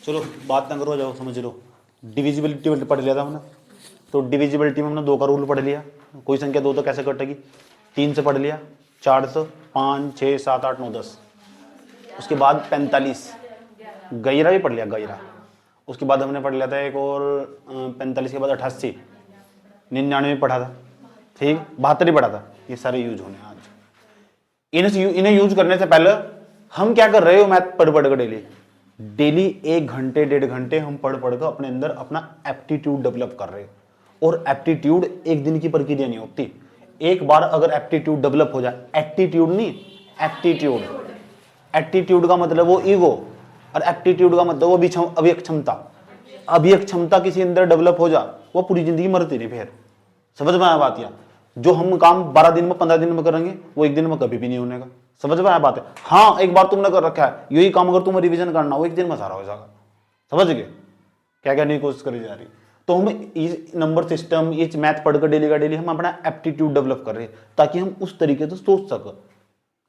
चलो बात ना करो, जाओ समझ लो। डिविजिबिलिटी पढ़ लिया था हमने, तो डिविजिबिलिटी में हमने 2 का रूल पढ़ लिया। कोई संख्या 2 तो कैसे कटेगी, 3 से पढ़ लिया, 4 से, 5, 6, 7, 8, 9, 10। उसके बाद 45 गैरा भी पढ़ लिया, गैरा। उसके बाद हमने पढ़ लिया था एक और 45 के बाद 88, 99 पढ़ा था, ठीक, 72 ही पढ़ा था। ये सारे यूज होने आज। इन्हें यूज करने से पहले हम क्या कर रहे हो, मैथ पढ़ पढ़ कर डेली डेली 1 घंटे 1.5 घंटे हम पढ़ पढ़ कर अपने अंदर अपना एप्टीट्यूड डेवलप कर रहे हो। और एप्टीट्यूड एक दिन की प्रक्रिया नहीं होती। एक बार अगर एप्टीट्यूड डेवलप हो जाए, एप्टीट्यूड नहीं, एप्टीट्यूड, एप्टीट्यूड का मतलब वो ईगो, और एप्टीट्यूड का मतलब वो अभियक क्षमता। अभियक क्षमता किसी अंदर डेवलप हो जा, वो पूरी जिंदगी मरती नहीं। फिर समझ में आया बात? या जो हम काम 12 दिन में 15 दिन में करेंगे, वो एक दिन में कभी भी नहीं होने का। समझ में आया बात है? हाँ, एक बार तुमने कर रखा है, यही काम अगर तुम्हें रिवीजन करना हो, एक दिन में सारा हो जाएगा। समझ गए क्या क्या नहीं कोशिश करी जा रही? तो हम इस नंबर सिस्टम, ये मैथ पढ़कर डेली का डेली हम अपना एप्टीट्यूड डेवलप कर रहे हैं, ताकि हम उस तरीके से सोच सकें।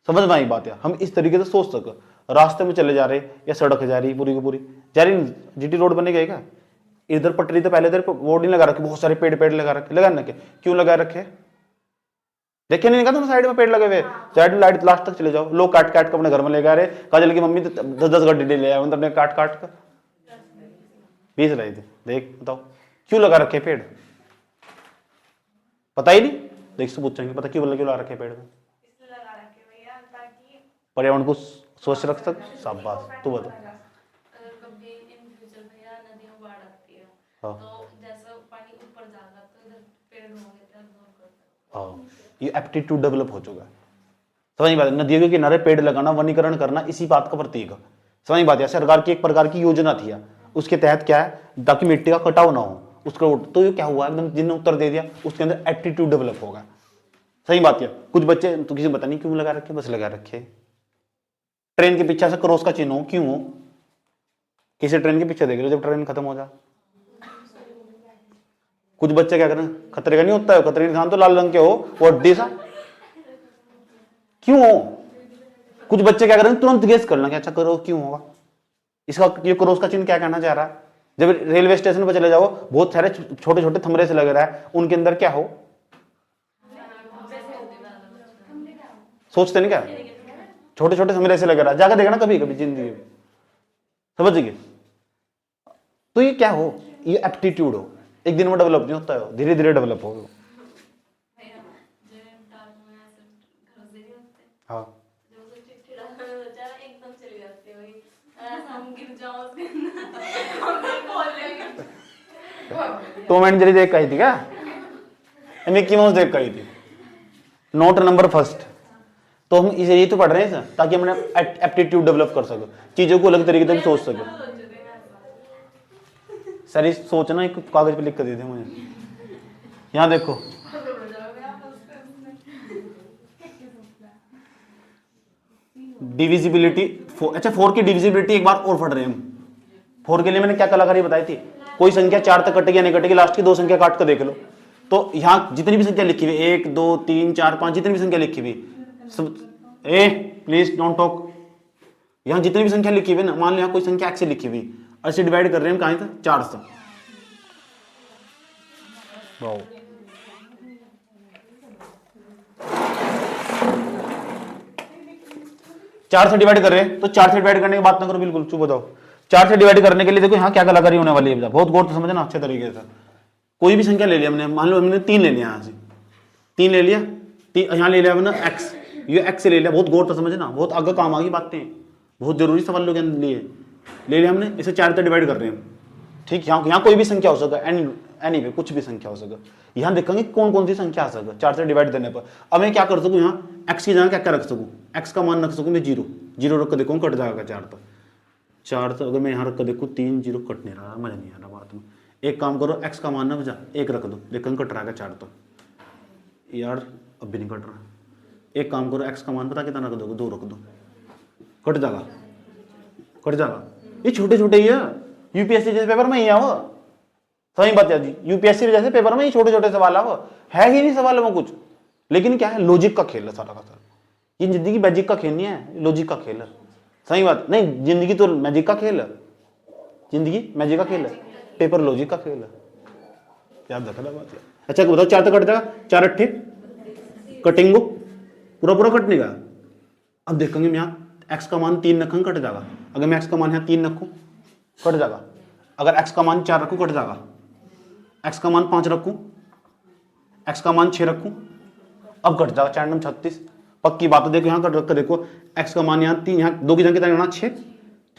समझ में आई बात है? हम इस तरीके से सोच सकें। रास्ते में चले जा रहे या सड़क जा रही पूरी की पूरी जा रही, जीटी रोड बने गए क्या, इधर पटरी तो पहले इधर बोर्ड नहीं लगा रखे, बहुत सारे पेड़ पेड़ लगा रखे, लगा रखे, क्यों लगा रखे? देखे नहीं, कहा साइड में पेड़ लगे हुए, साइड में लाइट लास्ट तक चले जाओ। लोग काट काट कर अपने घर में ले रहे, काजल की मम्मी तो 10-10 गड्ढे ले आए उन्होंने काट काट कर 20 लाई थी। देख बताओ क्यों लगा रखे पेड़? पता ही नहीं। देख से पूछेंगे पता क्यों ला रखे पेड़ में? पर्यावरण को स्वच्छ रख सक। शाबाश, तू बता। हाँ, ये एप्टीट्यूड डेवलप हो चुका है। समझ बात? नदियों के किनारे पेड़ लगाना, वनीकरण करना, इसी बात का प्रतीक है। समझ बात है? सरकार की एक प्रकार की योजना थी, उसके तहत क्या है, ताकि मिट्टी का कटाव ना हो उसका। तो ये क्या हुआ, एकदम जिन्होंने उत्तर दे दिया, उसके अंदर एप्टीट्यूड डेवलप होगा। सही बात है? कुछ बच्चे तो किसी पता नहीं क्यों लगा रखे, बस लगा रखे। ट्रेन के पीछे से क्रॉस का चिन्ह हो, क्यों हो? किसी ट्रेन के पीछे देख लो जब ट्रेन खत्म हो जाए। कुछ बच्चे क्या करें, खतरे का नहीं होता है, खतरे के निशान तो लाल रंग के हो, वो अड्डी सा क्यों हो? कुछ बच्चे क्या करें, तुरंत गेस कर लेंगे, अच्छा करो क्यों होगा इसका, ये क्रॉस का चिन्ह क्या कहना चाह रहा है। जब रेलवे स्टेशन पर चले जाओ, बहुत सारे छोटे छोटे थमरे से लग रहा है, उनके अंदर क्या हो, सोचते नहीं क्या, छोटे छोटे थमरे से लग रहा है, जाकर देखना कभी कभी जिंदगी में। समझ गए? तो ये क्या हो, ये एप्टीट्यूड हो, एक दिन में डेवलप नहीं होता है, धीरे धीरे डेवलप हो। हाँ, टॉम एंड जेरी देख कही थी क्या, मिक्की माउस देख कही थी, नोट नंबर फर्स्ट। तो हम इसे ये तो पढ़ रहे हैं सर, ताकि हमने एप्टीट्यूड डेवलप कर सके, चीजों को अलग तरीके से सोच सके। सर ये सोचना एक कागज पे लिख कर देते मुझे, यहाँ देखो, डिविजिबिलिटी। अच्छा, 4 की डिविजिबिलिटी एक बार और पढ़ रहे हैं हम। 4 के लिए मैंने क्या कलाकारी बताई थी, कोई संख्या 4 तक कटेगी या नहीं कटेगी, लास्ट की 2 संख्या काट कर देख लो। तो यहाँ जितनी भी संख्या लिखी हुई, 1, 2, 3, 4, 5, जितनी भी संख्या लिखी हुई, प्लीज डोंट टॉक, यहाँ जितनी भी संख्या लिखी हुई ना, मान लो यहाँ कोई संख्या x से लिखी हुई, और इसे डिवाइड कर रहे हैं कहाँ से, 4 से। 4 से डिवाइड कर रहे हैं, तो 4 से डिवाइड करने की बात ना करो बिल्कुल, चुप बताओ। 4 से डिवाइड करने के लिए देखो यहाँ क्या कलाकारी होने वाली है, बहुत गौर से समझना अच्छे तरीके से। कोई भी संख्या ले लिया हमने, मान लो हमने 3 ले लिया, यहाँ से 3 ले लिया, यहाँ ले लिया हमने x, ये x से ले लिया, बहुत गौर से समझना, बहुत आगे काम आ गई बातें, बहुत जरूरी सवालों के लिए ले लिया हमने। इसे 4 से डिवाइड कर रहे हैं, ठीक। यहाँ कोई भी संख्या हो सकता है, एनी वे कुछ भी संख्या हो सकता है। यहाँ देखेंगे कौन कौन सी संख्या आ सकता है 4 से डिवाइड करने पर। अब मैं क्या कर सकूँ, यहाँ x की जगह क्या क्या रख सकूँ, x का मान रख सकूँ मैं 0 रख कर देखूँ कट जाएगा 4 तो अगर मैं यहाँ रख कर देखूँ 3 0 कट नहीं रहा, मजा नहीं आ रहा बात में। एक काम करो, x का मान ना बजा 1 रख दो, लेकिन कट रहा है 4 तो यार अब भी नहीं कट रहा। एक काम करो, x का मान पता कितना रख दोगे, 2 रख दो, कट जाएगा। ये छोटे छोटे ही है, यूपीएससी जैसे पेपर में ही है वो। सही बात है जी, यूपीएससी जैसे पेपर में ही छोटे छोटे सवाल है वो, है ही नहीं सवाल में कुछ, लेकिन क्या है, लॉजिक का खेल है सारा का सारा। ये जिंदगी मैजिक का खेल नहीं है, लॉजिक का खेल है। सही बात नहीं, जिंदगी तो मैजिक का खेल है। जिंदगी मैजिक का खेल है, पेपर लॉजिक का खेल है, याद रखना बात है। अच्छा बताओ 4 तो कट जाएगा, 4 अट्ठे कटेंगे, पूरा पूरा कटने का। अब देखेंगे मैं यहाँ x का मान 3 रखूँ कट जाएगा, अगर मैं x का मान यहाँ 3 रखूँ कट जाएगा, अगर x का मान 4 रखूँ कट जाएगा, x का मान 5 रखूँ, x का मान 6 रखूँ, अब कट जाएगा 4 9 36। पक्की बात है, देखो यहाँ कट रख कर देखो, x का मान यहाँ 3, यहाँ 2 की जगह कितना 6,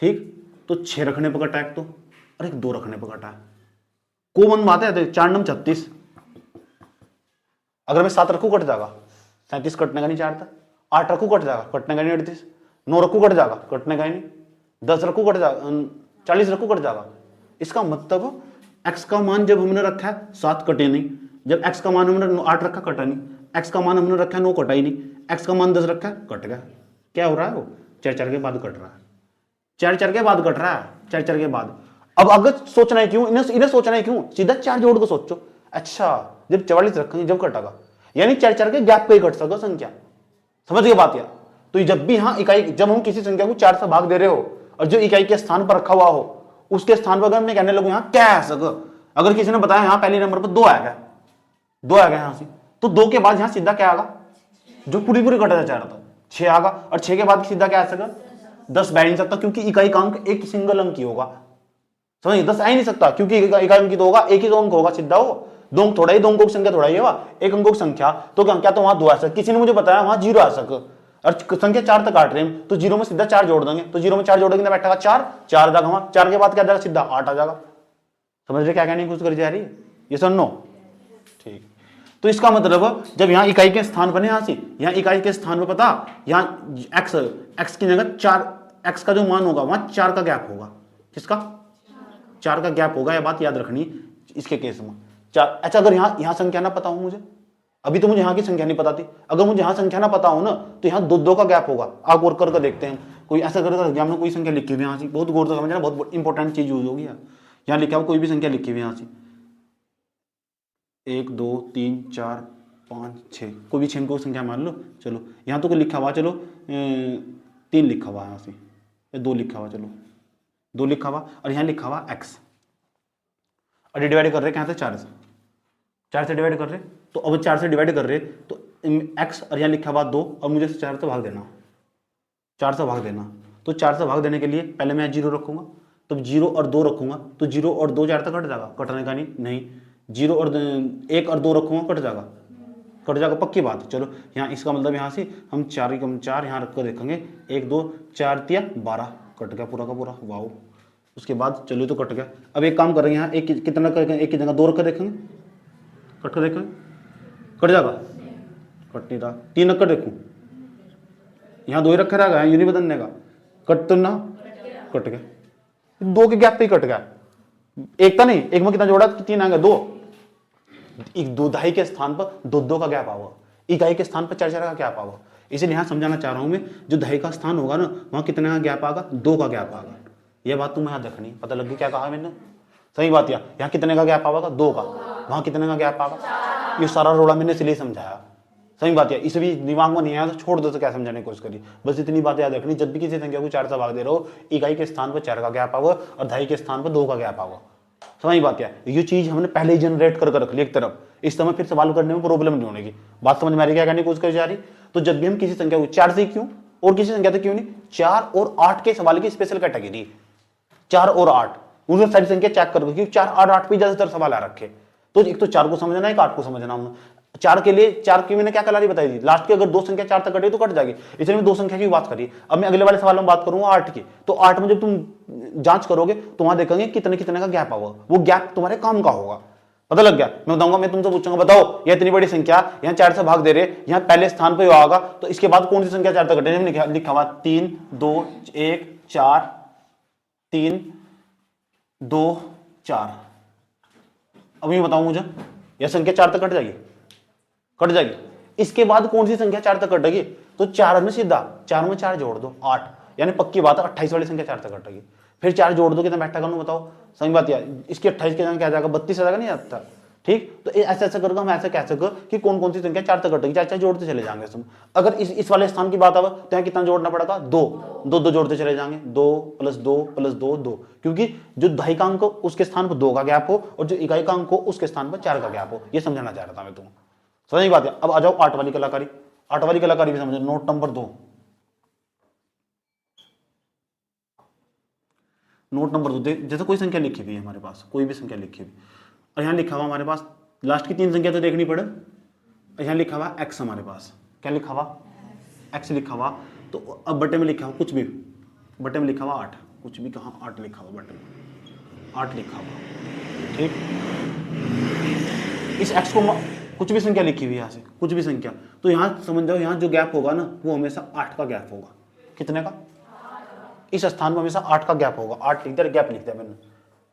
ठीक, तो 6 रखने पर कटा है, तो और एक 2 रखने पर कटा है, कॉमन बात है। 4 9 36, अगर मैं 7 रखूँ कट जाएगा, 37 कटने का नहीं 4 था, 8 रखूँ कट जाएगा, कटने का नहीं 38, 9 रखूँ कट जाएगा, कटने का ही नहीं, 10 रखूँ कट जाएगा, 40 रखूँ कट जाएगा। इसका मतलब x का मान जब हमने रखा है 7 कटे नहीं, जब x का मान हमने 8 रखा कटा नहीं, x का मान हमने रखा है 9 कटा ही नहीं, x का मान 10 रखा है कट गया। क्या हो रहा है वो 4 के बाद कट रहा है, 4 के बाद कट रहा है, 4 के बाद। अब अगर सोचना है क्यों, इन्हें सोचना है क्यों, सीधा 4 जोड़ को सोचो। अच्छा जब 44 रखेंगे जब कटेगा, यानी 4 के गैप पे ही कट सको संख्या, समझ गए बात यार। तो जब भी यहाँ इकाई, जब हम किसी संख्या को 4 से भाग दे रहे हो और जो इकाई के स्थान पर रखा हुआ हो उसके स्थान पर अगर मैं कहने लगूँ यहाँ क्या आ सको, अगर किसी ने बताया यहाँ पहले नंबर पर 2 आएगा, 2 आएगा यहाँ से, तो 2 के बाद यहाँ सीधा क्या आएगा, जो पूरी कटा जा रहा था 6 आएगा, और 6 के बाद सीधा क्या आ सका 10 बैठ नहीं सकता, क्योंकि इकाई का अंक एक सिंगल अंक ही होगा, समझिए 10 आ ही नहीं सकता, क्योंकि इकाई अंक ही तो होगा, एक ही तो अंक होगा सीधा, वो दो अंक थोड़ा ही, 2 अंकों की संख्या थोड़ा ही है, एक अंकों की संख्या, तो क्या तो वहां 2 आ सके, किसी ने मुझे बताया वहां 0 आ सके, और संख्या 4 तक काट रहे हैं, तो 0 में सीधा 4 जोड़ देंगे, तो 0 में 4 जोड़ेंगे ना बैठेगा 4 4 जाएगा वहां, 4 के बाद क्या जाएगा सीधा 8 आ जाएगा। समझ रहे क्या कहने की कोशिश करी जा रही है, ये सुन नो ठीक। तो इसका मतलब जब यहाँ इकाई के स्थान पर, यहाँ से यहाँ इकाई के स्थान पर पता, यहाँ x की जगह 4, x का जो मान होगा वहां 4 का गैप होगा, किसका 4 का गैप होगा, यह बात याद रखनी इसके केस में 4। अच्छा अगर यहाँ संख्या ना पता हो मुझे, अभी तो मुझे यहाँ की संख्या नहीं पता थी, अगर मुझे यहाँ संख्या ना पता हो ना तो यहाँ 2 का गैप होगा। आप गौर करके देखते हैं, कोई ऐसा करके एग्जाम में कोई संख्या लिखी हुई यहाँ से, बहुत गौर से समझना, बहुत इंपॉर्टेंट चीज यूज होगी यहाँ लिखा हुआ कोई भी संख्या लिखी हुई यहाँ से 1 2 3 4 5 6, कोई भी 6 को संख्या मान लो, चलो यहाँ तो कोई लिखा हुआ, चलो 3 लिखा हुआ यहाँ से, 2 लिखा हुआ, चलो 2 लिखा हुआ, और यहाँ लिखा हुआ x, और डिवाइड कर रहे कहाँ से 4 से डिवाइड कर रहे, तो अब 4 से डिवाइड कर रहे तो x, और यहाँ लिखा हुआ 2, और मुझे 4 से भाग देना, 4 से भाग देना, तो 4 से भाग देने के लिए पहले मैं 0 रखूंगा, तो 0 और 2 रखूंगा, तो 0 और 2 4 तक कट जाएगा, कटने का नहीं 0 और 1 और 2 रखूंगा कट जाएगा पक्की बात। चलो यहाँ इसका मतलब यहाँ से हम 4 कम 4 यहाँ रख कर देखेंगे, 1 2 4 3 12 कट गया पूरा का पूरा, वाओ। उसके बाद चलो तो कट गया। अब एक काम करेंगे, यहाँ एक कितना करेंगे, एक की जगह 2 रख कर देखेंगे, कट कर देखेंगे, कट जाएगा, कट नहीं रहा, 3 रख कर देखूँ, यहाँ 2 ही रखा रहेगा, यूँ नहीं बदलने का, कट तो ना, कट गया, 2 के गैप पे ही कट गया, एक का नहीं, एक में कितना जोड़ा 3 आएगा 2, एक 2 दहाई के स्थान पर 2 का गैप आवा, इकाई के स्थान पर 4 का गैप आवा। इसलिए यहाँ समझाना चाह रहा हूँ मैं, जो दहाई का स्थान होगा ना वहाँ कितने का गैप आएगा, 2 का गैप आएगा। यह बात तुम्हें याद रखनी, पता लग गई क्या कहा मैंने, सही बात। यहाँ कितने का गैप आएगा, 2 का, वहाँ कितने का गैप आएगा, ये सारा रोड़ा मैंने इसलिए समझाया, सही बात है। इसे भी दिमाग में नहीं आया तो छोड़ दो, तो क्या समझाने की कोशिश करी, बस इतनी बात याद रखनी, जब भी किसी संख्या को 4 से भाग दे रहे हो, इकाई के स्थान पर 4 का गैप आएगा और दहाई के स्थान पर 2 का गैप आएगा, समझ बात है। ये चीज हमने पहले ही जनरेट करके रख ली एक तरफ, इस समय फिर सवाल करने में प्रॉब्लम नहीं होने की, बात समझ में आ रही क्या कहने की कोशिश करी जा रही। तो जब भी हम किसी संख्या को 4 से क्यों और किसी संख्या से क्यों नहीं, 4 और 8 के सवाल की स्पेशल कैटेगरी, 4 और 8 उनमें सारी संख्या चेक करके, क्योंकि 4 और 8 पे ज्यादातर सवाल आ रखे, तो एक तो 4 को समझना, एक 8 को समझना। 4 के लिए 4 की मैंने क्या कलारी बताई थी, लास्ट की अगर 2 संख्या 4 तक कटे तो कट जाएगी, इसलिए मैं 2 संख्या की बात करी। अब मैं अगले वाले सवाल में बात करूंगा 8 की, तो 8 में जब तुम जांच करोगे तो वहां देखेंगे कितने कितने का गैप होगा, वो गैप तुम्हारे काम का होगा, पता लग गया। मैं बताऊंगा, मैं तुमसे पूछूंगा बताओ ये इतनी बड़ी संख्या यहाँ 4 से भाग दे रहे, यहाँ पहले स्थान पर आएगा, तो इसके बाद कौन सी संख्या 4 तक कटे, लिखा हुआ 3 2 1 4 3 2 4। अब ये बताओ मुझे, यह संख्या 4 तक कट जाएगी, कट जाएगी। इसके बाद कौन सी संख्या 4 तक कटेगी, तो 4 में सीधा 4 में 4 जोड़ दो 8, यानी पक्की बात है 28 वाली संख्या 4 तक कटेगी। फिर 4 जोड़ दो कितना बैठा करूँ बताओ, सही बात यार। इसकी 28 के जगह क्या जाएगा, 32 आ जाएगा, नहीं आता ठीक। तो ऐसे ऐसे करके हम ऐसे कह सके कि कौन कौन सी संख्या 4 तक कटेगी, चार चार जोड़ते चले जाएंगे हम। अगर इस वाले स्थान की बात आवे तो यहाँ कितना जोड़ना पड़ेगा, 2 2 2 जोड़ते चले जाएंगे, 2 + 2 + 2 2, क्योंकि जो दहाइकांक हो उसके स्थान पर 2 का गैप हो और जो इकाइकांक हो उसके स्थान पर 4 का गैप हो। ये समझाना चाह रहा था मैं तुम्हें, समझ बात है। अब आ जाओ 8 वाली कलाकारी। 8 वाली कलाकारी भी समझो। नोट नंबर 2, नोट नंबर 2, जैसे कोई संख्या लिखी हुई है हमारे पास, कोई भी संख्या लिखी हुई और यहाँ लिखा हुआ हमारे पास लास्ट की 3 संख्या तो देखनी पड़े। यहाँ लिखा हुआ x, हमारे पास क्या लिखा हुआ, x लिखा हुआ। तो अब बटे में लिखा हुआ कुछ भी, बटे में लिखा हुआ 8, कुछ भी कहाँ 8 लिखा हुआ, बटे में 8 लिखा हुआ, ठीक। इस x को कुछ भी संख्या लिखी हुई है यहाँ से, कुछ भी संख्या, तो यहाँ समझ जाओ यहाँ जो गैप होगा ना वो हमेशा 8 का गैप होगा। कितने का, इस स्थान पर हमेशा 8 का गैप होगा। 8 लिख दिया, गैप लिख दिया मैंने।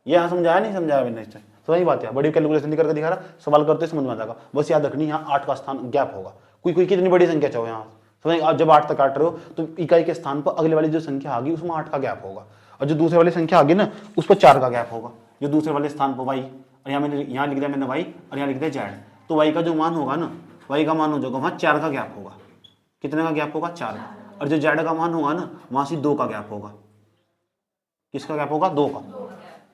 ये यहाँ समझाया नहीं समझाया मैंने, इससे तो वही बात है। बड़ी कैलकुलेशन करके दिखा रहा, सवाल करते समझ में आ जाएगा। बस याद रखनी यहाँ 8 का स्थान गैप होगा। कोई कोई कितनी बड़ी संख्या चाहो यहाँ समझ, आप जब 8 तक काट रहे हो तो इकाई के स्थान पर अगले वाली जो संख्या आ गई उसमें 8 का गैप होगा और जो दूसरे वाली संख्या आ गई ना उस पर 4 का गैप होगा। जो दूसरे वाले स्थान पर y, और यहाँ मैंने यहाँ लिख दिया मैंने y और यहाँ लिख दिया z, तो y का जो मान होगा ना, y का मान हो जाएगा वहाँ 4 का गैप होगा। कितने का गैप होगा, 4 का। और जो z का मान होगा ना वहाँ से 2 का गैप होगा। किसका गैप होगा, 2 का।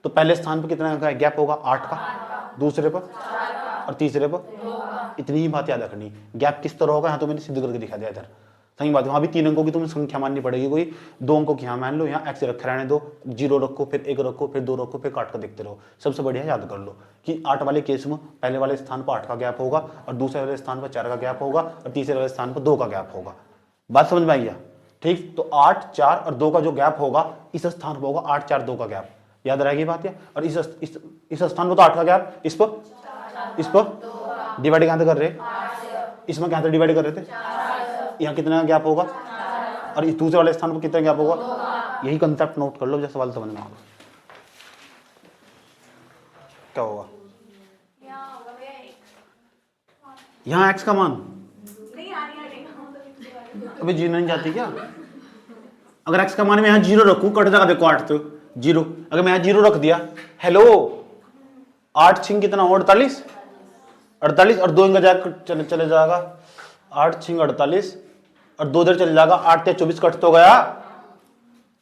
तो पहले स्थान पर कितना का गैप होगा, 8 का, दूसरे पर और तीसरे पर। इतनी ही बात याद रखनी। गैप किस तरह होगा यहाँ तो मैंने सिद्ध करके दिखा दिया इधर, सही बात है। वहाँ भी 3 अंकों की तुम्हें संख्या माननी पड़ेगी। कोई 2 अंकों की यहाँ मान लो, यहाँ x रखे रहने दो, 0 रखो, फिर 1 रखो, फिर 2 रखो, फिर काट कर देखते रहो। सबसे बढ़िया याद कर लो कि 8 वाले केस में पहले वाले स्थान पर 8 का गैप होगा और दूसरे वाले स्थान पर 4 का गैप होगा और तीसरे वाले स्थान पर 2 का गैप होगा। बात समझ में आई है, ठीक। तो 8 4 और 2 का जो गैप होगा इस स्थान पर होगा 8 4 2 का गैप, याद रहेगी बात है। और इस स्थान पर तो 8 का गैप, इस पर डिवाइड कहां से कर रहे, इसमें कहां से डिवाइड कर रहे थे, यहाँ कितना गैप होगा और इस दूसरे वाले स्थान पर कितना गैप होगा। यही कंसेप्ट नोट कर लो, जैसे सवाल समझ में आएगा। क्या होगा यहाँ x का मान, अभी 0 नहीं जाती क्या। अगर x का मान मैं यहाँ 0 रखूं कट जाएगा, देखो 8 तो 0, अगर मैं यहाँ 0 रख दिया, हेलो 8 छिंग कितना 48 48 और 2 चले जाएगा, 8 छिंग 48 और 2 इधर चले जाएगा, 8 या 24 कट तो गया।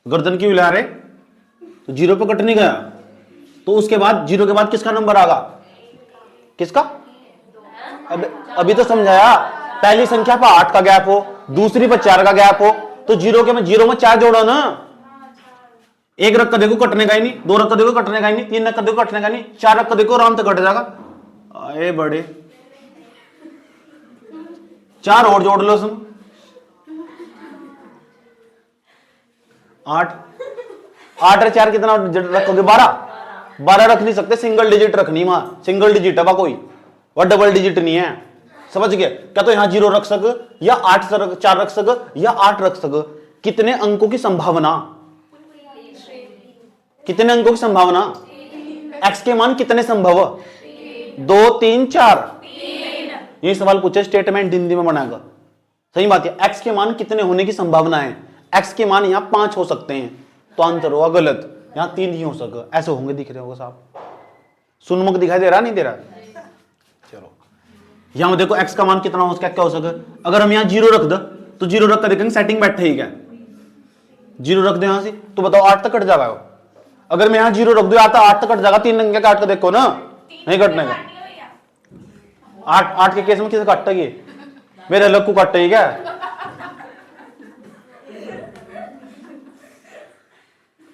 गर्दन क्यों हिला रहे, तो 0 पे कट नहीं गया। तो उसके बाद 0 के बाद किसका नंबर आगा, किसका, अभी तो समझाया। पहली संख्या पर 8 का गैप हो, दूसरी पर 4 का गैप हो, तो 0 में 4 जोड़ो ना। 1 रख कर देखो कटने का ही नहीं, 2 रख कर देखो कटने का ही नहीं, 3 रख कर देखो कटने का नहीं, 4 रख कर देखो आराम से कट जाएगा। आए बड़े 4 और जोड़ लो तुम, 8 8 और 4 कितना रखोगे, 12 रख नहीं सकते, सिंगल डिजिट रखनी, वहां सिंगल डिजिट है कोई, वह डबल डिजिट नहीं है, समझ गए क्या। तो यहां 0 रख सक या 4 रख सक या 8 रख सक। कितने अंकों की संभावना, कितने अंकों की संभावना, x के मान कितने संभव, 2 3 4। ये सवाल पूछे स्टेटमेंट हिंदी में बनाएगा, सही बात है। x के मान कितने होने की संभावना है, x के मान यहाँ 5 हो सकते हैं, तो आंसर होगा गलत, यहाँ 3 ही हो सके। ऐसे होंगे, दिख रहे होगा साहब, सुनमुख दिखाई दे रहा नहीं दे रहा। चलो यहाँ देखो x का मान कितना हो, क्या हो सके। अगर हम यहाँ 0 रख दो तो 0 रख कर देखेंगे सेटिंग बैठे ही क्या, 0 रख दे यहाँ से तो बताओ 8 तक कट जाएगा। अगर मैं यहाँ 0 रख दू आता 8 तक कट जाएगा, 3 अंक काट कर देखो ना, नहीं कटने का। 8 के केस में किसे काटेगी, मेरे अलग को काटेगी क्या।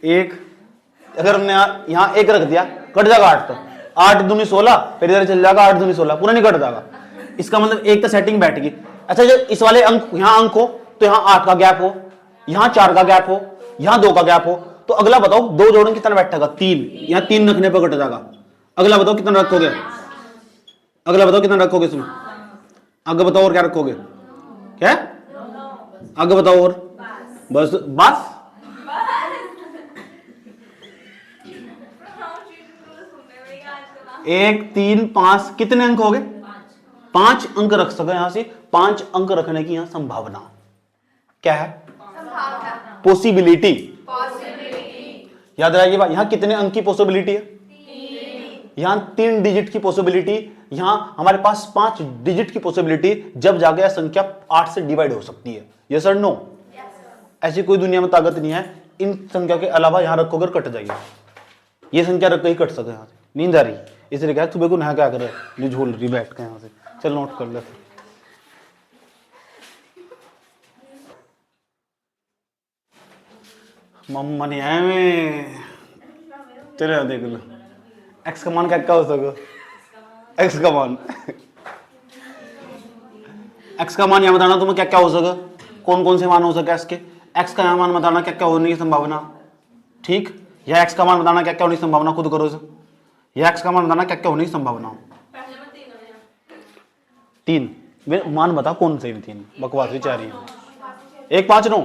एक, अगर हमने यहाँ 1 रख दिया कट जाएगा 8 तक, 8 दूनी 16, फिर इधर चल जाएगा 8 दूनी 16, पूरा नहीं कट जाएगा। इसका मतलब 1 तो सेटिंग बैठ गई। अच्छा जो इस वाले अंक यहाँ अंक हो तो यहाँ 8 का गैप हो, यहाँ 4 का गैप हो, यहाँ 2 का गैप हो, तो अगला बताओ 2 जोड़न कितना बैठेगा, 3, यहाँ 3 रखने पर कट जाएगा। अगला बताओ कितना रखोगे, अगला बताओ कितना रखोगे इसमें, आगे बताओ और क्या रखोगे, क्या आगे बताओ और, बस बस 1 3 5 कितने अंक हो गए, 5 अंक रख सके। यहां से 5 अंक रखने की यहां संभावना क्या है, पॉसिबिलिटी। याद रहेगी बात, यहां कितने अंक की पॉसिबिलिटी है, यहां 3 डिजिट की पॉसिबिलिटी, यहां हमारे पास 5 डिजिट की पॉसिबिलिटी, जब जाके यह संख्या 8 से डिवाइड हो सकती है। यस और नो? ऐसी कोई दुनिया में ताकत नहीं है। इन संख्या के अलावा यहां रखोगे कट जाएगी। ये संख्या रख के ही कट सके। यहां से नींद आ रही, इसलिए क्या सुबह को नहा क्या कर रहे हैं, झोल रही बैठ के यहां से। चल नोट कर ले। मम्मा नहीं आए में तेरे देख लो। एक्स का मान क्या हो सके? एक्स का मान एक्स का मान यहाँ बताना तुम्हें क्या क्या हो सके, कौन कौन से मान हो सके इसके। एक्स का यहाँ मान बताना क्या क्या होने की संभावना, ठीक। या एक्स का मान बताना क्या क्या होने की संभावना, खुद करो इसे। या एक्स का मान बताना क्या क्या होने की संभावना। 3 मान बता कौन से 3, बकवास ही चाह रही है। 1 5 9।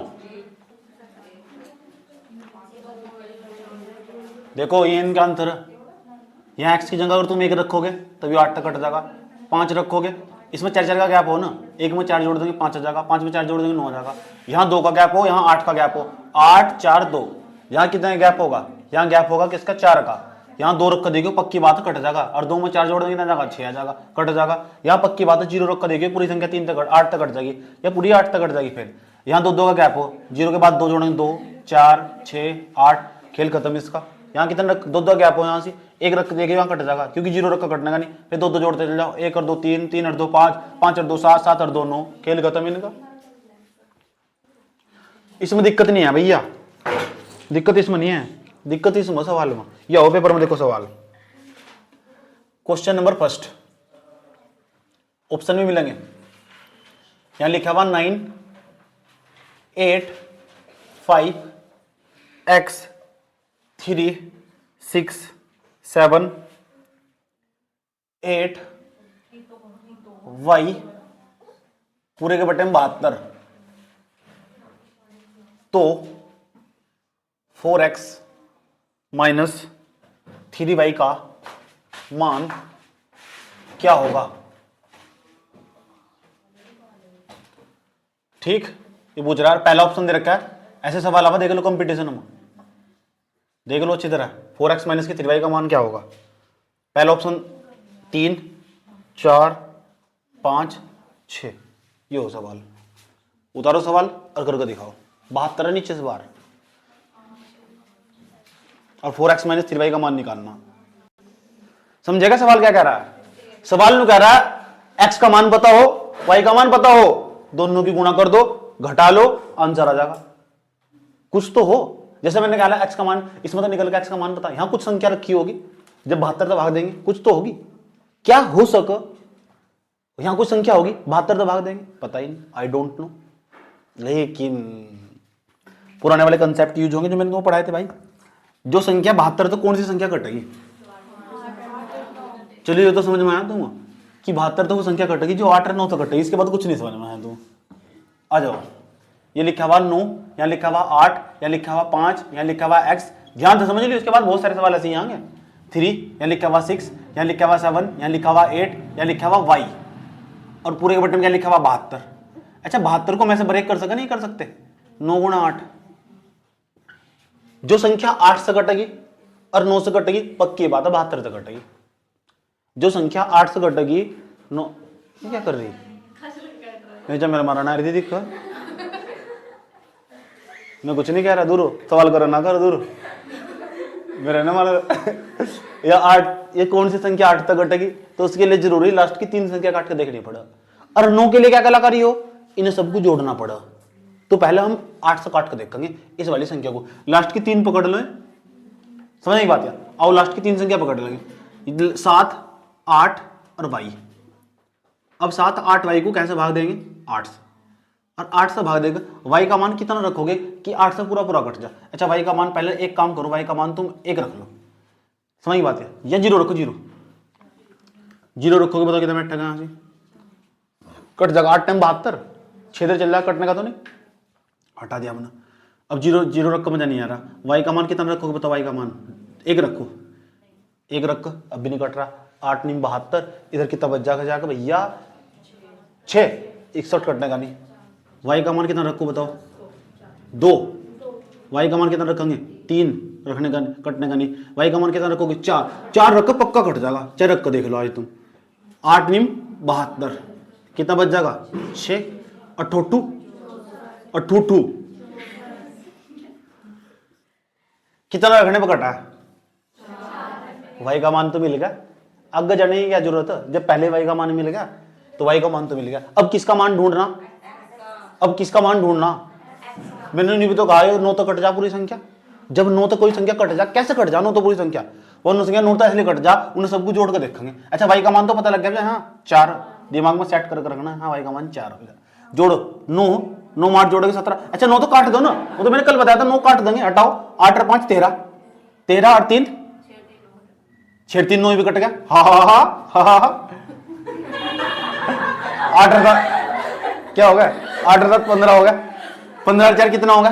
देखो ये इनका आंसर है। यहाँ एक्स की जगह अगर तुम 1 रखोगे तभी 8 तक कट जाएगा। 5 रखोगे, इसमें 4 4 का गैप हो ना, 1 में 4 जोड़ देंगे 5 आ जाएगा, 5 में 4 जोड़ देंगे 9 आ जाएगा। यहाँ 2 का गैप हो, यहाँ 8 का गैप हो, 8 4 2। यहाँ कितना गैप होगा? यहाँ गैप होगा किसका? 4 का। यहाँ 2 रख कर देखियो, पक्की बात कट जाएगा। और 2 में 4 जोड़ देंगे कितना जाएगा? 6 आ जाएगा, कट जाएगा। यहाँ पक्की बात है 0 रख कर देखिए, पूरी संख्या 3 तक 8 तक कट जाएगी, या पूरी 8 तक कट जाएगी। फिर यहाँ 2 2 का गैप हो, 0 के बाद 2 जोड़ेंगे 2 4 6 8, खेल खत्म इसका। यहाँ कितना रख 2 2 गैप हो, यहाँ से 1 रख देखिए यहाँ कट जाएगा, क्योंकि 0 रख कर कटने का नहीं। फिर 2 2 जोड़ते चले जाओ, 1 और 2 3, 3 और 2 5, 5 और 2 7, 7 और 2 9, खेल खत्म इनका। इसमें दिक्कत नहीं है भैया, दिक्कत इसमें नहीं है, दिक्कत इसमें सवाल में। या हो पेपर में देखो सवाल, क्वेश्चन नंबर फर्स्ट, ऑप्शन भी मिलेंगे। यहां लिखा हुआ 9 8 5 x 3 6 7 8 y पूरे के बटे में 72। तो 4x माइनस 3y का मान क्या होगा? ठीक, ये पूछ रहा है। पहला ऑप्शन दे रखा है, ऐसे सवाल आवा देख लो कंपटीशन में, देख लो अच्छी तरह। 4x माइनस की 3y का मान क्या होगा? पहला ऑप्शन 3 4 5 6, ये हो सवाल। उतारो सवाल और करके दिखाओ। 72 है नीचे से बाहर, और 4x माइनस 3y का मान निकालना। समझेगा सवाल क्या कह रहा है? सवाल में कह रहा है x का मान पता हो, y का मान पता हो, दोनों की गुणा कर दो, घटा लो, आंसर आ जाएगा। कुछ तो हो, जैसे मैंने कहा x का मान, इसमें तो निकल गया x का मान पता। यहां कुछ संख्या रखी होगी, जब 72 तो भाग देंगे, कुछ तो होगी। क्या हो सके? यहां कुछ संख्या होगी, 72 तो भाग देंगे, पता ही नहीं, आई डोंट नो। लेकिन पुराने वाले कंसेप्ट यूज होंगे जो मैंने तुम्हें पढ़ाए थे भाई। जो संख्या 72 तो कौन सी संख्या कटेगी? चलिए ये तो समझ में आया तुम कि 72 तो वो संख्या कटेगी जो 8 और 9 तो कटेगी, इसके बाद कुछ नहीं समझ में आया तुम। आ जाओ, ये लिखा हुआ 9, यहाँ लिखा हुआ 8, यहाँ लिखा हुआ 5, यहाँ लिखा हुआ x, ध्यान से समझ लियो। उसके बाद बहुत सारे सवाल ऐसे ही आएंगे। 3, यहाँ लिखा हुआ 6, यहाँ लिखा हुआ 7, यहाँ लिखा हुआ 8, यहाँ लिखा हुआ y, और पूरे के बटन में क्या लिखा हुआ 72। अच्छा 72 को मैं से ब्रेक कर सके? नहीं कर सकते। 9 गुणा 8, जो संख्या 8 से कटेगी और 9 से कटेगी, पक्की बात है 72 से कटेगी। जो संख्या 8 से कटेगी 9, क्या कर रही है? जब मेरा मारा ना रही थी, मैं कुछ नहीं कह रहा, दूर हो, सवाल करो ना करो, दूर मेरा ना मारा। या 8, ये कौन सी संख्या 8 तक कटेगी? तो उसके लिए जरूरी लास्ट की 3 संख्या काट के देखनी पड़ा। और 9 के लिए क्या कलाकारी हो? इन्हें सबको जोड़ना पड़ा। तो पहले हम 8 से काट के देखेंगे इस वाली संख्या को, लास्ट की 3 पकड़ लो। समझ नहीं बात यार? आओ लास्ट की 3 संख्या पकड़ लेंगे, 7 8 और y। अब 7 8 y को कैसे भाग देंगे? 8 से, और 8 से भाग देगा। y का मान कितना रखोगे कि 8 से पूरा पूरा कट जाए? अच्छा y का मान, पहले एक काम करो, y का मान तुम 1 रख लो। समझ बात है? या 0 रखो, 0 रखोगे, बताओ कितना बैठेगा? यहाँ से कट जाएगा। 8 टाइम 72, 6 चल रहा है, कटने का तो नहीं, हटा दिया हमने। अब 0 रख कर मजा नहीं आ रहा। y का मान कितना रखोगे? बताओ y का मान 1 रखो, 1 रख, अब भी नहीं कट रहा। 8 9 72, इधर कितना बच जाएगा भैया? 6, 61 कटने का नहीं। y का मान कितना रखो बताओ? 2, वाई का मान कितना रखेंगे 3, रखने का कटने का नहीं। वाई का मान कितना रखोगे 4, 4 रख पक्का कट जाएगा, चाहे रख कर देख लो आज तुम। 8 निम 72, कितना बच जाएगा 6, अठोटू अठूठू कितना रखने पर कटा है? वाई का मान तो मिल गया, आगे जाने की क्या जरूरत है, जब पहले वाई का मान मिल गया तो वाई का मान तो मिल गया। अब किसका मान ढूंढना, अब किसका मान ढूंढना? मैंने नहीं भी तो कहा 9 तो कट जा पूरी संख्या। जब 9 तो कोई संख्या कट जा, कैसे कट जा 9 तो पूरी संख्या, वो 9 संख्या 9 तो इसलिए कट जा, उन्हें सबको जोड़ कर देखेंगे। अच्छा वाई का मान तो पता लग गया, हाँ 4, दिमाग में सेट करके रखना, हाँ वाई का मान 4 हो गया। जोड़ो 9 8 जोड़ोगे 17। अच्छा 9 तो काट दो ना, वो तो मैंने कल बताया था 9 काट देंगे, हटाओ 8 और 5 13, 13 और 3 6 3 9 भी कट गया। हाँ हाँ हाँ हाँ हाँ हाँ 8 और 7 क्या हो गया, 8 और 7 15 हो गया, 15 और 4 कितना होगा?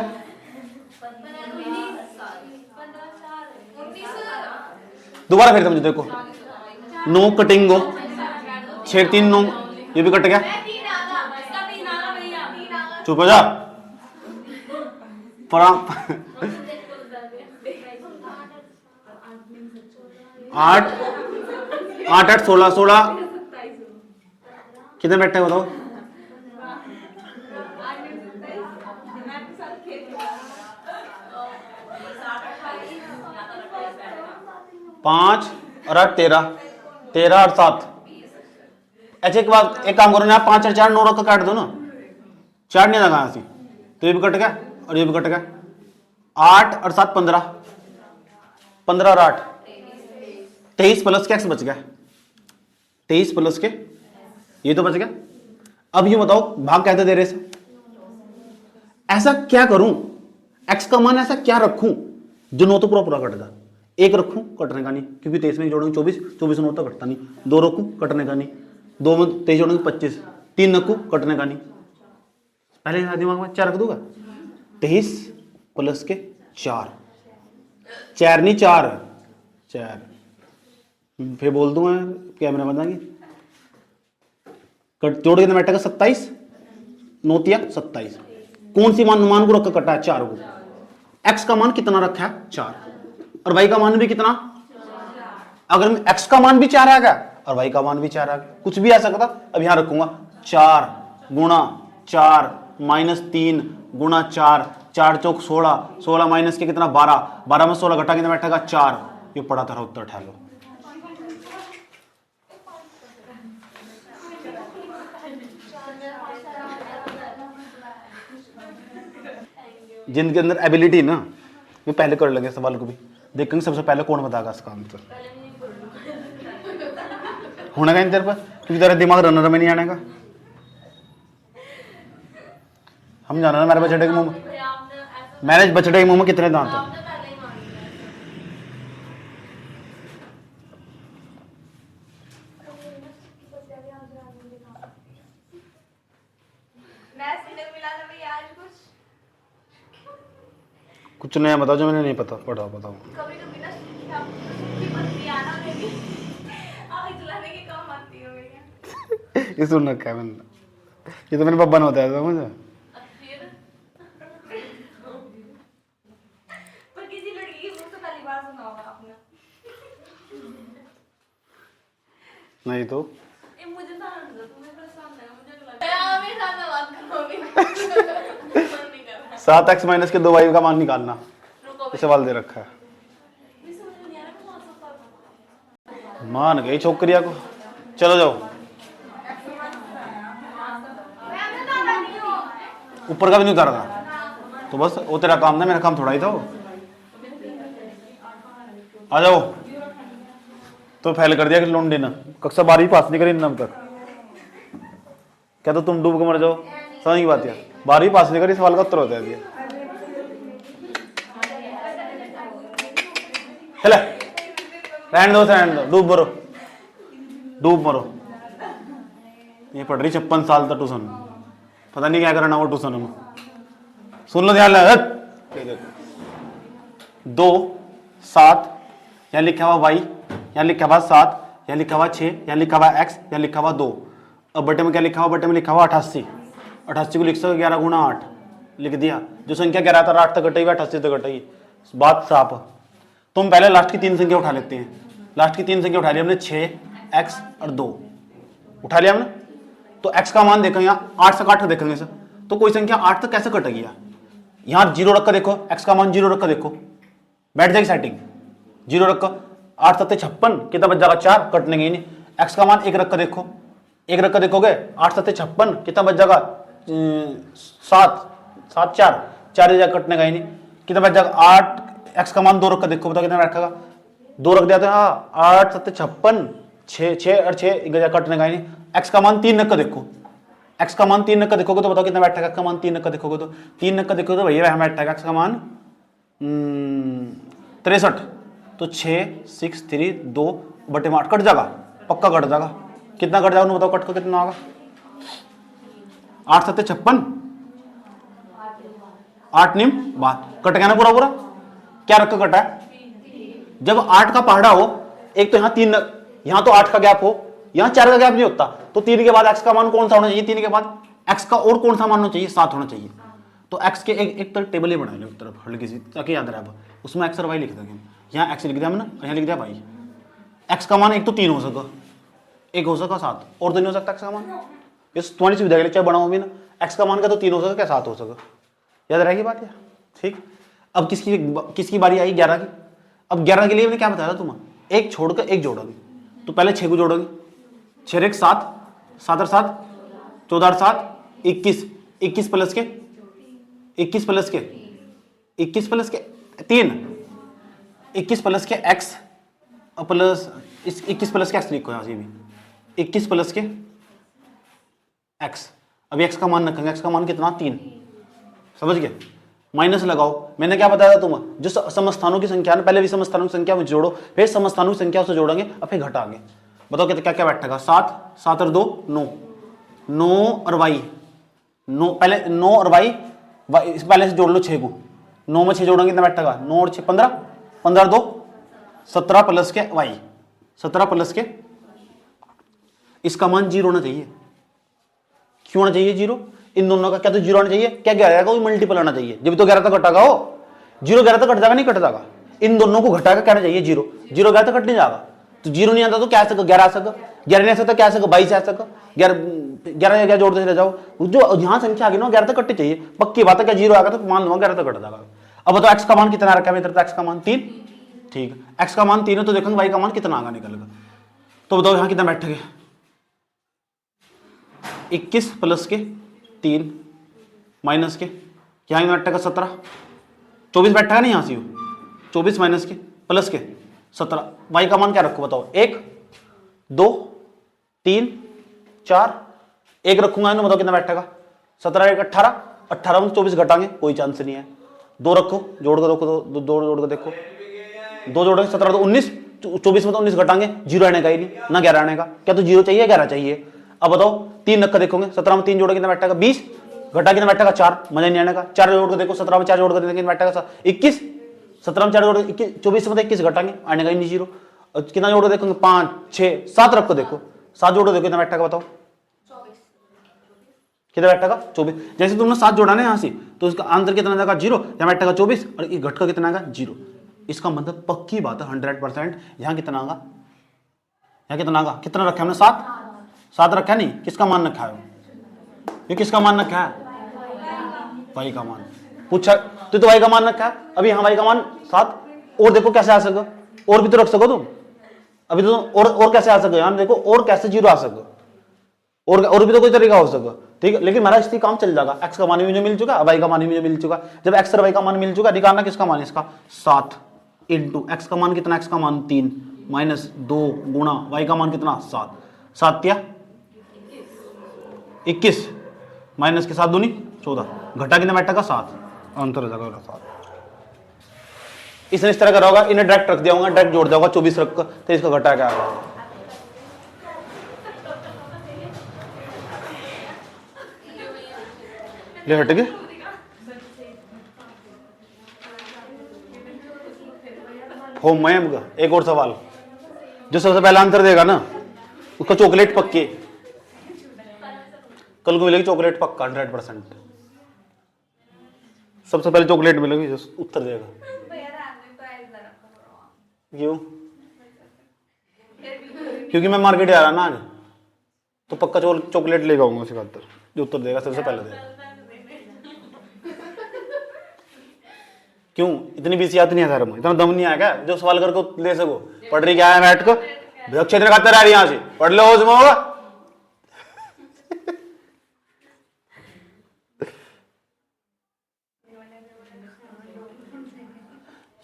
दोबारा फिर समझो, देखो 9 कटिंगो 6 3 9, ये भी कट गया। चुप हो जा। 8 8 8 16 16 कितने बैठे हैं बताओ? 5 और 8 13, 13 और 7। अच्छा एक बात, एक काम करो ना, 5 और 4 9 रख काट दो ना, 4 नहीं लगा ऐसी, तो ये भी कट गया और ये भी कट गया। 8 और 7 15, 15 और 8 23 प्लस के x बच गया, 23 प्लस के ये तो बच गया। अब ये बताओ भाग कहते दे रहे से, ऐसा क्या करूं, x का मान ऐसा क्या रखूं जो 9 तो पूरा पूरा कट जाए? 1 रखूं कटने का नहीं, क्योंकि 23 में जोड़ेंगे 24, 24 9 तो कटता नहीं। 2 रखूं कटने का नहीं, 2 में 23 जोड़ेंगे 25, 3 रखूं कटने का नहीं। पहले दिमाग में 4 रख दूंगा, 23 प्लस के 4, 4 नहीं 4 4, फिर बोल दूंगा कैमरा बताएंगे। कट जोड़ कितना बैठेगा 27, 9 तिया 27। कौन सी मान को रखकर कटा है? 4 को। x का मान कितना रखा है? 4, और y का मान भी कितना? अगर x का मान भी 4 आ गया और y का मान भी 4 आ गया, कुछ भी आ सकता। अब यहां रखूंगा 4 गुणा 4 माइनस 3 गुणा 4, 4 चौक 16, 16 माइनस के कितना 12, 12 में 16 घटा कितना बैठेगा 4। ये पड़ा था उत्तर उठा लो। जिनके अंदर एबिलिटी ना, ये पहले कर लेंगे सवाल को भी, देखेंगे सबसे पहले कौन बताएगा इसका आंसर। होने का इन तेरे पर, क्योंकि तेरा दिमाग रनर में नहीं आने का। हम जाना ना मेरे बछड़े के मुंह में, मैंने बछड़े के मुंह में कितने दांत हैं? कुछ नया बताओ जो मैंने नहीं पता, पढ़ाओ बताओ। ये सुन रखा है मैंने, ये तो मेरे पापा ने बताया था मुझे। नहीं तो मुझे 7x माइनस के 2y का मान निकालना, ये सवाल दे रखा है। मान गई छोकरिया को, चलो जाओ। ऊपर का भी नहीं उतारना, तो बस वो तेरा काम था, मेरा काम थोड़ा ही था। आ जाओ। तो फेल कर दिया कि लोन देना, कक्षा 12 पास नहीं करी अब तक। क्या तो तुम डूब के मर जाओ, समझ की बात है। 12 पास नहीं करी, सवाल का उत्तर होता है। चले रहने दो, डूब मरो, डूब मरो। ये पढ़ रही 56 साल तक ट्यूशन, पता नहीं क्या करना वो ट्यूशन में। सुन लो ध्यान लगा, 2 7 यहाँ लिखा हुआ y, यहाँ लिखा हुआ 7, यहाँ लिखा हुआ 6, यहाँ लिखा हुआ x, यहाँ लिखा हुआ 2। अब बटे में क्या लिखा हुआ? बटे में लिखा हुआ 88। 88 को लिख सकते 11 गुणा 8, लिख दिया। जो संख्या 11 था 8 तक कटेगी 88 तक कटेगी, बात साफ। तुम पहले लास्ट की 3 संख्या उठा लेते हैं। लास्ट की 3 संख्या उठा लिया हमने 6 x और 2 उठा लिया हमने। तो x का मान देखेंगे यहाँ 8 से काट कर देखेंगे सर, तो कोई संख्या 8 तक कैसे कटेगी यार। यहाँ 0 रख कर देखो, x का मान 0 रख कर देखो, बैठ जाएगी सेटिंग। 0 रख कर 8 7 56 कितना बच जाएगा 4, कटने की नहीं। x का मान 1 रख कर देखो, 1 रख कर देखोगे 8 7 56 कितना बच जाएगा 7 7 4 जाकर कटने का ही नहीं, कितना बच जाएगा 8। x का मान 2 रख कर देखो, बताओ कितना बैठेगा, 2 रख दिया तो हाँ 8 7 56 6 और 6 कटने का ही नहीं। x का मान 3 रख कर देखो, x का मान 3 रख कर देखोगे तो बताओ कितना बैठेगा। x का मान 3 रख कर देखोगे तो 3 रख कर देखोगे तो भैया हमें बैठेगा x का मान 63। तो 6 6 3 2 बटे 8 कट जाएगा, पक्का कट जाएगा। कितना कट जाएगा बताओ, कट कर कितना होगा 8 7 56 8 निम बात कट गया ना पूरा पूरा। क्या रख कर कटा है, जब 8 का पहाड़ा हो, एक तो यहाँ 3, यहाँ तो 8 का गैप हो, यहाँ 4 का गैप नहीं होता, तो 3 के बाद x का मान कौन सा होना चाहिए, 3 के बाद x का और कौन सा मान होना चाहिए, 7 होना चाहिए। तो x के एक तरफ टेबल ही बना लो, एक तरफ हल्की सी ताकि याद रहे। अब उसमें x और y लिख देंगे, यहाँ x लिख दिया हमने, यहाँ लिख दिया y। x का मान एक तो 3 हो सका, एक हो सका 7, और तो नहीं हो सकता x का मान। इस तुम्हारी सुविधा के लिए चाहे बनाओ भी ना, x का मान का तो 3 हो सका क्या 7 हो सका, याद रहेगी बात यार। ठीक, अब किसकी बारी आई 11 की। अब 11 के लिए मैंने क्या बताया तुम्हें, एक छोड़कर एक जोड़ोगे। तो पहले 6 को जोड़ोगे, 6 एक 7 7 और 7 14 और 7 21 21 प्लस के 21 प्लस के 21 प्लस के 3 21 प्लस के x प्लस 21 प्लस के x लिखो यहाँ से भी 21 प्लस के x। अभी x का मान रखेंगे, x का मान कितना 3, समझ गए। माइनस लगाओ, मैंने क्या बताया था तुम्हें, जो समस्थानों की संख्या है पहले भी समस्थानों की संख्या में जोड़ो, फिर समस्थानों की संख्या से जोड़ेंगे और फिर घटाएंगे। बताओ क्या क्या बैठेगा 7 7 और 2 9 9 और y 9, पहले 9 और y इस पहले से जोड़ लो 6 को, 9 में 6 जोड़ेंगे कितना बैठेगा 9 और 6 15 15 और 2 17 प्लस के y 17 प्लस के, इसका मान 0 होना चाहिए। क्यों होना चाहिए 0, इन दोनों का क्या तो 0 आना चाहिए, क्या 11 का मल्टीपल आना चाहिए, जब तो 11 तक कटागा हो, 0 11 तक कट जाएगा नहीं कट जाएगा, इन दोनों को घटाकर क्या आना चाहिए 0 0 11 तक कट नहीं जाएगा। तो 0 नहीं आता तो क्या आ सका 11 आ सका, 11 नहीं आ सकता क्या आ सका 22 आ सका, 11 11 जोड़ते चले जाओ, जो यहाँ संख्या आ गई ना 11 तक कटनी चाहिए, पक्की बात है। क्या 0 आएगा तो मान लूंगा 11 तक कट जाएगा। अब बताओ x का मान कितना रखा है मेरे तरफ, x का मान 3, ठीक है x का मान 3 है तो देखेंगे y का मान कितना आगा निकलेगा। तो बताओ यहाँ कितना बैठेगा 21 प्लस के 3 माइनस के, यहाँ बैठेगा 17 24 बैठेगा नहीं यहाँ से 24 माइनस के प्लस के 17। y का मान क्या रखो बताओ 1 2 3 4 1 रखूंगा ना, बताओ कितना बैठेगा 17 1 18 18 में 24 घटाएंगे कोई चांस नहीं है। 2 रखो जोड़ कर रखो, तो 2 जोड़ कर देखो, 2 जोड़ेंगे 17 तो 19 24 में तो 19 घटाएंगे 0 आने का ही नहीं ना 11 आने का, क्या तो 0 चाहिए 11 चाहिए। अब बताओ 3 रख कर देखोगे 17 में 3 जोड़ कितना बैठेगा 20 घटा कितना बैठेगा 4, मजा नहीं आने का। 4 जोड़ कर देखो 17 में 4 जोड़ कर देखो कितना बैठेगा 21 17 में 4 जोड़ 24 में 21 घटाएंगे आने का ही नहीं 0। कितना जोड़ देखोगे 5 6 7 रख कर देखो 7 जोड़ देखो कितना बैठेगा बताओ कितना बैठेगा 24। जैसे तुमने 7 जोड़ा ना यहाँ से तो इसका आंसर कितना जाएगा 0, यहाँ बैठेगा 24 और ये घट का कितना आएगा 0। इसका मतलब पक्की बात है 100%। यहाँ कितना आएगा, यहाँ कितना आएगा, कितना रखा हमने 7 रखा नहीं, किसका मान रखा है ये, किसका मान रखा है y का मान पूछा तो y का मान रखा है। अभी यहाँ y का मान 7 और देखो कैसे आ सको, और भी तो रख सको तुम अभी तो, और कैसे आ सको यहाँ देखो, और कैसे 0 आ सको, और भी तो कोई तरीका हो सका, ठीक है। लेकिन मेरा काम चल जाएगा, x का मान भी मुझे मिल चुका, y का मान भी मुझे मिल चुका। जब x और y का मान मिल चुका निकालना किसका मान इसका 7 इंटू x का मान कितना, x का मान 3 माइनस 2 गुणा y का मान कितना 7 7 क्या 21 माइनस के 7 दूनी 14 घटा कितना बैठेगा 7, अंतर हो जाएगा 7। इसने इस तरह का होगा, इन्हें डायरेक्ट रख दिया होगा, डायरेक्ट जोड़ दिया होगा 24 रख कर, तो इसका घटा क्या आएगा ले हट गए। हो मैम का एक और सवाल, जो सबसे पहला आंसर देगा ना उसका चॉकलेट पक्की, कल को मिलेगी चॉकलेट पक्का 100%। सबसे पहले चॉकलेट मिलेगी जो उत्तर देगा। क्यों? क्योंकि मैं मार्केट जा रहा ना आज, तो पक्का चॉकलेट लेके आऊंगा उसके खातर, जो उत्तर देगा सबसे पहले देगा। क्यों? इतनी भी याद नहीं है सर, इतना दम नहीं आया क्या जो सवाल करके ले सको? पढ़ रही क्या है बैठ को, क्षेत्र खातर आ रही यहाँ से पढ़ लो, उसमें होगा।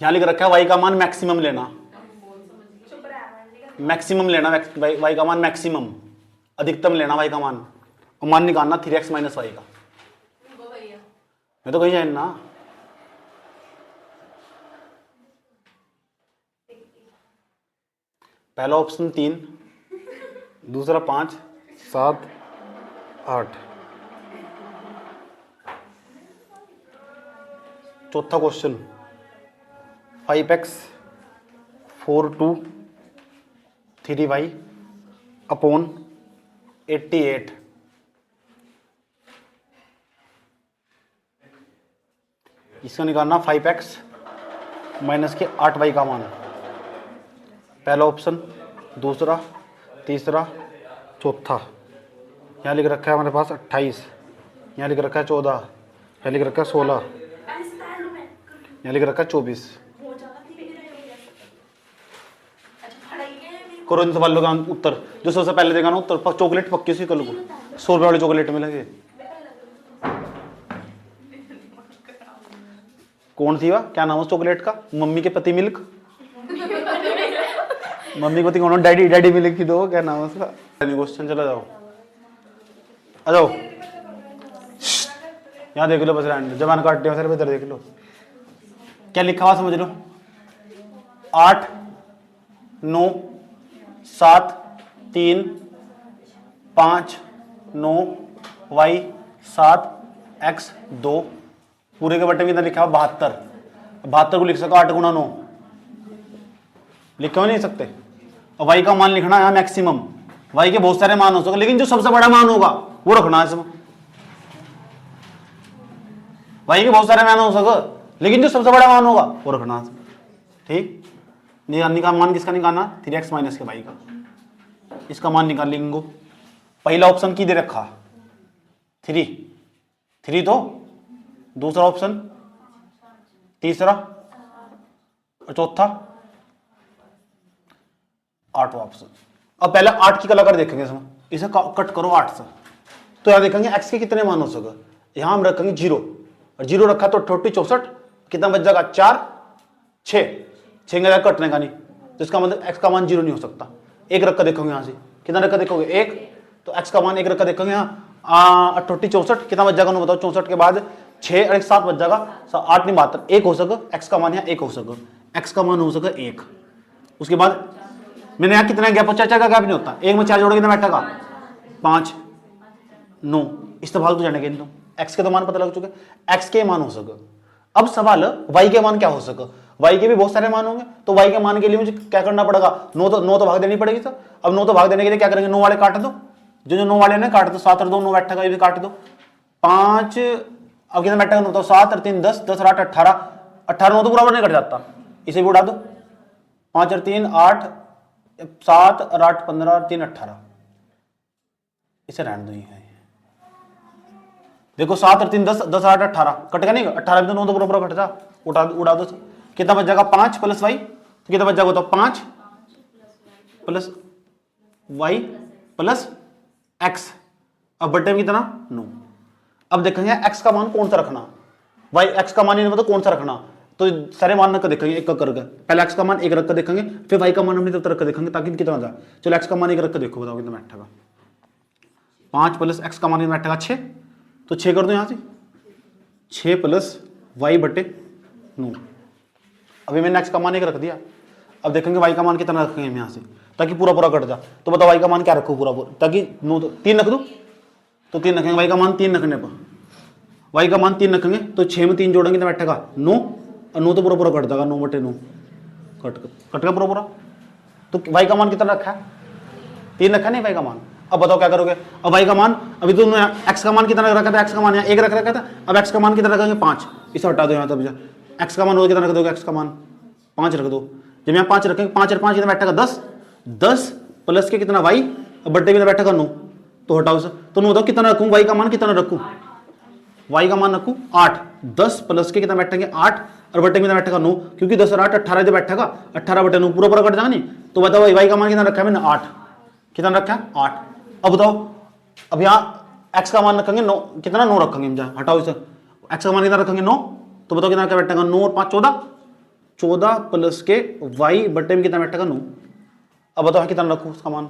यहां लिख रखा है वाई का मान मैक्सिमम लेना, मैक्सिमम लेना, वाई का मान मैक्सिमम, अधिकतम लेना वाई का मान, और मान निकालना 3x माइनस वाई का। मैं तो कहीं जाए ना, पहला ऑप्शन 3, दूसरा 5, 7, 8, चौथा क्वेश्चन 5x 4 3y अपॉन 88। इसका निकालना 5x माइनस के 8y का मान। पहला ऑप्शन, दूसरा, तीसरा, चौथा। यहाँ लिख रखा है हमारे पास 28, यहाँ लिख रखा है 14, यहाँ लिख रखा है 16, यहाँ लिख रखा है 24। करो इन सवालों का उत्तर, जो सबसे पहले देगा ना उत्तर, चॉकलेट पक्की सी कल को 100 रुपये वाली चॉकलेट मिलेगी। कौन थी वह, क्या नाम है चॉकलेट का? मम्मी के पति मिल्क, मम्मी को कौन, डैडी, डैडी मिल्क की दो, क्या नाम है उसका? क्वेश्चन, चला जाओ, आ जाओ, यहाँ देख लो बस, जबान काटते हो सर, इधर देख लो क्या लिखा हुआ समझ लो। 8 9 7 3 5 9 y 7 x 2 पूरे के बटे में इधर लिखा हुआ 72। 72 को लिख सको 8 गुणा 9, लिख क्यों नहीं सकते? और y का मान लिखना है मैक्सिमम। y के बहुत सारे मान हो सकते, लेकिन जो सबसे बड़ा मान होगा वो रखना है इसमें। y के बहुत सारे मान हो सके, लेकिन जो सबसे बड़ा मान होगा वो रखना। ठीक, निकाल मान किसका निकालना? 3x माइनस के y का, इसका मान निकाल लेंगे। पहला ऑप्शन की दे रखा 3 तो, दूसरा ऑप्शन, तीसरा और चौथा 8वां ऑप्शन। अब पहले 8 की कलाकार देखेंगे इसमें, इसे कट करो 8 से, तो यहां देखेंगे x के कितने मान हो सके। यहां हम रखेंगे 0, और 0 रखा तो 48 64, कितना बच जाएगा? 4 6 6 कटने का नहीं, तो इसका मतलब x का मान 0 नहीं हो सकता। एक रखा देखोगे यहां से, कितना रखा देखोगे? 1, तो x का मान 1 रखा देखोगे यहाँ 48 64, कितना बच जाएगा? बताओ, 64 के बाद 6 और 1 7 बच जाएगा, 8 नहीं 72, 1 हो सके x का मान, यहाँ 1 हो सके, x का मान हो सके 1। उसके बाद मैंने यहाँ कितना गैप, 4 का गैप नहीं होता, 1 में 4 जोड़ोगे कितना बैठेगा? 5 9, इस तो भाग तो जाने के तुम, x के तो मान पता लग चुके, x के मान हो सके। अब सवाल y के मान क्या हो सके? y के भी बहुत सारे मान होंगे, तो y के मान के लिए मुझे क्या करना पड़ेगा? 9 तो भाग देनी पड़ेगी सर। अब 9 तो भाग देने के लिए क्या करेंगे? 9 वाले काट दो, जो 9 वाले ने काट दो, 7 और 2 9 बैठेगा, ये भी काट दो। 5 अब कितना बैठेगा? 9 तो 7 और 3 10, 10 और 8 18, 18 9 तो बराबर नहीं कट जाता, इसे भी उड़ा दो। 5 और 3 8, 7 और 8 15 और 3 18, इसे रहने दो। है देखो 7 और 3 10, 10 और 8 18, कटेगा नहीं? 18 में तो 9 तो बराबर कट जा, उड़ा दो। कितना बच जाएगा? 5 प्लस वाई, तो कितना बच जाएगा? तो 5 प्लस वाई प्लस एक्स, अब बटे में कितना? 9। अब देखेंगे x का मान कौन सा रखना, y x का मान मतलब कौन सा रखना, तो सारे मान रख कर देखेंगे एक करके। पहले x का मान 1 रख कर देखेंगे, फिर y का मान अपनी तरफ रख कर देखेंगे, ताकि कितना जाए। चलो x का मान 1 रख कर देखो, बताओ कितना बैठेगा? 5 प्लस x का मान कितना बैठेगा? 6, तो 6 कर दो यहाँ से, 6 प्लस वाई बटे 9। अभी मैंने x का मान 1 रख दिया, अब देखेंगे y का मान कितना रखेंगे हम यहाँ से, ताकि पूरा पूरा कट जाए। तो बताओ y का मान क्या रखो पूरा पूरा, ताकि 9 तो 3 रख दो, तो 3 रखेंगे, y का मान 3 रखने पर, y का मान 3 रखेंगे, तो 6 में 3 जोड़ेंगे तो बैठेगा 9, और 9 तो पूरा पूरा कट जाएगा, 9 बटे 9 कट गया पूरा पूरा। तो y का मान कितना रखा है? 3 रखा नहीं y का मान, अब बताओ क्या करोगे। अब y का मान, अभी तुमने x का मान कितना रखा था, x का मान यहाँ 1 रख रखा था, अब x का मान कितना रखेंगे 5, इसे हटा दो यहाँ तब x का मान कितना रख दोगे, x का मान 5 रख दो। जब यहाँ 5 रखेंगे 5 और 5 कितना बैठेगा 10, 10 प्लस के कितना y, बट्टे कितना बैठेगा 9, तो हटाओ इसे। तो बताओ कितना रखूँ, y का मान कितना रखूँ, y का मान रखूँ 8, 10 प्लस के कितना बैठेंगे 8 और बट्टे में बैठेगा 9, क्योंकि 10 और 8 18 जो बैठेगा, 18 बटे 9 पूरा पूरा कट जाएगा नहीं। तो बताओ y का मान कितना रखा है मैंने 8, कितना रखा है 8। अब बताओ, अब यहाँ x का मान रखेंगे 9, कितना 9 रखेंगे हम, हटाओ इसे, x का मान कितना रखेंगे 9, तो बताओ कितना क्या बैठेगा 9 और 5 14, 14 प्लस के y बट्टे में कितना बैठेगा 9। अब बताओ कितना रखूँ उसका मान,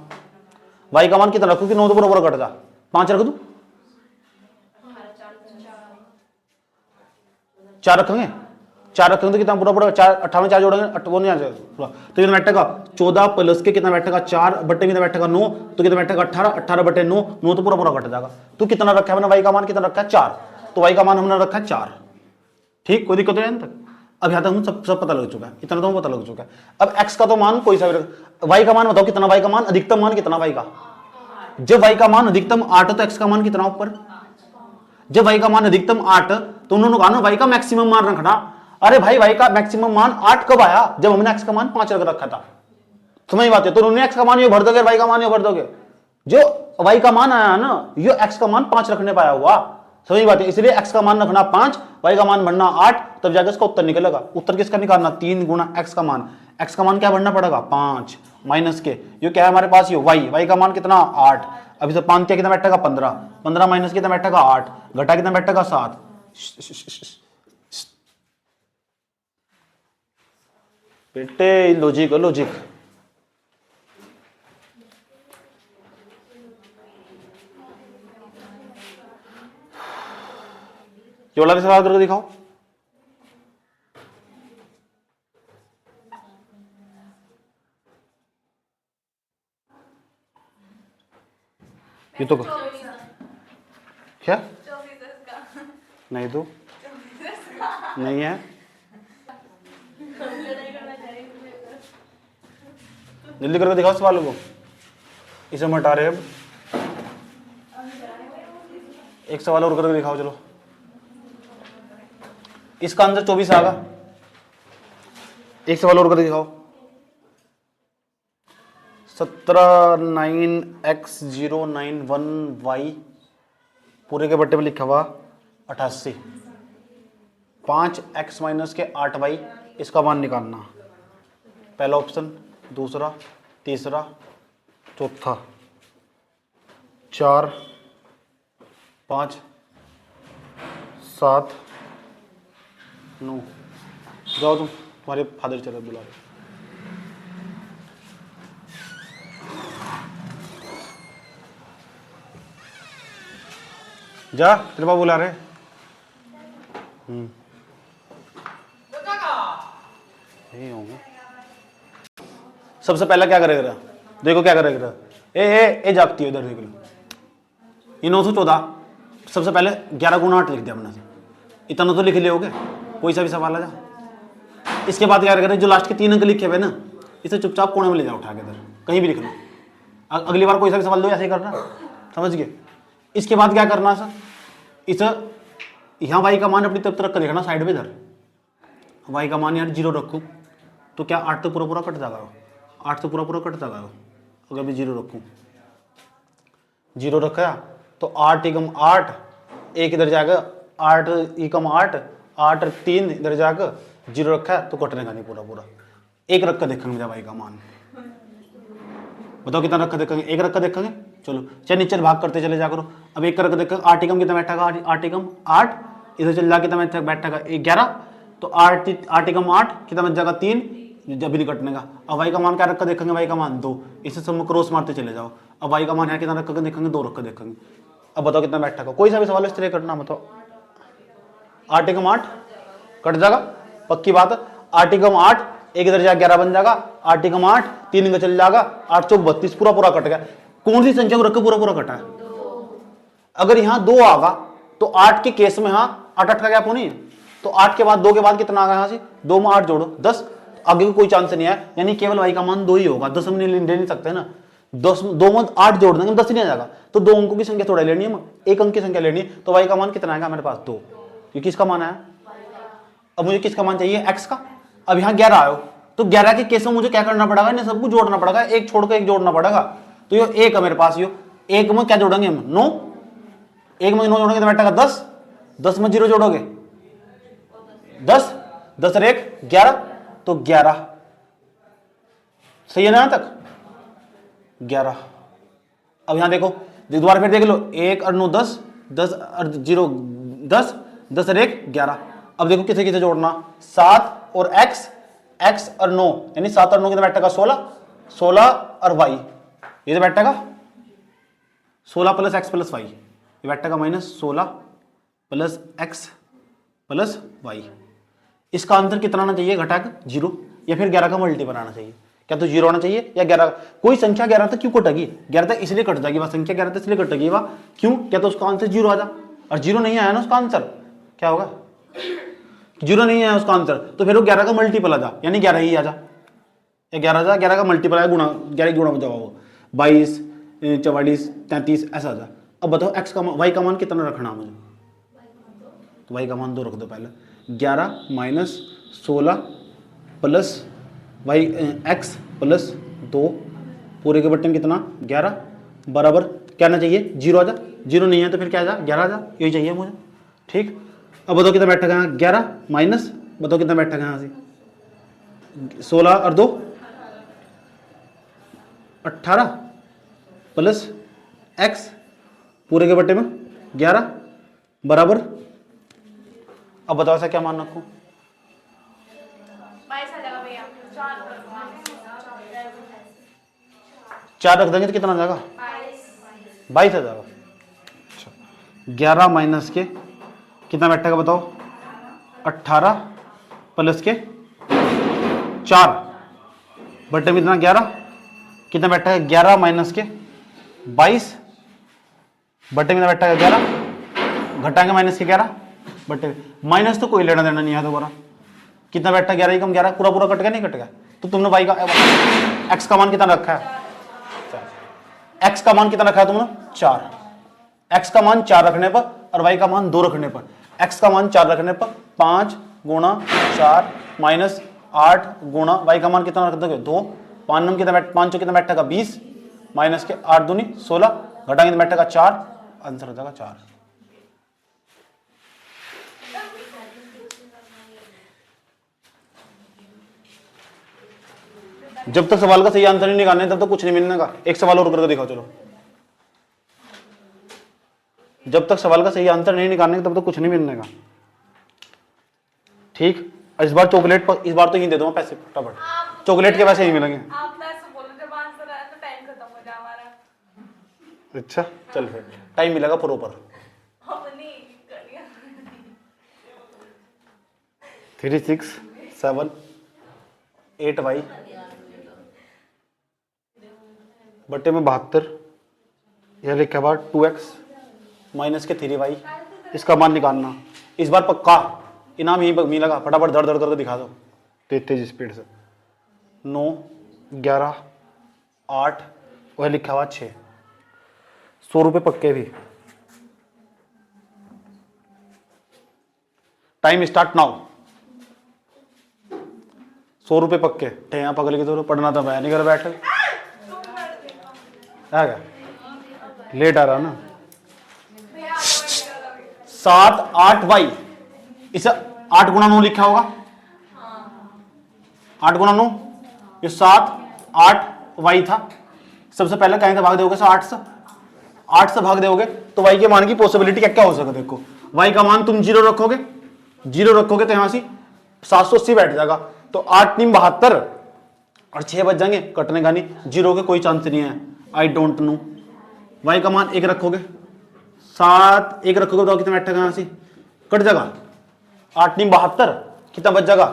y का मान कितना रखूँ कि 9 तो पूरा पूरा कट जा, 5 रख दूँ, 4 रखेंगे, 4 रखेंगे तो कितना पूरा पूरा 4, 18 में 4 जोड़ेंगे वो नहीं आ जाएगा पूरा, तो कितना बैठेगा 14 प्लस के कितना बैठेगा 4 बट्टे में कितना बैठेगा 9, तो कितना बैठेगा 18, 18 बटे 9, 9 तो पूरा पूरा कट जाएगा। तो कितना रखा है मैंने, y का मान कितना रखा है 4, तो y का मान हमने रखा है 4। ठीक, कोई दिक्कत नहीं तक। अब यहाँ तक हम सब पता लग चुका है, इतना तो पता लग चुका है। अब x का तो मान कोई सा भी, y का मान बताओ कितना, y का मान अधिकतम मान कितना y का, जब y का मान अधिकतम 8 तो x का मान कितना ऊपर, जब y का मान अधिकतम 8 तो उन्होंने कहा ना y का मैक्सिमम मान रखना। अरे भाई y का मैक्सिमम मान 8 कब आया, जब हमने x का मान 5 रख रखा था, समझ बात है। तो उन्होंने x का मान ये भर दोगे, y का मान ये भर दोगे, जो y का मान आया ना ये x का मान 5 रखने पाया हुआ, समझ बात है। इसलिए x का मान रखना 5, y का मान बनना 8, तब जाकर इसका उत्तर निकलेगा। उत्तर किसका निकालना, 3 गुना x का मान, x का मान क्या बनना पड़ेगा 5 माइनस के, ये क्या है हमारे पास ये y का मान कितना 8, अभी से 5 कितना बैठेगा 15, 15 माइनस कितना बैठेगा 8, घटा कितना बैठेगा 7। बेटे लॉजिक लॉजिक, ये वाला भी सवाल करके दिखाओ। ये तो क्या नहीं, तो नहीं है, जल्दी करके दिखाओ सवालों को, इसे हम हटा रहे हैं। अब एक सवाल और करके दिखाओ, चलो। इसका आंसर 24 आएगा, एक सवाल और करके दिखाओ। 17 9x091y पूरे के बट्टे में लिखा हुआ 88, 5x माइनस के 8y, इसका मान निकालना। पहला ऑप्शन, दूसरा, तीसरा, चौथा, 4 5 7 9। जाओ तुम, तुम्हारे फादर चले बुला रहे। जा, तेरे पापा बुला रहे। यही होंगे। सबसे पहला क्या करेगा, देखो क्या करेगा, ए जागती है, इधर देख लो, ये 914, सबसे पहले 11 गुना 8 लिख दिया हमने, इतना तो लिख लिए होगे, कोई सा भी सवाल आ जा। इसके बाद क्या करें, जो लास्ट के 3 अंक लिखे हुए ना, इसे चुपचाप कोने में ले जाओ उठा के, इधर कहीं भी लिख लो, अगली बार कोई सा भी सवाल दो ऐसे ही करना, समझ गए। इसके बाद क्या करना सर, इस यहाँ y का मान अपनी तरफ रख कर लिखना साइड में, इधर y का मान यार 0 रखूँ तो क्या 8 तो पूरा पूरा कट जाएगा, 8 तो पूरा पूरा कट जाएगा। अगर मैं 0 रखूँ, 0 रखा तो 8 एकम 8, एक इधर जाएगा, 8 एकम 8, 8 और 3 इधर जाकर 0 रखा है तो कटने का नहीं पूरा पूरा। एक रख कर देखेंगे y का मान, बताओ कितना रखा देखेंगे, एक रखा देखेंगे, चलो चाहे नीचे भाग करते चले जा करो। अब एक रख देखेंगे, 8 एकम कितना बैठेगा, 8 एकम 8, इधर चल जा कितना बैठेगा 11, तो 8 एकम 8 कितना बच जाएगा 3, जब भी नहीं कटने का। अब y का मान क्या रखकर देखेंगे, y का मान 2, इसे सब क्रॉस मारते चले जाओ। अब y का मान है कितना रखकर देखेंगे, 2 रखकर देखेंगे। अब बताओ कितना बैठेगा, कोई सा भी सवाल इस तरह करना, बताओ 8 एकम 8 कट जाएगा, पक्की बात है। 8 एकम 8, एक इधर जाकर 11 बन जाएगा, 8 एकम 8, 3 इधर चल जाएगा, 8 चौक 32, पूरा पूरा कट गया। कौन सी संख्या को रखकर पूरा पूरा कटा है, अगर यहाँ 2 आगा तो 8 के केस में, हाँ 8 8 का गैप होनी है, तो 8 के बाद 2 के बाद कितना आ गया, यहाँ से 2 में 8 जोड़ो 10, आगे को कोई चांस नहीं है, यानी केवल y का मान 2 ही होगा, 10 हम ले नहीं सकते ना। 10 2 में 8 जोड़ देंगे 10 नहीं आ जाएगा, तो 2 अंकों की संख्या थोड़ा लेनी है, एक अंक की संख्या लेनी है, तो y का मान कितना आएगा मेरे पास 2, ये किसका मान है। अब मुझे किसका मान चाहिए, x का। अब यहाँ 11 आयो, तो 11 के केस में मुझे क्या करना पड़ेगा, इन्हें सबको जोड़ना पड़ेगा, एक छोड़कर एक जोड़ना पड़ेगा। तो ये एक है मेरे पास, यो एक में क्या जोड़ेंगे हम 9, एक में 9 जोड़ेंगे तो बैठेगा 10, 10 में 0 जोड़ोगे 10, 10 और 1 11, तो 11 सही है ना यहां तक 11। अब यहां देखो दोबारा फिर देख लो, 1 और 9 10, 10 और 0 10, 10 और 1 11। अब देखो किसे किसे जोड़ना, 7 और x, x और 9, यानी 7 और 9 कितना बैठेगा 16, 16 और y, ये तो बैठेगा 16 प्लस x प्लस y, ये बैठेगा -16 प्लस x प्लस y। इसका आंसर कितना आना चाहिए, घटाकर 0, या फिर 11 का मल्टीपल आना चाहिए। क्या तो 0 आना चाहिए, या 11, कोई संख्या 11 तक क्यों कटेगी, 11 तक इसलिए कट जाएगी वह संख्या, 11 तक इसलिए कटेगी वह क्यों, क्या तो उसका आंसर 0 आ जा, और 0 नहीं आया ना उसका आंसर, क्या होगा 0 नहीं आया उसका आंसर, तो फिर वो 11 का मल्टीपल आ जा, यानी 11 ही आ जा, या 11 जा, 11 का मल्टीपल आया गुणा, 11 गुणा में जवाब हो 22 44 33 ऐसा आ जा। अब बताओ x का y का मान कितना रखना मुझे, तो y का मान 2 रख दो पहले, 11 minus 16 plus y x plus 2 पूरे के बट्टे में कितना 11 बराबर क्या आना चाहिए 0 आ जा, 0 नहीं है तो फिर क्या आ जा 11 आ जा, यही चाहिए मुझे। ठीक, अब बताओ कितना बैठेगा यहाँ 11 माइनस, बताओ कितना बैठेगा यहाँ से 16 और 2 18 प्लस x पूरे के बट्टे में 11 बराबर, अब बताओ ऐसा क्या मान रखूं, 4 रख देंगे तो कितना आ जाएगा 22 आ जाएगा। 11 माइनस के कितना बैठेगा बताओ 18 प्लस के 4 बट्टे में इतना 11 कितना बैठेगा 11 माइनस के 22 बट्टे में बैठेगा 11 घटाएंगे माइनस के 11 बट्टे माइनस, तो कोई लेना देना नहीं है दोबारा, कितना बैठा 11 ही कम 11 पूरा पूरा कट गया नहीं कट गया, तो तुमने y का x का मान कितना रखा है, x का मान कितना रखा है तुमने 4, x का मान 4 रखने पर और y का मान 2 रखने पर, x का मान 4 रखने पर 5 गुणा 4 माइनस 8 गुणा y का मान कितना रख दोगे 2, 5 नम कितना 5 कितना बैठेगा 20 माइनस के 8 दूनी 16 घटाएंगे तो बैठेगा 4, आंसर हो जाएगा 4। जब तक सवाल का सही आंसर नहीं निकालना है तब तक कुछ नहीं मिलने का। एक सवाल और करके दिखाओ चलो, जब तक सवाल का सही आंसर नहीं निकालने तब तक कुछ नहीं मिलने का। ठीक, इस बार चॉकलेट पर, इस बार तो यही दे दूंगा पैसे फटाफट, चॉकलेट के पैसे ही मिलेंगे। अच्छा चल फिर टाइम मिलेगा प्रॉपर। 3 6 7 8 y बट्टे में 72, यह लिखा हुआ 2x माइनस के 3y, इसका मान निकालना। इस बार पक्का इनाम यही मिलेगा, फटाफट धड़ धड़ करके दिखा दो तेज स्पीड से। 9 11 8 वह लिखा हुआ 6, 100 रुपये पक्के भी। टाइम स्टार्ट नाउ, 100 रुपये पक्के ठेया पकड़ के तो पढ़ना था, मैं नहीं कर बैठे आ गया लेट आ रहा ना। 7 8 वाई, इसे 8 गुणा 9 लिखा होगा, 8 गुणा 9 ये 7 8 वाई था। सबसे पहले कहेंगे भाग दोगे 8 से, 8 से भाग दोगे तो वाई के मान की पॉसिबिलिटी क्या क्या हो सकता है। देखो वाई का मान तुम 0 रखोगे, 0 रखोगे तो यहां से 780 बैठ जाएगा, तो 8 3 72 और 6 बच जाएंगे, कटने का नहीं, 0 के कोई चांस नहीं है। I don't know. वाई का मान 1 रखोगे, 7 1 रखोगे तो कितना बैठेगा, यहां से कट जाएगा, 8 3 72 कितना बच जाएगा,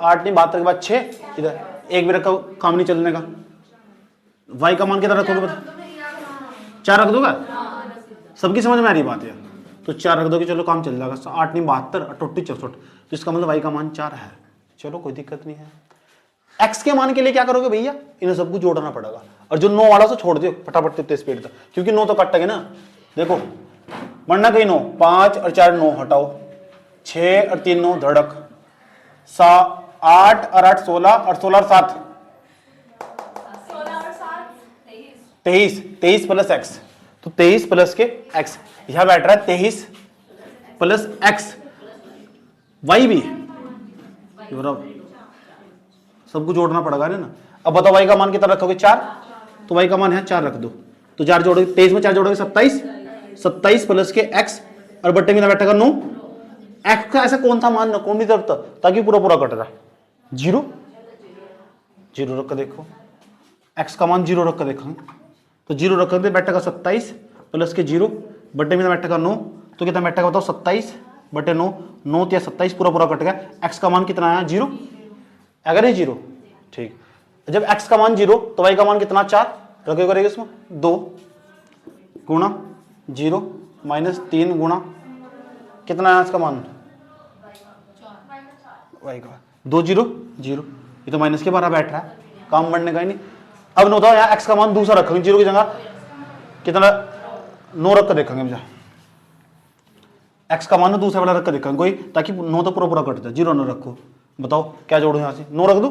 8 3 72 के बाद 6 इधर 1 भी रखो, काम नहीं चलने का। वाई का मान कितना रखोगे बता, 4 रख दोगे, सबकी समझ में आ रही बात है, तो 4 रख दोगे, चलो काम चल जाएगा। 8 3 72 और 64, तो इसका मतलब वाई का मान 4 है, चलो कोई दिक्कत नहीं है। एक्स के मान के लिए क्या करोगे भैया, इन्हें सबको जोड़ना पड़ेगा, और जो 9 वाला से छोड़ दियो फटाफट इतने स्पीड तक, क्योंकि 9 तो कटेंगे ना। देखो मरना कहीं 9, 5 और 4 9 हटाओ, 6 और 3 9 धड़क, 8 और 8 16 और 16 और 7 23, 23 प्लस एक्स, तो 23 प्लस के एक्स, यहां बैठ रहा है 23 प्लस एक्स, वाई भी सबको जोड़ना पड़ेगा ना। अब बताओ वाई का मान कितना रखोगे, 4, तो वाई का मान है 4 रख दो, तो 4 जोड़ोगे, 23 में 4 जोड़ोगे 27, 27 प्लस के एक्स, और बट्टे में ना बैठेगा 9। एक्स का ऐसा कौन सा मान रखो नहीं तरफ ताकि पूरा पूरा कट रहा है, 0 0 रख कर देखो, एक्स का मान 0 रख कर देखो, तो 0 रखोगे बैठेगा 27 प्लस के 0, बट्टे में बैठेगा 9, तो कितना बैठेगा बताओ, 27 बटे 9, 9 या 27 पूरा पूरा कट गया। एक्स का मान कितना आया, 0, अगर ये 0, ठीक। जब x का मान 0 तो y का मान कितना, 4 रखे करेगा इसमें 2 गुणा 0 माइनस 3 गुणा कितना है इसका मान, y का 2 0 0, ये तो माइनस के 12 बैठ रहा है, काम बढ़ने का ही नहीं। अब नो बताओ यहाँ x का मान दूसरा रखेंगे, 0 की जगह कितना 9 रख कर देखेंगे हम, x का मान दूसरा वाला रख कर देखेंगे कोई, ताकि 9 तो पूरा पूरा कट जाए, 0 न रखो। बताओ क्या जोड़ो, यहां से 9 रख दो,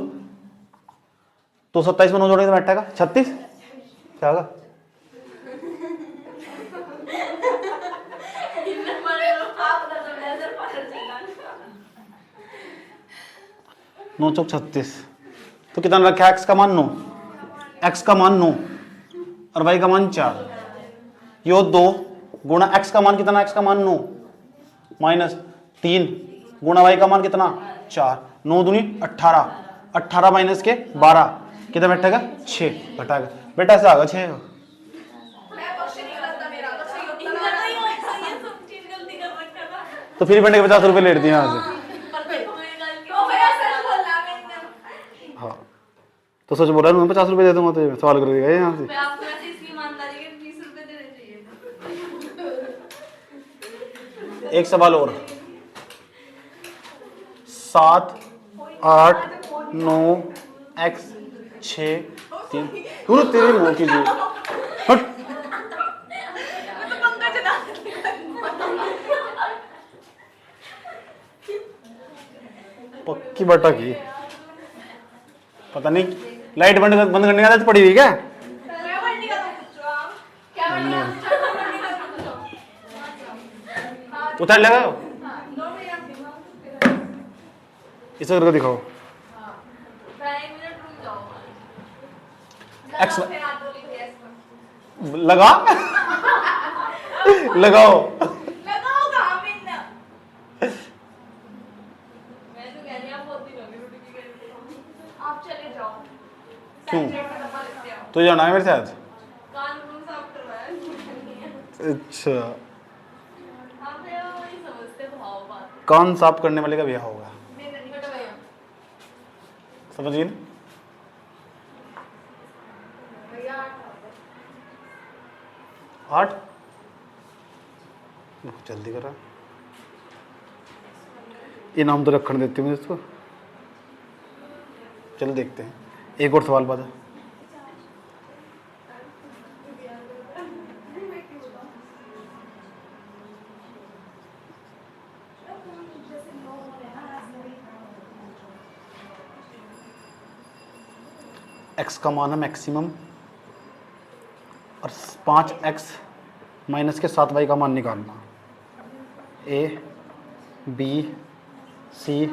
तो 27 में 9 जोड़ेगा तो बैठेगा 36, क्या होगा, नौ चौक 36, तो कितना रखा है, x का मान 9, x का मान 9 और y का मान 4, यो 2 गुणा x का मान कितना, x का मान 9 माइनस 3 गुणा y का मान कितना 4, 9 दूनी 18, 18 माइनस के 12 कितना बैठेगा 6, घटाएगा बेटा ऐसा आएगा 6। तो फिर बेटे के 50 रुपए लेट दिए यहाँ से, हाँ तो सोच बोल रहा है 50 रुपए दे दूंगा, तो सवाल कर देगा यहाँ से। एक सवाल और, 7 8 9 x 6 3, तू तेरी मुंह की जी, पक्की बटा की, पता नहीं लाइट बंद करने की आदत पड़ी हुई क्या, उतार लगा इसे करके दिखाओ, एक्स लगा लगाओ, क्यों तो जाना है मेरे साथ, अच्छा कान साफ करने वाले का ब्याह होगा, समझिए ना। आठ जल्दी करा, ये नाम तो रखने देते हैं इसको, चलो देखते हैं, एक और सवाल बता, x का मान है मैक्सिमम और 5x माइनस के 7y का मान निकालना, a b c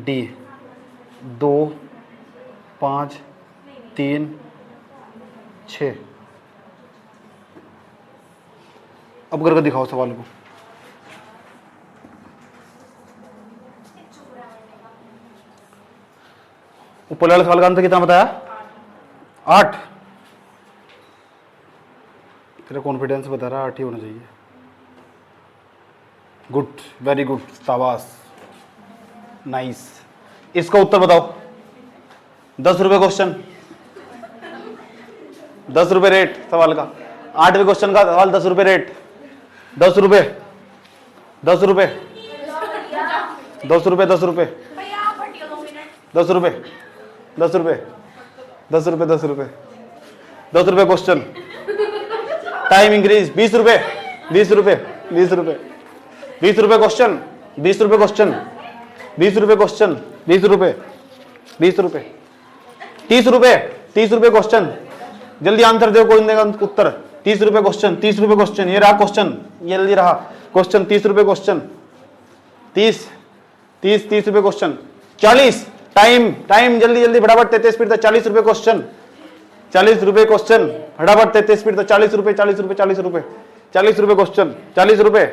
d 2 5 3 6, अब करके दिखाओ सवाल को, ऊपर वाले सवाल का आंसर कितना बताया, 8, तेरा कॉन्फिडेंस बता रहा है 8 ही होना चाहिए, गुड वेरी गुड शाबाश नाइस। इसका उत्तर बताओ, 10 रुपए क्वेश्चन, 10 रुपए रेट सवाल का, 8वें क्वेश्चन का सवाल 10 रुपए रेट, 10 रुपए 10 रुपए 10 रुपए 10 रुपए 10 रुपए 10 रुपए 10 रुपए 10 रुपए 10 रुपए क्वेश्चन। टाइम इंक्रीज 20 रुपए 20 रुपए 20 रुपए 20 रुपए क्वेश्चन 20 रुपए क्वेश्चन 20 रुपए क्वेश्चन 20 रुपए 20 रुपए 30 रुपए 30 रुपए क्वेश्चन। जल्दी आंसर दो, कोई देगा उत्तर। 30 रुपए क्वेश्चन 30 रुपए क्वेश्चन। ये रहा क्वेश्चन, ये जल्दी रहा क्वेश्चन। 30 रुपए क्वेश्चन 30 30 30 रुपए क्वेश्चन। 40 टाइम टाइम जल्दी जल्दी फटाफट 33 स्पीड 40 रुपए क्वेश्चन 40 रुपए क्वेश्चन फटाफट 33 स्पीड 40 रुपए 40 रुपए 40 रुपए 40 रुपए क्वेश्चन 40 रुपए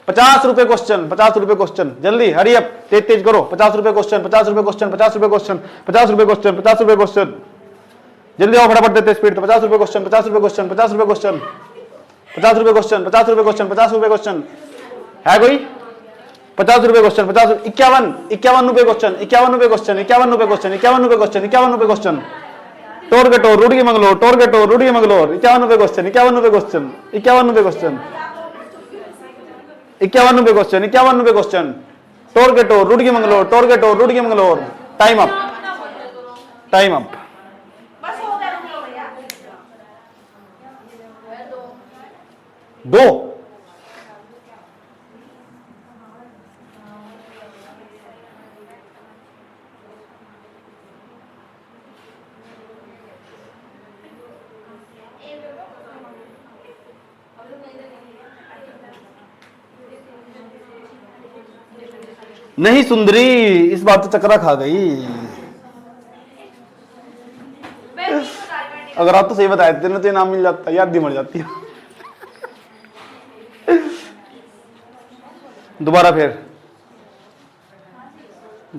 50 रुपए क्वेश्चन 50 रुपए क्वेश्चन। जल्दी हरी अप तेज तेज करो। 50 रुपए क्वेश्चन 50 रुपए क्वेश्चन 50 रुपए क्वेश्चन 50 रुपए क्वेश्चन 50 रुपए क्वेश्चन। जल्दी आओ फटाफट देते स्पीड। 50 रुपए क्वेश्चन 50 रुपए क्वेश्चन 50 रुपए क्वेश्चन 50 रुपए क्वेश्चन 50 रुपए क्वेश्चन 50 रुपए क्वेश्चन। है कोई? 50 रुपए क्वेश्चन 50 51 रुपए क्वेश्चन 51 रुपए क्वेश्चन 51 रुपए क्वेश्चन 51 रुपए क्वेश्चन 51 रुपए क्वेश्चन। टोर के टोर रूढ़ी मंगलोर टोर के टोर रूढ़ी मंगलोर 51 रुपए क्वेश्चन 51 रुपए क्वेश्चन 51 रुपए क्वेश्चन 51 रुपए क्वेश्चन 51 रुपए क्वेश्चन। टोर के टोर रूढ़ी मंगलोर टोर के टोर रूढ़ी Mangalore. Time up time up. दो नहीं सुंदरी, इस बात तो चक्रा खा गई। अगर आप तो सही बताए थे ना तो इनाम मिल जाता, याद भी मर जाती है। दोबारा फिर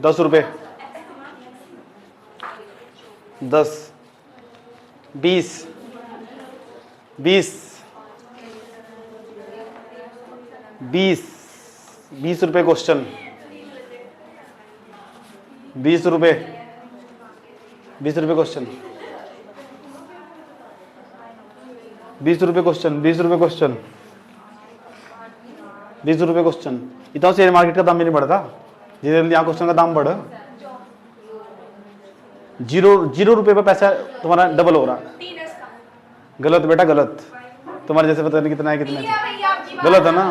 10 रुपए 10 20 20 20 20 रुपए क्वेश्चन 20 रुपए 20 रुपए क्वेश्चन 20 रुपए क्वेश्चन 20 रुपए क्वेश्चन 20 रुपए क्वेश्चन। इतना शेयर मार्केट का दाम भी नहीं बढ़ता, धीरे धीरे यहाँ क्वेश्चन का दाम बढ़। 0 रुपए पे पैसा तुम्हारा डबल हो रहा। गलत बेटा गलत, तुम्हारे जैसे पता नहीं कितना है कितना है, गलत है ना।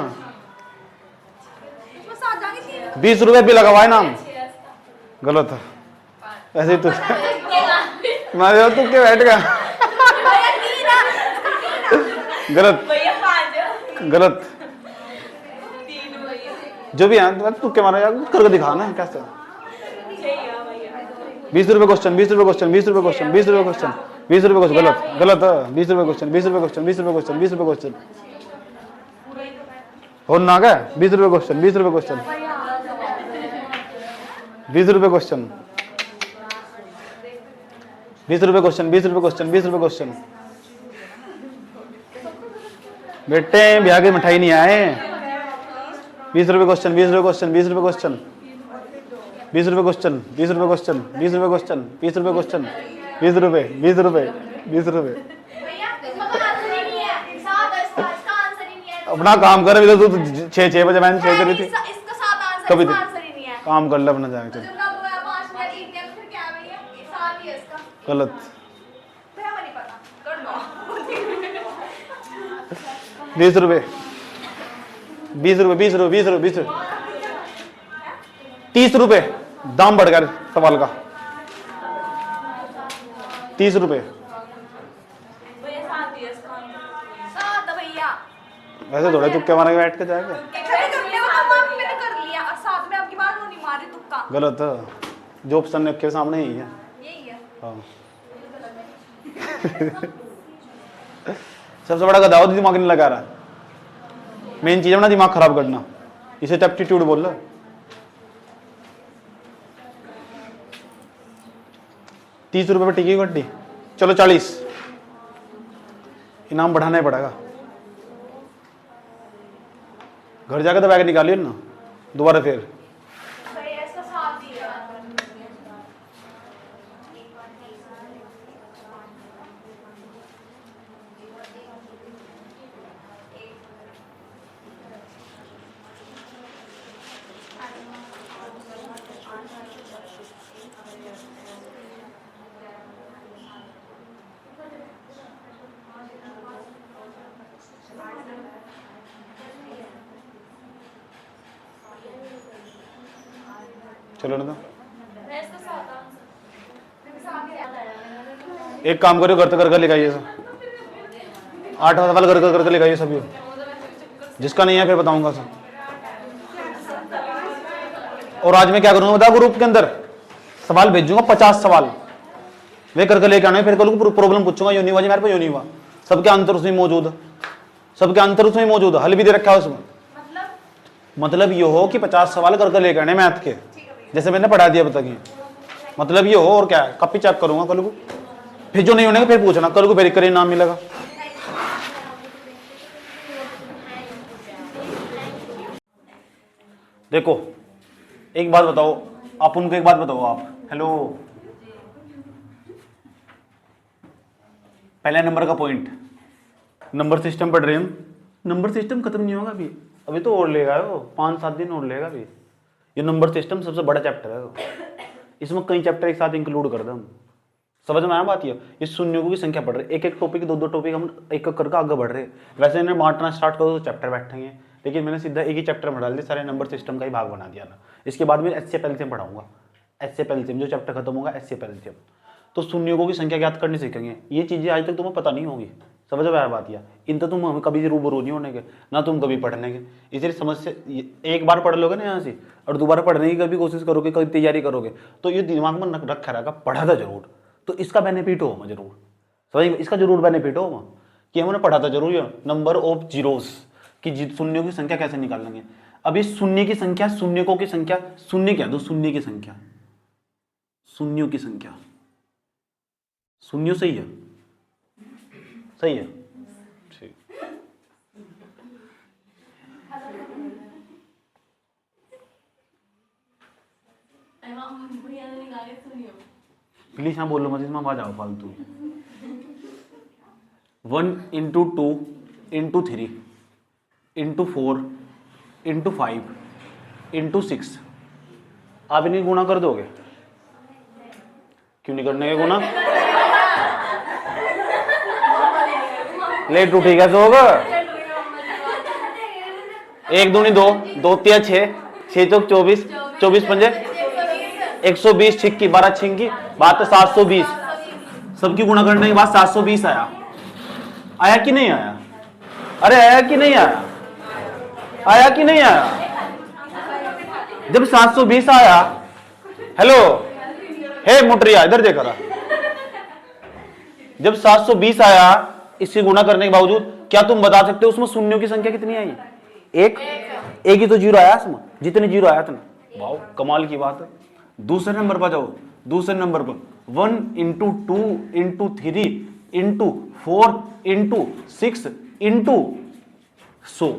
20 रुपए भी लगा हुआ है नाम, गलत है। ऐसे ही तू मैं तू के बैठ गया, गलत गलत। जो भी है तू क्या मारा यार, करके दिखा ना कैसे। 20 रुपए क्वेश्चन 20 रुपए क्वेश्चन 20 रुपए क्वेश्चन 20 रुपए क्वेश्चन 20 रुपए क्वेश्चन। गलत गलत है। 20 रुपए क्वेश्चन 20 रुपए क्वेश्चन 20 रुपए क्वेश्चन 20 रुपए क्वेश्चन। और ना क्या 20 रुपए क्वेश्चन 20 रुपए क्वेश्चन 20 रुपए क्वेश्चन 20 रुपए क्वेश्चन 20 रुपए क्वेश्चन 20 रुपए क्वेश्चन। बेटे ब्याह की मिठाई नहीं आए। 20 रुपए क्वेश्चन 20 रुपए क्वेश्चन 20 रुपए क्वेश्चन 20 रुपए क्वेश्चन 20 रुपए क्वेश्चन 20 रुपए क्वेश्चन 20 रुपए क्वेश्चन 20 रुपए 20 रुपए 20 रुपए। अपना काम कर। अभी तो तू 6 बजे मैंने 6 करी थी, कभी थी काम कर ले अपना जाके। चल गलत 20 रुपए 20 रुपए 20 रुपए 20 रुपए 20 रुपए 30 रुपए। दाम बढ़ गया सवाल का। 30 रुपए। वैसे थोड़ा तुक्के मारेंगे बैठ के जाएगा। गलत, जो ऑप्शन के सामने ही है। हाँ। सबसे बड़ा गधा दिमाग नहीं लगा रहा। मेन चीज है ना दिमाग खराब करना, इसे एप्टीट्यूड बोल रहा। 30 रुपए पे टिकी गड्डी। चलो 40, इनाम बढ़ाना ही पड़ेगा। घर जाकर तो बैग निकालिए ना दोबारा फिर। चलो ना, एक काम करो, करते करके लेके आइए सर, 8 सवाल करके लेके आइए सभी, जिसका नहीं है फिर बताऊंगा सर। और आज मैं क्या करूंगा बता, ग्रुप के अंदर सवाल भेजूंगा 50 सवाल, वे करके लेके आने, फिर कल प्रॉब्लम पूछूंगा, यूं नहीं हुआ जी मेरे पे, यूं नहीं हुआ, सबके आंसर उसमें मौजूद है, सबके आंसर उसमें मौजूद है, हल भी दे रखा है उसमें। मतलब ये हो कि 50 सवाल करके लेके आने मैथ के, जैसे मैंने पढ़ा दिया बताइए, मतलब ये हो। और क्या है, कॉपी चेक करूंगा कल को, फिर जो नहीं होने फिर पूछना, कल को फिर नाम मिलेगा। देखो एक बात बताओ आप, उनको एक बात बताओ आप, हेलो, पहले नंबर का पॉइंट, नंबर सिस्टम पढ़ रहे हम, नंबर सिस्टम खत्म नहीं होगा अभी, अभी तो और लेगा वो 5-7 दिन और लेगा अभी। ये नंबर सिस्टम सबसे बड़ा चैप्टर है वो, इसमें कई चैप्टर एक साथ इंक्लूड कर दें हम, समझ में आया बात। ये शून्यों की संख्या पढ़ रहे, एक एक टॉपिक 2-2 टॉपिक हम एक एक करके आगे बढ़ रहे। वैसे इन्हें बांटना स्टार्ट करो तो चैप्टर बैठेंगे, लेकिन मैंने सीधा एक ही चैप्टर में डाल दिया, सारे नंबर सिस्टम का ही भाग बना दिया ना। इसके बाद में एचसीएफ एलसीएम पढ़ाऊंगा, एचसीएफ एलसीएम जो चैप्टर खत्म होगा एचसीएफ एलसीएम, तो शून्यों की संख्या ज्ञात करनी सीखेंगे। ये चीजें आज तक तुम्हें पता नहीं होगी, समझ में आया बात। या इन तो तुम हमें कभी रूबरू नहीं होने के, ना तुम कभी पढ़ने के, इसलिए समस्या एक बार पढ़ लोगे ना यहाँ से, और दोबारा पढ़ने की कभी कोशिश करोगे, कभी तैयारी करोगे, तो ये दिमाग में रखा रहेगा, पढ़ा था जरूर, तो इसका बेनिफिट हो मैं जरूर, समझ, इसका जरूर बेनिफिट हो कि हमने पढ़ा था जरूर नंबर ऑफ जीरोस कि शून्यों की संख्या कैसे निकालेंगे। अभी शून्य की संख्या, शून्यकों की संख्या, शून्य क्या दो, शून्य की संख्या, शून्यों की संख्या, शून्य सही है, सही है, ठीक। प्लीज हाँ बोलो मत, इसमें आवाज आओ फालतू। 1 × 2 × 3 × 4 × 5 × 6, आप इन्हें गुणा कर दोगे? क्यों नहीं करने के गुणा? लेट उठेगा तो होगा। 1 दूनी 2, 2 तिया 6, 6 चौक 24, 24 पंजे 120, छिक्की 12 छिंकी, बात है 720। सबकी गुणा करने के बाद 720 आया, आया कि नहीं आया? अरे आया कि नहीं आया? आया कि नहीं आया? जब 720 आया, हेलो हे मोटरिया इधर देखा रहा, जब 720 आया इससे गुणा करने के बावजूद, क्या तुम बता सकते हो उसमें शून्यों की संख्या कितनी आई? एक ही तो जीरो आया उसमें, जितने जीरो आया था। वाह कमाल की बात है। दूसरे नंबर पर जाओ, दूसरे नंबर पर 1 × 2 × 3 × 4 × 6 × 100,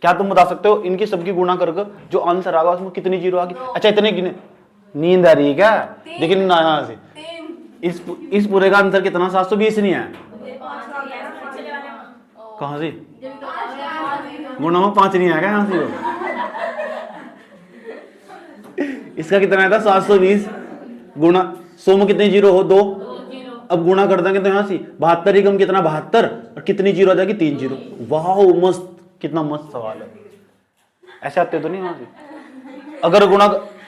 क्या तुम बता सकते हो इनकी सबकी गुणा करके जो आंसर आगा उसमें कितनी जीरो आ गई? अच्छा इतने गिने, नींद आ रही है क्या? लेकिन ना से इस पूरे का आंसर कितना? 720 नहीं आया। कहां से गुणा में 5 नहीं आएगा यहां से? इसका कितना आया था? 720 गुणा 100 में कितने जीरो हो? 2। अब गुणा कर देंगे तो यहां से 72 ही कम कितना? 72, और कितनी जीरो आ जाएगी? 3 जीरो। वाह मस्त, कितना मस्त सवाल है। ऐसे आते तो नहीं वहां से। अगर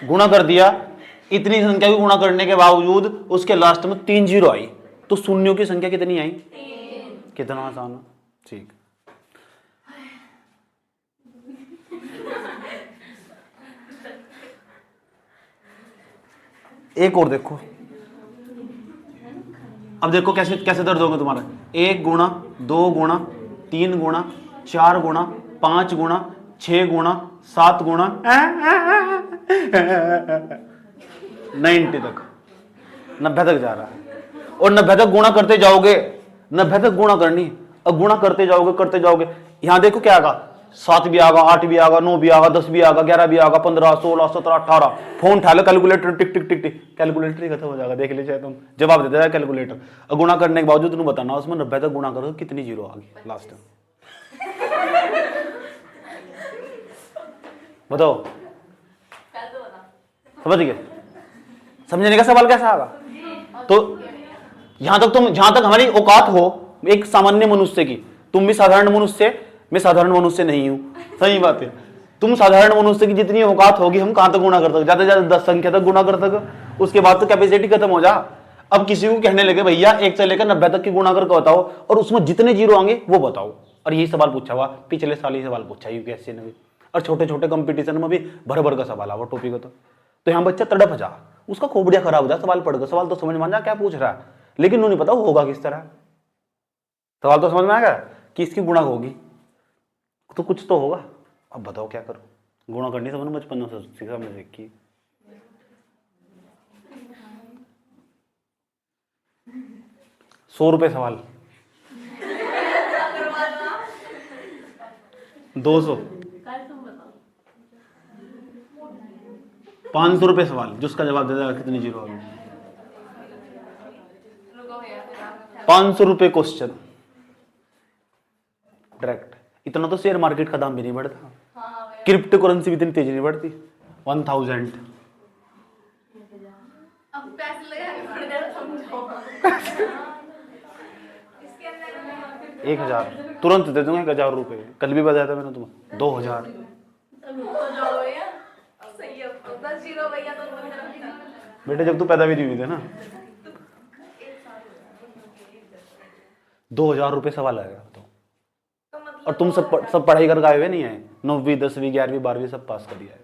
गुणा कर दिया, इतनी संख्या की गुणा करने के बावजूद उसके लास्ट में 3 जीरो आई, तो शून्यों की संख्या कितनी आई? 3। कितना आसान है, ठीक। एक और देखो, अब देखो कैसे कैसे दर्द होगा तुम्हारा। 1 गुणा 2 गुणा 3 गुणा 4 गुणा 5 गुणा 6 गुणा 7 गुणा 90 तक, 90 तक जा रहा है। और 90 तक गुणा करते जाओगे, 90 तक गुणा करनी, अब गुणा करते जाओगे। यहां देखो क्या आगा, 7 भी आगा, 8 भी आगा, 9 भी आगा, 10 भी आगा, 11 भी आगा, 15 16 17 18। फोन उठा लो, कैलकुलेटर टिक टिक टिक टिक, कैलकुलेटर ही खत्म हो जाएगा, देख लीजिए तुम, जवाब देता है कैलकुलेटर। और गुणा करने के बावजूद तुम बताना उसमें 90 तक गुणा करो कितनी जीरो आ गई लास्ट में, बताओ। समझ गए? समझने का सवाल कैसा आगा? तो जहां तक हमारी औकात हो एक सामान्य मनुष्य की, तुम भी साधारण मनुष्य, मैं साधारण मनुष्य नहीं हूं, सही बात है। तुम साधारण मनुष्य की जितनी औकात होगी हम कहां तक गुणा कर सकते, ज्यादा से ज्यादा 10 संख्या तक गुणा कर सके, उसके बाद तो कैपेसिटी खत्म हो जा। अब किसी को कहने लगे भैया 1 से लेकर 90 तक की गुणा करके बताओ और उसमें जितने जीरो आएंगे वो बताओ, और यही सवाल पूछा हुआ पिछले साल, ही सवाल पूछा यूपीएससी ने भी, और छोटे छोटे कंपटीशन में भी भर भर का सवाल आवा टॉपिक हो तो यहाँ बच्चा तड़प जा, उसका खोपड़िया खराब हो जाए सवाल पढ़कर, सवाल तो समझ में आ जा क्या पूछ रहा है, लेकिन उन्हें नहीं पता होगा किस तरह। सवाल तो समझ में आएगा कि इसकी गुणा होगी तो कुछ तो होगा, अब बताओ क्या करो। गुणा करनी समझ बचपन से सीखा मैं सीखी। ₹100 सवाल, 200, 500 रुपये सवाल, जिसका जवाब दे देगा कितनी जीरो आ गई। 500 रुपये क्वेश्चन डायरेक्ट। इतना तो शेयर मार्केट का दाम भी नहीं बढ़ता, क्रिप्टो करेंसी भी इतनी तेजी नहीं बढ़ती। 1000 1000 तुरंत दे दूंगा, 1000 रुपये। कल भी बताया था मैंने तुम्हें 2000। बेटे जब तू पैदा भी नहीं हुई थे ना, 2000 रुपये सवाल आएगा तो। और तुम सब पढ़ाई करके आए हुए नहीं आए, 9वीं 10वीं 11वीं 12वीं सब पास कर दिया है।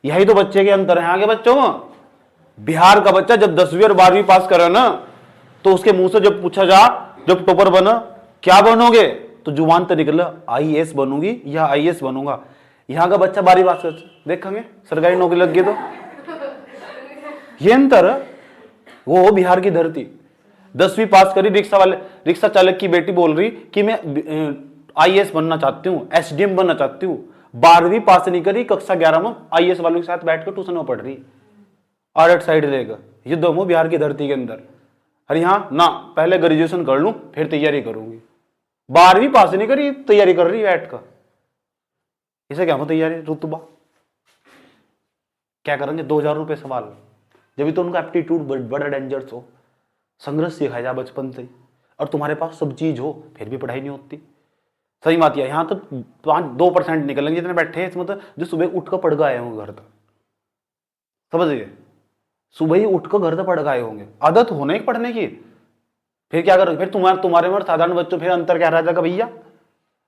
यही तो बच्चे के अंतर है आगे बच्चों में। बिहार का बच्चा जब 10वीं और 12वीं पास करे ना, तो उसके मुंह से जब पूछा जा, जब टॉपर बना क्या बनोगे, तो जुबान तो निकला IAS बनूंगी या IAS बनूंगा। यहाँ का बच्चा 12वीं पास कर देखेंगे सरकारी नौकरी लग गई तो ये अंतर। वो बिहार की धरती, 10वीं पास करी, रिक्शा चालक की बेटी बोल रही कि मैं IAS बनना चाहती हूँ, SDM बनना चाहती हूँ। 12वीं पास नहीं करी, कक्षा 11 में IAS वालों के साथ बैठकर ट्यूशन में पढ़ रही, आर्ट साइड लेकर। ये दोनों बिहार की धरती के अंदर। अरे यहाँ ना, पहले ग्रेजुएशन कर लूं फिर तैयारी करूंगी। 12वीं पास नहीं करी, तैयारी कर रही है ऐट का। इसे क्या हो तैयारी, रुतबा क्या करेंगे। 2000 रुपये सवाल, जब तो उनका एप्टीट्यूड बड़ा डेंजरस हो। संघर्ष सिखाया जा बचपन से ही, और तुम्हारे पास सब चीज हो फिर भी पढ़ाई नहीं होती। सही बात है। यहाँ तो 2% निकलेंगे जितने बैठे हैं इसमें, तो जो सुबह उठ कर पढ़ गए होंगे घर तक, समझ गए, सुबह ही उठ कर घर तक पढ़ गए होंगे, आदत होने ही पढ़ने की। फिर क्या करोगे, फिर तुम्हारे में साधारण बच्चों फिर अंतर क्या रह जाएगा भैया।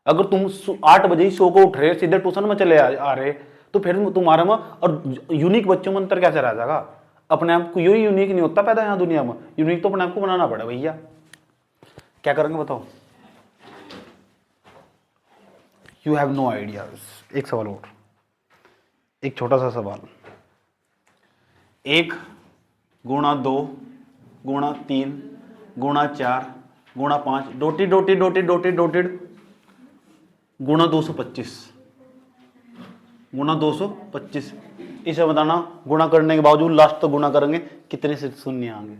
अगर तुम 8 बजे ही सो को उठ रहे, सीधे ट्यूशन में चले आ रहे, तो फिर तुम्हारे में और यूनिक बच्चों में अंतर कैसे रह जाएगा। अपने आप को यही यूनिक नहीं होता पैदा यहाँ दुनिया में, यूनिक तो अपने आप को बनाना पड़ा भैया। क्या करेंगे बताओ। You have no ideas. एक सवाल और, एक छोटा सा सवाल। 1 गुणा 2 गुणा 3 गुणा 4 गुणा 5 डोटेड गुणा 225 गुणा 225। इसे बताना गुणा करने के बावजूद लास्ट तक गुणा करेंगे कितने से शून्य आएंगे।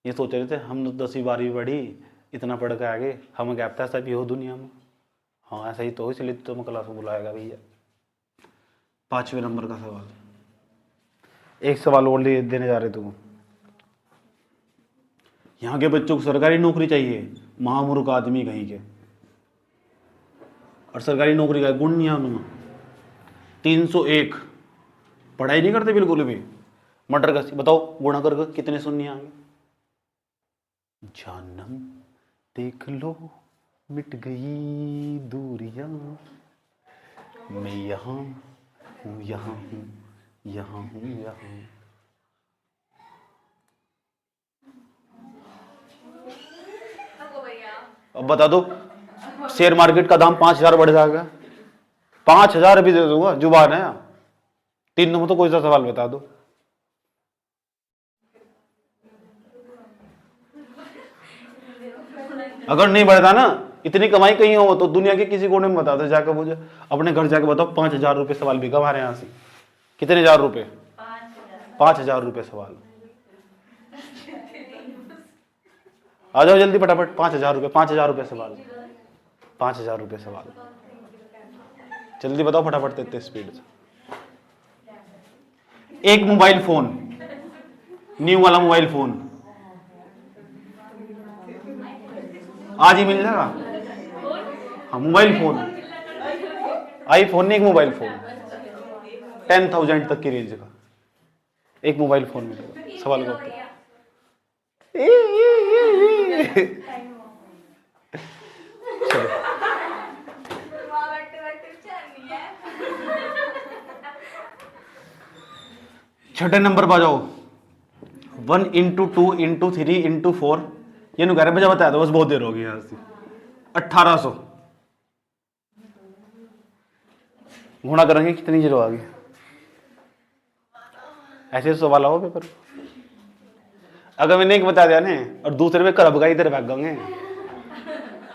ये सोच रहे थे हम 10वीं 12वीं पढ़ी, इतना पढ़ के आगे, हमें क्या पता ऐसा भी हो दुनिया में। हाँ ऐसा ही तो, इसलिए तो मैं क्लास में बुलाएगा भैया। 5वें नंबर का सवाल, एक सवाल और देने जा रहे तुम। यहाँ के बच्चों को सरकारी नौकरी चाहिए, महामूर्ख आदमी कहीं के, और सरकारी नौकरी का गुण नहीं है उनमें। 301 पढ़ाई नहीं करते बिल्कुल भी, मटर का। बताओ गुणा करके कितने शून्य आएंगे। जानम देख लो मिट गई दूरियां, मैं यहाँ हूँ यहाँ हूँ यहाँ हूँ यहाँ। अब बता दो, शेयर मार्केट का दाम 5000 बढ़ जाएगा। 5000 अभी दे दूंगा, जुबान है। 3 नंबर तो कोई सा सवाल बता दो। अगर नहीं बढ़ता ना, इतनी कमाई कहीं हो तो दुनिया के किसी कोने में बता दो जाकर, मुझे अपने घर जाके बताओ। 5000 रुपये सवाल भी हमारे यहाँ से। कितने हजार रुपये? 5000 रुपये सवाल। आ जाओ जल्दी फटाफट। 5000 रुपये, 5000 रुपये सवाल, 5000 रुपये सवाल। जल्दी बताओ फटाफट, इतने स्पीड से। एक मोबाइल फोन, न्यू वाला मोबाइल फोन आज ही मिल जाएगा। हाँ मोबाइल फोन, आईफोन नहीं, एक मोबाइल फोन 10,000 तक की रेंज का एक मोबाइल फोन मिलेगा। सवाल का उत्तर। चलो छठे नंबर पर जाओ। 1 × 2 × 3 × 4 ये नु कह रहे मुझे बता दो, बस बहुत देर होगी यहाँ से। 1800 गुणा करेंगे कितनी जीरो आ गई। ऐसे सवाल आओ पेपर। अगर मैंने एक बता दिया ना और दूसरे में कर हबगाई इधर भाग गए,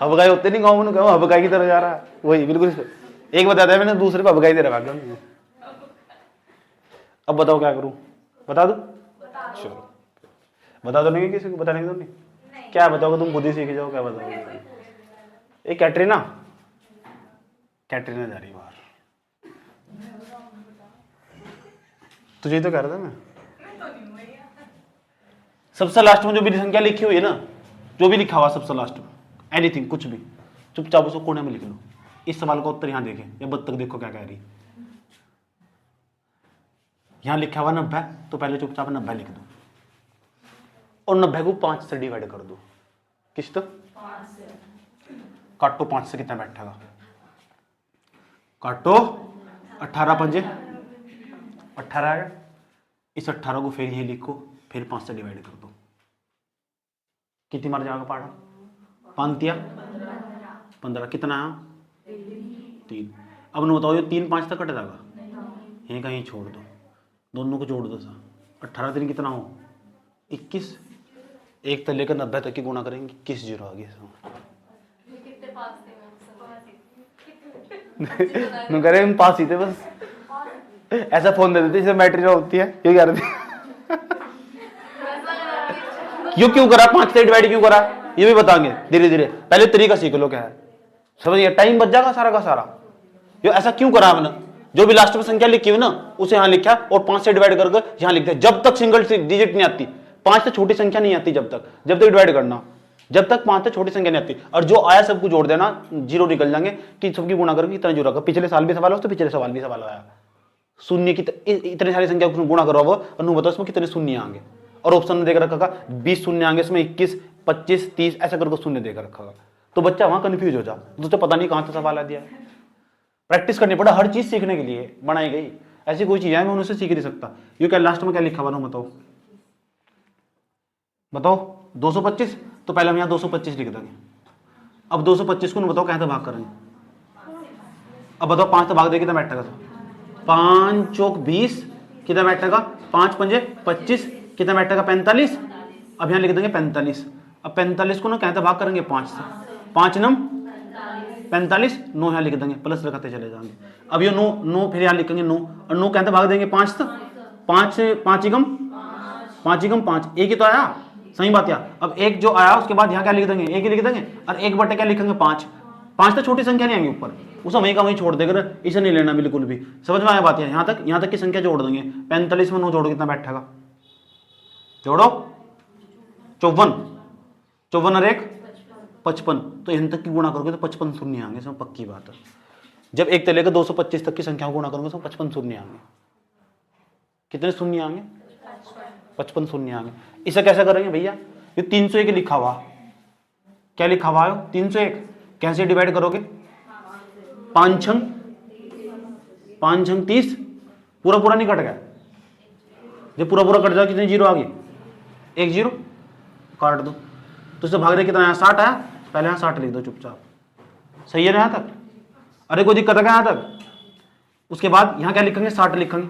हबगाई होते नहीं गाँव में, कहो हबगाई की तरह जा रहा है, वही बिल्कुल। एक बता दिया मैंने, दूसरे पे हबगाई इधर भाग गए। अब बताओ क्या करूं, बता दूं? चलो बता दो। नहीं किसी को बताने दो। नहीं क्या बताओगे तुम, खुद ही सीख जाओ। क्या बताओगे? एक कैटरीना जा रही बाहर, तुझे तो कह रहा था मैं। सबसे लास्ट में जो भी संख्या लिखी हुई है ना, जो भी लिखा हुआ सबसे लास्ट में, एनीथिंग कुछ भी, चुपचाप उसको कोने में लिख लो। इस सवाल का उत्तर यहां देखें, या बत्तख देखो क्या कह रही। यहां लिखा हुआ 90, तो पहले चुपचाप 90 लिख दो और 90 को 5 से डिवाइड कर दो। किस तक? काटो 5 से कितना बैठेगा? काटो 18 पंजे 18 है। इस 18 को फिर ये लिखो, फिर 5 से डिवाइड कर दो। कितनी मार जाएगा पाड़ा? 5 या 15 कितना है? 3। अब न बताओ ये 3 5 तक कट जाएगा? यहीं कहीं छोड़ दो, दोनों को जोड़ दो। 18 3 कितना हो? 21। एक तक लेकर 90 तक की गुणा करेंगे, 21 जीरो आ गया। करे हम पास ही थे बस। ऐसा फोन दे देते जैसे बैटरी होती है। क्यों कह रहे थे? क्यों करा 5 से डिवाइड क्यों करा, ये भी बताएंगे धीरे धीरे। पहले तरीका सीख लो क्या है, समझिए। टाइम बच जाएगा सारा का सारा। ये ऐसा क्यों करा हमने? जो भी लास्ट में संख्या लिखी हुई ना उसे यहां लिखा और 5 से डिवाइड करके यहां लिख दिया। जब तक सिंगल डिजिट नहीं आती, 5 से छोटी संख्या नहीं आती, जब तक डिवाइड करना, जब तक 5 से छोटी संख्या नहीं आती। और जो आया सबको जोड़ देना, जीरो निकल जाएंगे कि सबकी गुणा करके इतना जीरो आएगा। पिछले साल भी सवाल हो तो पिछले सवाल भी सवाल आया, शून्य की इतनी सारी संख्या को गुणा करो और बताओ इसमें कितने शून्य आएंगे। और ऑप्शन में देकर रखा 20 शून्य आएंगे, इसमें 21 25 30 ऐसा करके शून्य देकर रखा। तो बच्चा वहां कंफ्यूज हो जा, तो पता नहीं कहां से सवाल आ दिया। प्रैक्टिस करनी पड़ा, हर चीज सीखने के लिए बनाई गई। ऐसी कोई चीज है मैं उनसे सीख नहीं सकता। ये क्या लास्ट में क्या लिखा हुआ बताओ? बताओ 225, तो पहले हम यहाँ 225 लिख देंगे। अब 225 को बताओ कैसे भाग करेंगे? अब बताओ 5 से भाग दे कितना बैठेगा? 5 चौक 20 कितना बैठेगा? 5 पंजे 25 कितना बैठेगा? 45। अब यहाँ लिख देंगे 45। अब 45 को ना कैसे भाग करेंगे? 5 से। 5 नम 45, 9 यहाँ लिख देंगे, प्लस लगाते चले जाएंगे। अब ये 9 फिर यहाँ लिखेंगे 9, और 9 कैसे भाग देंगे? 5 से। 5 से 5 ही गम 5, एक ही तो आया, सही बात। यार अब एक जो आया उसके बाद यहाँ क्या लिख देंगे? एक ही लिख देंगे, और एक बटे क्या लिखेंगे? 5। 5 तो छोटी संख्या नहीं आएंगे ऊपर, उसे वहीं का वहीं छोड़ देगा, इसे नहीं लेना बिल्कुल भी। समझ में आया बात है? यहाँ तक की संख्या जोड़ देंगे। 45 में 9 जोड़ो कितना बैठेगा? जोड़ो 54 और 1 55। तो इन तक की गुणा करोगे तो 55 शून्य आएंगे, इसमें पक्की बात है। जब एक से लेकर 225 तक की संख्या गुणा करोगे तो 55 शून्य आएंगे। कितने शून्य आएंगे? 55 शून्य आएंगे। इसे कैसे करेंगे भैया? ये 301 लिखा हुआ, क्या लिखा हुआ है? 301 कैसे डिवाइड करोगे? 5 छंग 30, पूरा नहीं कट गया। जब पूरा कट जाए कितनी जीरो आ गई? 1 जीरो काट दो, तो इसे भाग दे कितना आया? 60 आया। पहले यहाँ 60 लिख दो चुपचाप, सही है ना यहाँ तक? अरे कोई दिक्कत है क्या यहाँ तक? उसके बाद यहाँ क्या लिखेंगे? 60 लिखेंगे,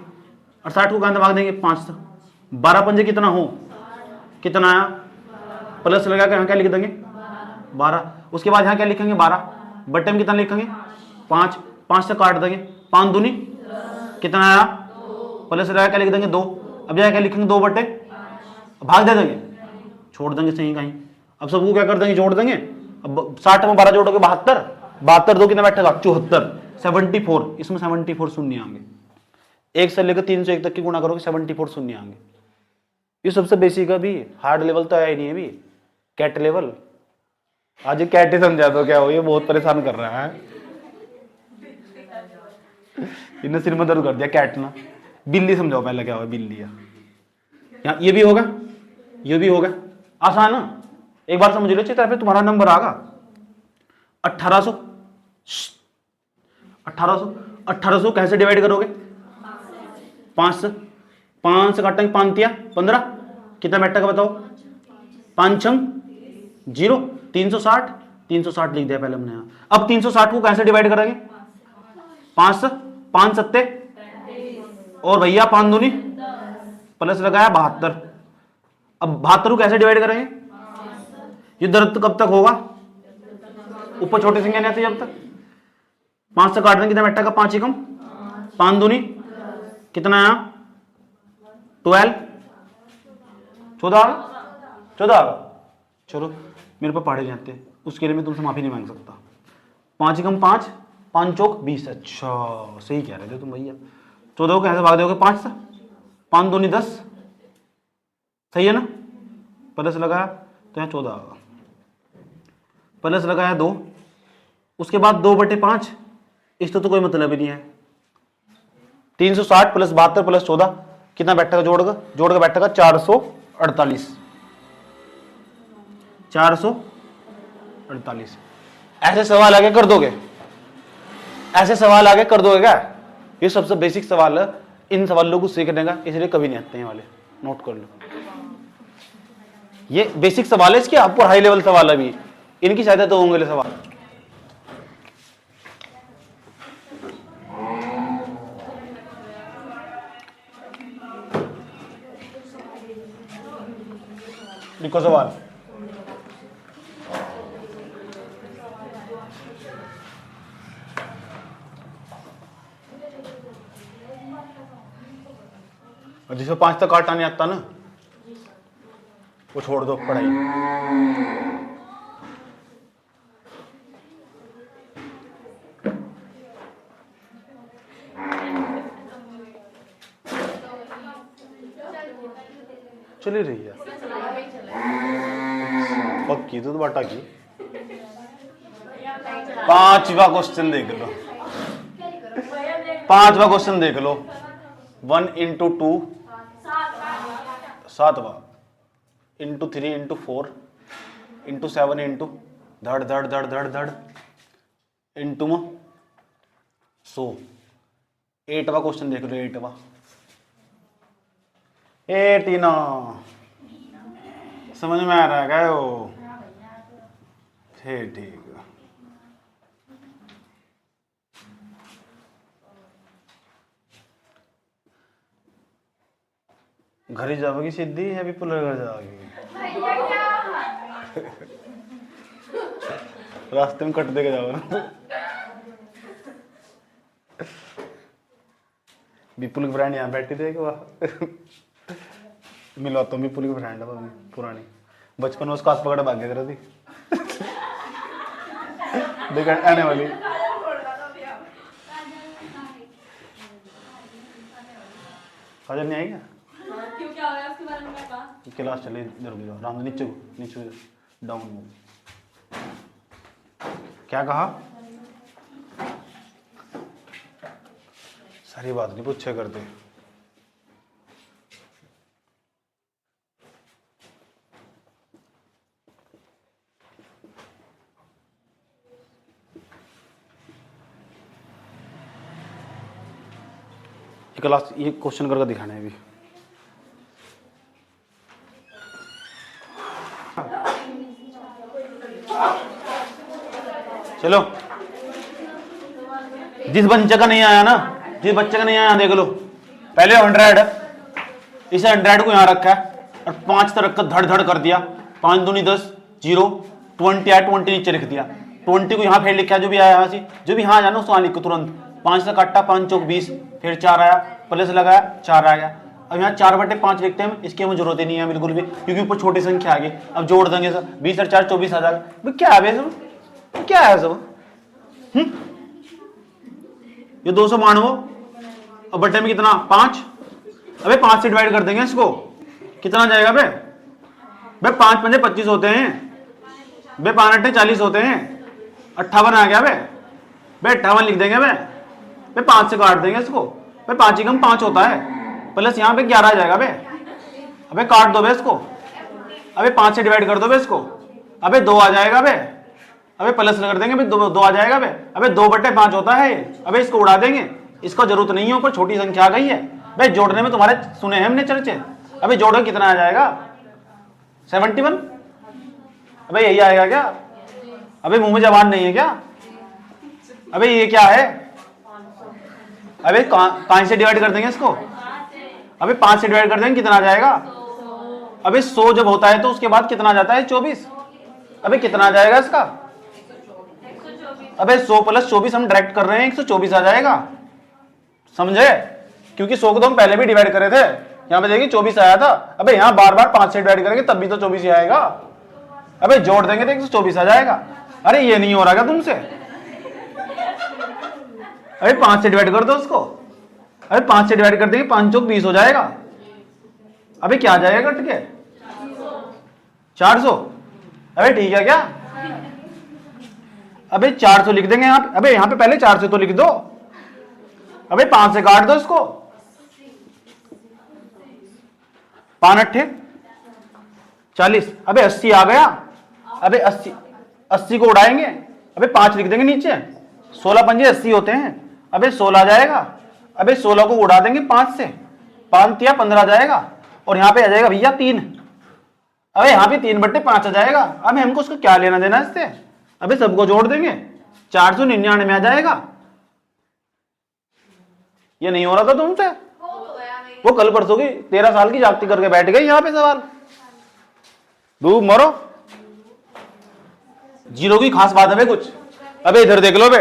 और 60 को कहाँ भाग देंगे? 5 से। 12 पंजे कितना हो? कितना आया? प्लस लगा कर यहाँ क्या लिख देंगे? 12। उसके बाद यहाँ क्या लिखेंगे? 12 बटे में कितना लिखेंगे? 5 से काट देंगे, 5 दूनी कितना आया? प्लस लगा क्या लिख देंगे? 2। अब यहाँ क्या लिखेंगे? 2 बटे, भाग दे देंगे, छोड़ देंगे सही कहीं। अब सबको क्या कर देंगे? जोड़ देंगे। अब 60 में 12 जोड़ोगे 72 2 कितना बैठेगा? 74 74। इसमें 74 शून्य आएंगे। 1 से लेकर 301 तक की गुणा करोगे 74 शून्य आएंगे। ये सबसे बेसिक है, भी हार्ड लेवल तो आया ही नहीं है भी, कैट लेवल। आज ये कैट ही समझा दो क्या हो, ये बहुत परेशान कर रहा है, इन्हें सिर में दर्द कर दिया कैट ना। बिल्ली समझाओ पहले क्या हुआ, बिल्ली है यहाँ, ये भी होगा, ये भी होगा, आसान है। एक बार समझ लो, चित्र पे तुम्हारा नंबर आगा 1800। 1800 कैसे डिवाइड करोगे? 5 से, 5 से काटेंगे 5 तिया 15, कितना बैठेगा बताओ? 5 छंग 0, 360, 360 लिख दिया पहले हमने यहाँ। अब 360 को कैसे डिवाइड करेंगे? 5 से, 5 सत्ते और भैया 5 दूनी प्लस लगाया 72। अब 72 को कैसे डिवाइड करेंगे? ये दर्द कब तक होगा? ऊपर छोटी संख्या नहीं आती जब तक। 5 से काट देंगे कितना बैठेगा? 5 एकम 5 दूनी कितना आया? 12, 14। चलो मेरे पास पढ़े जाते, उसके लिए मैं तुमसे माफी नहीं मांग सकता। 5 एकम 5, 5 चौक 20। अच्छा सही कह रहे थे तुम भैया। 14 को कैसे भाग दोगे? 5 से, 5 दूनी 10, सही है ना? प्लस लगाया तो यहाँ 14 आएगा, प्लस लगाया 2, उसके बाद 2/5, इसका तो कोई मतलब ही नहीं है। 360 प्लस 72 प्लस 14 कितना बैठेगा? जोड़ का बैठेगा 448। 448। ऐसे सवाल आगे कर दोगे? ऐसे सवाल आगे कर दोगे क्या? ये सबसे बेसिक सवाल है, इन सवालों को सीखने का इसलिए कभी नहीं आते हैं वाले, नोट कर लो। ये बेसिक सवाल है, इसके आपको हाई लेवल सवाल है अभी, इनकी शायद तो होंगे सवाल। लिखो सवाल। और जिसको 5 तक काटना नहीं आता ना, वो छोड़ दो पढ़ाई। चली रही है पक्की तो बाटा की। 5वां क्वेश्चन देख लो, 5वां क्वेश्चन देख लो। 1 into 2 7वां, into 3 into 4 into 7 into धड़ धड़ धड़ धड़ धड़ into 100। 8वां क्वेश्चन देख लो, 8वां 89। समझ में आ रहा है क्या वो? ठीक है। घर ही जाओगी सीधी है भी पुलर घर जाओगी? रास्ते में कट दे के जाओ ना। विपुल की फ्रेंड यहाँ बैठी थी वह मिला तो विपुल की फ्रेंड है पुरानी, बचपन में उसका हाथ पकड़ भाग्य कर थी। देख आने वाली हाजिर नहीं आई क्या? क्यों क्या हो गया उसके बारे में मैं कहा? क्लास चले इधर भी जाओ, राम नीचे को, नीचे डाउन। क्या कहा? सारी बात नहीं पूछे करते। क्लास ये क्वेश्चन करके दिखाना है अभी। चलो जिस बच्चे का नहीं आया ना, जिस बच्चे का नहीं आया देख लो। पहले 100, इसे 100 को यहां रखा है और 5 तरह का धड़ धड़ कर दिया। 5 दूनी 10, 0, 20 आया, 20 नीचे लिख दिया। 20 को यहाँ फिर लिखा, जो भी आया यहाँ से, जो भी यहाँ जाना उसको वहां लिखो तुरंत। 5 से काटा, 5 चौक 20, फिर 4 आया, प्लस लगाया 4 आ गया। अब यहाँ 4/5 लिखते हैं, इसकी हमें जरूरत ही नहीं है बिल्कुल भी, क्योंकि ऊपर छोटी संख्या आ गई। अब जोड़ देंगे सर, 20 और 4 24 आ जाएगा। क्या है सब, क्या है सब? ये 292 और बट्टे में कितना 5। अबे 5 से डिवाइड कर देंगे इसको, कितना जाएगा बे? 5 5 25 होते हैं। बे 5 अट्ठे 40 होते हैं, 58 आ गया बे। 58 लिख देंगे बे 5 से काट देंगे इसको। बे 5 ही कम 5 होता है, प्लस यहाँ पे 11 आ जाएगा बे। अबे काट दो बे इसको, अबे 5 से डिवाइड कर दो बे इसको, अबे 2 आ जाएगा बे। अबे प्लस कर देंगे बे, 2 आ जाएगा बे। अबे 2/5 होता है ये। अबे इसको उड़ा देंगे, इसका जरूरत नहीं है, ऊपर छोटी संख्या आ गई है। बे जोड़ने में तुम्हारे सुने हैं हमने चर्चे। अबे जोड़ो कितना आ जाएगा? 71। अबे यही आएगा क्या? अबे मुंह में जबान नहीं है क्या? अबे ये क्या है? अबे कहां से डिवाइड कर देंगे इसको? अबे 5 से डिवाइड कर देंगे, कितना आ जाएगा? अबे 100 जब होता है तो उसके बाद कितना आ जाता है? 24। अबे कितना आ जाएगा इसका? अबे 100 + 24 हम डायरेक्ट कर रहे हैं, 124 आ जाएगा। समझे? क्योंकि 100 को तो हम पहले भी डिवाइड करे थे, यहाँ पे देखिए 24 आया था। अबे यहाँ बार बार 5 से डिवाइड करेंगे तब भी तो 24 ही आएगा। अबे जोड़ देंगे तो 124 आ जाएगा। अरे ये नहीं हो रहा क्या तुमसे? अबे 5 से डिवाइड कर दो उसको। अबे 5 से डिवाइड कर देंगे, 5 चौक 20 हो जाएगा। अबे क्या आ जाएगा कट के? 400। अबे ठीक है क्या? अबे 400 लिख देंगे यहाँ पे। अबे यहाँ पे पहले 400 तो लिख दो। अबे 5 से काट दो इसको। 5 अट्ठे 40। अबे 80 आ गया। अबे 80 को उड़ाएंगे। अबे 5 लिख देंगे नीचे, 16 पंजे 80 होते हैं। अबे 16 आ जाएगा। अबे 16 को उड़ा देंगे 5 से, 5 या 15 आ जाएगा। और यहाँ पे आ जाएगा भैया 3। अबे यहाँ पे 3/5 आ जाएगा। अब हमको उसको क्या लेना देना इससे? अबे सबको जोड़ देंगे, 499 में आ जाएगा। ये नहीं हो रहा था तुमसे? वो कल परसों की 13 साल की जागती करके बैठ गई यहाँ पे सवाल। डूब मरो। जीरो की खास बात है बे कुछ? अबे इधर देख लो बे।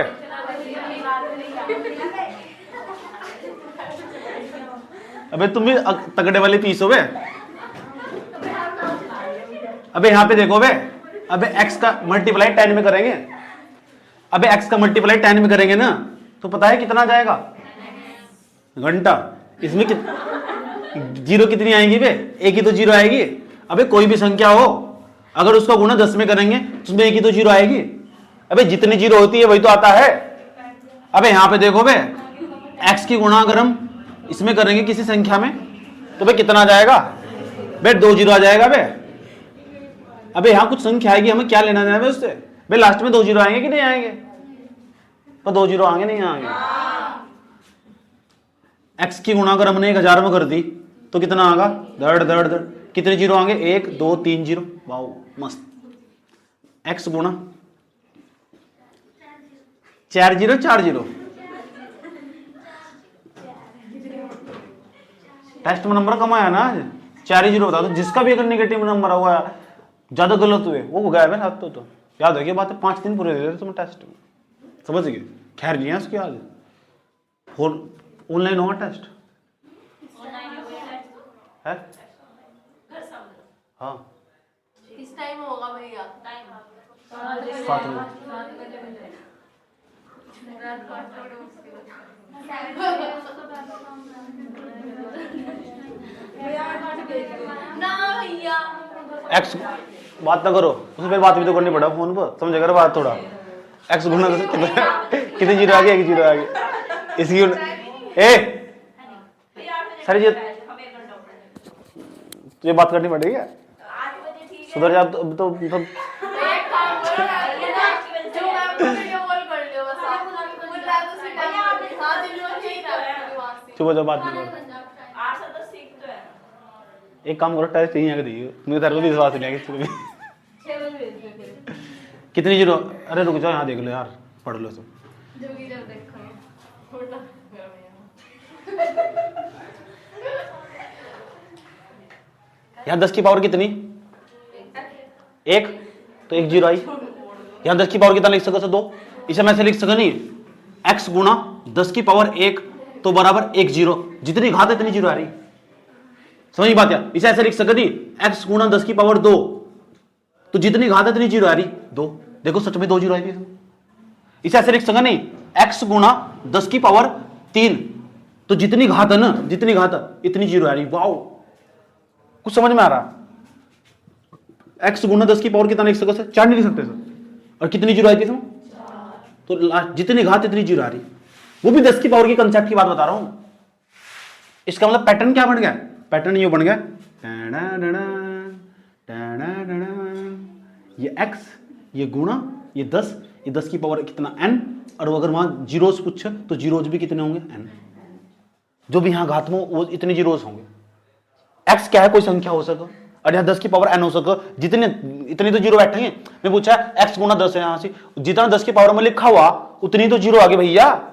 अबे तुम भी तगड़े वाले पीस हो बे। अबे यहाँ पे देखो बे। अबे x का मल्टीप्लाई 10 में करेंगे। अबे x का मल्टीप्लाई 10 में करेंगे ना, तो पता है कितना जाएगा? घंटा। इसमें जीरो कितनी आएगी बे? एक ही तो जीरो आएगी। अबे कोई भी संख्या हो, अगर उसका गुणा 10 में करेंगे तो उसमें एक ही तो जीरो आएगी। अबे जितनी जीरो होती है वही तो आता है। अबे यहाँ पे देखो बे, x की गुणा अगर हम इसमें करेंगे किसी संख्या में तो बे कितना आ जाएगा? बे 2 जीरो आ जाएगा बे। अबे यहाँ कुछ संख्या आएगी, हमें क्या लेना देना है उससे? बे लास्ट में 2 जीरो आएंगे कि नहीं आएंगे? तो 2 जीरो आएंगे नहीं आएंगे? x की गुणा अगर हमने 1000 में कर दी तो कितना आएगा? दड़ दड़ दड़। कितने जीरो आएंगे? 1 2 3 जीरो। वाओ मस्त। x गुणा 4 जीरो 4 जीरो। टेस्ट में नंबर कम आया ना आज, 4 ही जीरो बता दो। जिसका भी अगर नेगेटिव नंबर हुआ, ज्यादा गलत हुए, वो गया है हाथ तो याद रखिए बात है। 5 दिन पूरे दे रहे तुम टेस्ट में, समझ गए? खैर नहीं है उसकी आज ऑनलाइन होगा टेस्ट है। हाँ किस टाइम होगा भैया? 7 बजे। ना भैया एक्स बात ना करो, उसमें फिर बात भी तो करनी पड़ा फोन पर, समझ कर बात थोड़ा। एक्स गुना कितने जीरो आ गया? 1 जीरो आ गया। इसकी सारी चीज तुझे बात करनी पड़ेगी। सुधर जा तो मतलब चुप हो, बात नहीं करो। एक काम करो, टेस्ट यहीं आके दिए, मुझे तेरे को भी विश्वास नहीं है कितनी जीरो। अरे रुक जाओ, यहाँ देख लो यार, पढ़ लो सब। यहाँ 10 की पावर कितनी? 1, तो 1 जीरो आई। यहाँ 10 की पावर कितना लिख सको? 2। इसे मैं ऐसे लिख सका नहीं, x गुणा 10 की पावर 1 तो बराबर 1 जीरो। जितनी घात इतनी जीरो आ रही, समझ बात यार? इसे ऐसे लिख सका नहीं, x गुणा 10 की पावर 2 तो जितनी घात इतनी जीरो आ रही 2। देखो सच में 2 जीरो आई थी। इसे ऐसे लिख सका नहीं, x गुणा 10 की पावर 3 तो जितनी घात है ना, जितनी घात इतनी जीरो आ रही। वाओ, कुछ समझ में आ रहा? x गुना 10 की पावर कितना लिख सकते सर? 4 नहीं लिख सकते सर। और कितनी जीरो आई थी इसमें? तो जितनी घात इतनी जीरो आ रही, वो भी 10 की पावर की कंसेप्ट की बात बता रहा हूं। इसका मतलब पैटर्न क्या बन गया? पैटर्न ये बन गया, ये x, ये गुणा, ये 10 की पावर कितना n, और अगर वहां जीरोस पूछे तो जीरोस भी कितने होंगे? n। जो भी यहां घात में वो इतने जीरोस होंगे। x क्या है? कोई संख्या हो सके, और यहाँ 10 की पावर n हो सके, जितने इतनी तो जीरो बैठेंगे। मैं पूछा x गुना 10 है, यहां से जितना 10 की पावर में लिखा हुआ उतनी तो जीरो आ गई भैया।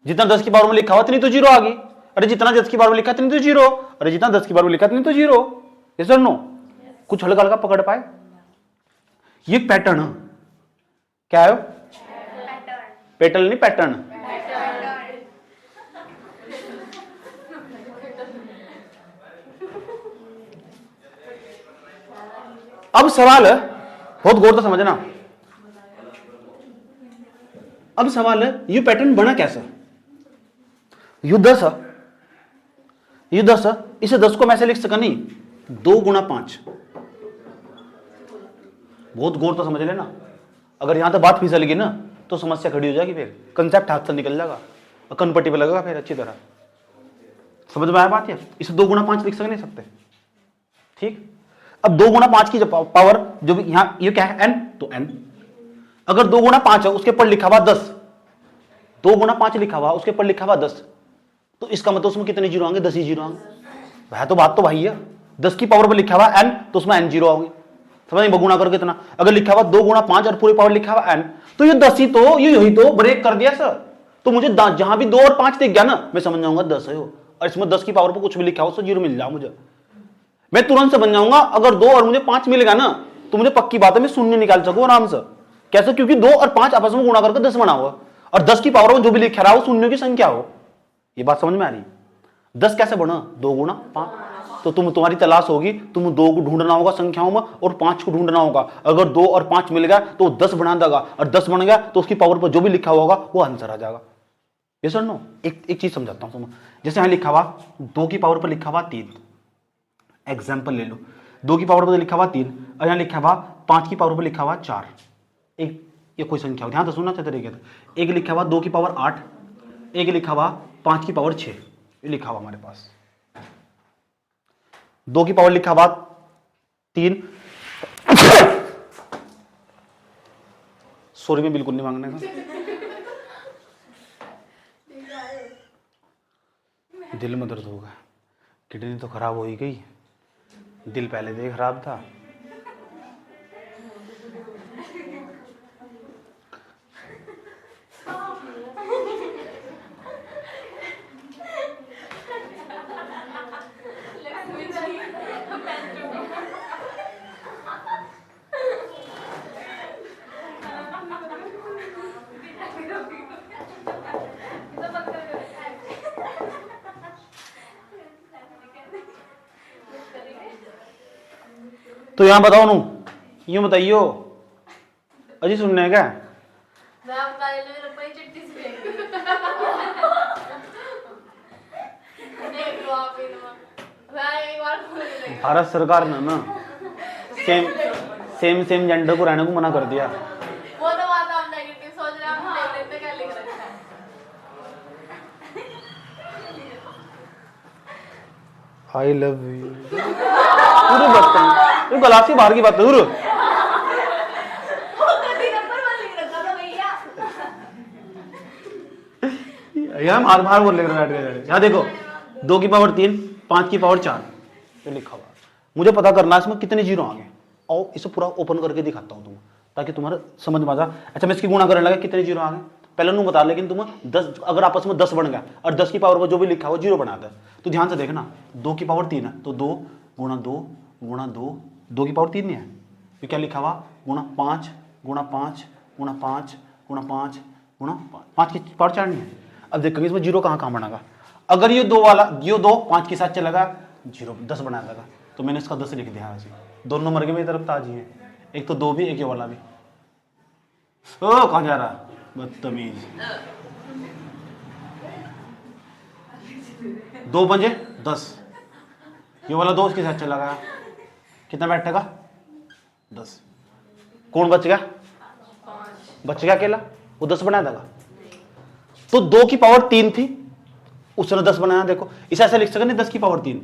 जितना 10 की पावर में लिखा हुआ उतनी तो जीरो आ गई। अरे जितना 10 की पावर में लिखा इतनी तो जीरो, अरे जितना 10 की पावर में लिखा इतनी तो जीरो। यस और नो? कुछ हल्का हल्का पकड़ पाए? ये पैटर्न क्या है? पैटर्न नहीं, पैटर्न। अब सवाल है, बहुत गौर से समझना। अब सवाल है ये पैटर्न बना कैसे? यू 10 है, ये 10 है, इसे 10 को मैं ऐसे लिख सका नहीं, 2 गुना 5। बहुत गौर तो समझ लेना। अगर यहां तक बात फिसल गई ना तो समस्या खड़ी हो जाएगी, फिर कंसेप्ट हाथ से निकल जाएगा और कनपट्टी पे लगेगा फिर अच्छी तरह। समझ में आया बात? है इसे 2 गुना 5 लिख सक नहीं सकते, ठीक? अब 2 गुना 5 की पावर जो भी यहां ये क्या है? n, तो n। अगर 2 गुना 5 है उसके पर लिखा हुआ 10, 2 गुना 5 लिखा हुआ उसके पर लिखा हुआ 10, तो इसका मतलब उसमें कितने जीरो आएंगे? 10 ही जीरो आएंगे। वह तो बात तो भाई है, 10 की पावर पर लिखा हुआ n तो उसमें n जीरो आएंगे। समझ नहीं? गुना करके कितना? अगर लिखा हुआ 2 गुना 5 और पूरी पावर लिखा हुआ n, तो ये 10 ही तो, ये यही तो ब्रेक कर दिया सर। तो मुझे जहां भी 2 और 5 दिख गया ना मैं समझ जाऊंगा 10 है वो, और इसमें 10 की पावर पर कुछ भी लिखा हो तो जीरो मिल जाओ मुझे, मैं तुरंत से बन जाऊंगा। अगर 2 और मुझे 5 मिलेगा ना तो मुझे पक्की बात है मैं शून्य निकाल सकूं आराम से। कैसे? क्योंकि 2 और 5 आपस में गुणा करके 10 बना हुआ, और 10 की पावर में जो भी लिखा रहा हो शून्य की संख्या हो। ये बात समझ में आ रही? 10 कैसे बना? 2 गुना 5। तो तुम्हारी तलाश होगी, तुम 2 को ढूंढना होगा संख्याओं में और 5 को ढूंढना होगा। अगर 2 और 5 मिल गया तो 10 बना देगा, और 10 बन गया तो उसकी पावर पर जो भी लिखा होगा वो आंसर आ जाएगा। ये सर नो, एक चीज समझाता हूं। जैसे यहां लिखा हुआ 2 की पावर पर लिखा हुआ 3, एग्जाम्पल ले लो, 2 की पावर पर लिखा हुआ 3 और यहां लिखा हुआ 5 की पावर पर लिखा हुआ 4। एक ये कोई संख्या हो, ध्यान से सुनना चाहिए तरीके से। एक लिखा हुआ 2 की पावर 8, एक लिखा हुआ 5 की पावर 6। ये लिखा हुआ हमारे पास 2 की पावर लिखा हुआ 3। सॉरी मैं बिल्कुल नहीं मांगने का, दिल में दर्द होगा, किडनी तो खराब हो ही गई, दिल पहले से ही खराब था। तो यहां बताओ नू, यूं बताइयो, अजी सुनने है क्या? मैं आपका ले लो रुपए चिट्ठी से देख लो आप इनवा, मैं एक बार बोल रही हूं भारत सरकार ने ना सेम जेंडर को रहने को मना कर दिया। वो तो बात आप नेगेटिव सोच रहे हैं, हम देख लेते क्या लिख रखा है। आई लव यू पूरी बात कर, तू गलासी बाहर की बात है। वो कभी नंबर वन लिख रखा था भैया। यार मार मार बोल लेकर बैठ गए। यहाँ देखो 2 की पावर 3, 5 की पावर 4 ये लिखा हुआ। मुझे पता करना है इसमें कितने जीरो आ गए, और इसे पूरा ओपन करके दिखाता हूँ तुम्हें ताकि तुम्हारा समझ में आ जाए। अच्छा मैं इसकी गुणा करने लगा, कितने जीरो आ गए पहले नू बता, लेकिन तुम 10 अगर आपस में 10 बन गया और 10 की पावर पर जो भी लिखा हुआ जीरो बना दे, तो ध्यान से देखना 2 की पावर 3 है तो 2 गुणा 2 गुणा 2, 2 की पावर 3 नहीं है, तो क्या लिखा हुआ गुणा 5 गुणा 5 गुणा 5 गुणा 5 गुणा 5 की पावर 4 नहीं है। अब देखेंगे इसमें जीरो कहाँ कहाँ बनेगा। अगर ये 2 वाला ये 2 5 के साथ चलेगा जीरो 10 बना देगा, तो मैंने इसका 10 लिख दिया ऐसे। दोनों मर गए मेरी तरफ ताजी है, एक तो 2 भी एक ये वाला भी। ओ कहाँ जा रहा बदतमीज। 2 पंजे 10, ये वाला 2 उसके साथ चला गया, कितना बैठेगा 10। कौन बच गया? बच गया अकेला, वो 10 बनाया था। तो 2 की पावर 3 थी, उसने 10 बनाया। देखो इसे ऐसे लिख सकते नहीं, 10 की पावर 3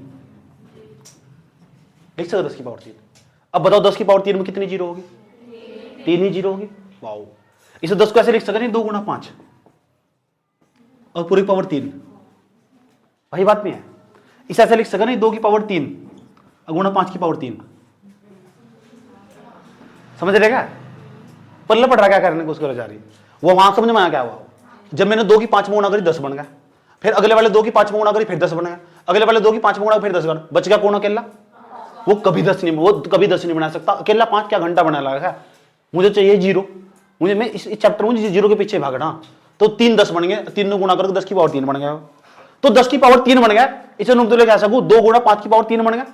लिख सकते, 10 की पावर 3। अब बताओ 10 की पावर 3 में कितनी जीरो होगी? 3 ही जीरो होगी। वाओ, इसे 10 को ऐसे लिख सकते नहीं, 2 गुना 5 और पूरी पावर 3, वही बात नहीं है। इसे ऐसे लिख सकते नहीं, 2 की पावर 3 और गुना 5 की पावर 3। समझ रहे क्या? पल्ले पड़ रहा क्या करने को उसको जा रही, वो वहां समझ में आया क्या हुआ? जब मैंने 2 की 5 में गुणा करी 10 बन गया, फिर अगले वाले 2 की 5 में गुणा करी फिर 10 बन गया, अगले वाले 2 की 5 में गुणा फिर 10 बन, बच गया कौन? अकेला। वो कभी 10 नहीं, वो कभी 10 नहीं बना सकता अकेला। 5 क्या घंटा बना लगा है? मुझे चाहिए 0। मैं इस चैप्टर में 0 के पीछे भागना। तो 3 10 बन गए, 3 ने गुणा करके 10 की पावर 3 बन गया। तो 10 की पावर 3 बन गया, इसे नुक तो लेके आ सकूं 2 गुणा 5 की पावर 3 बन गया।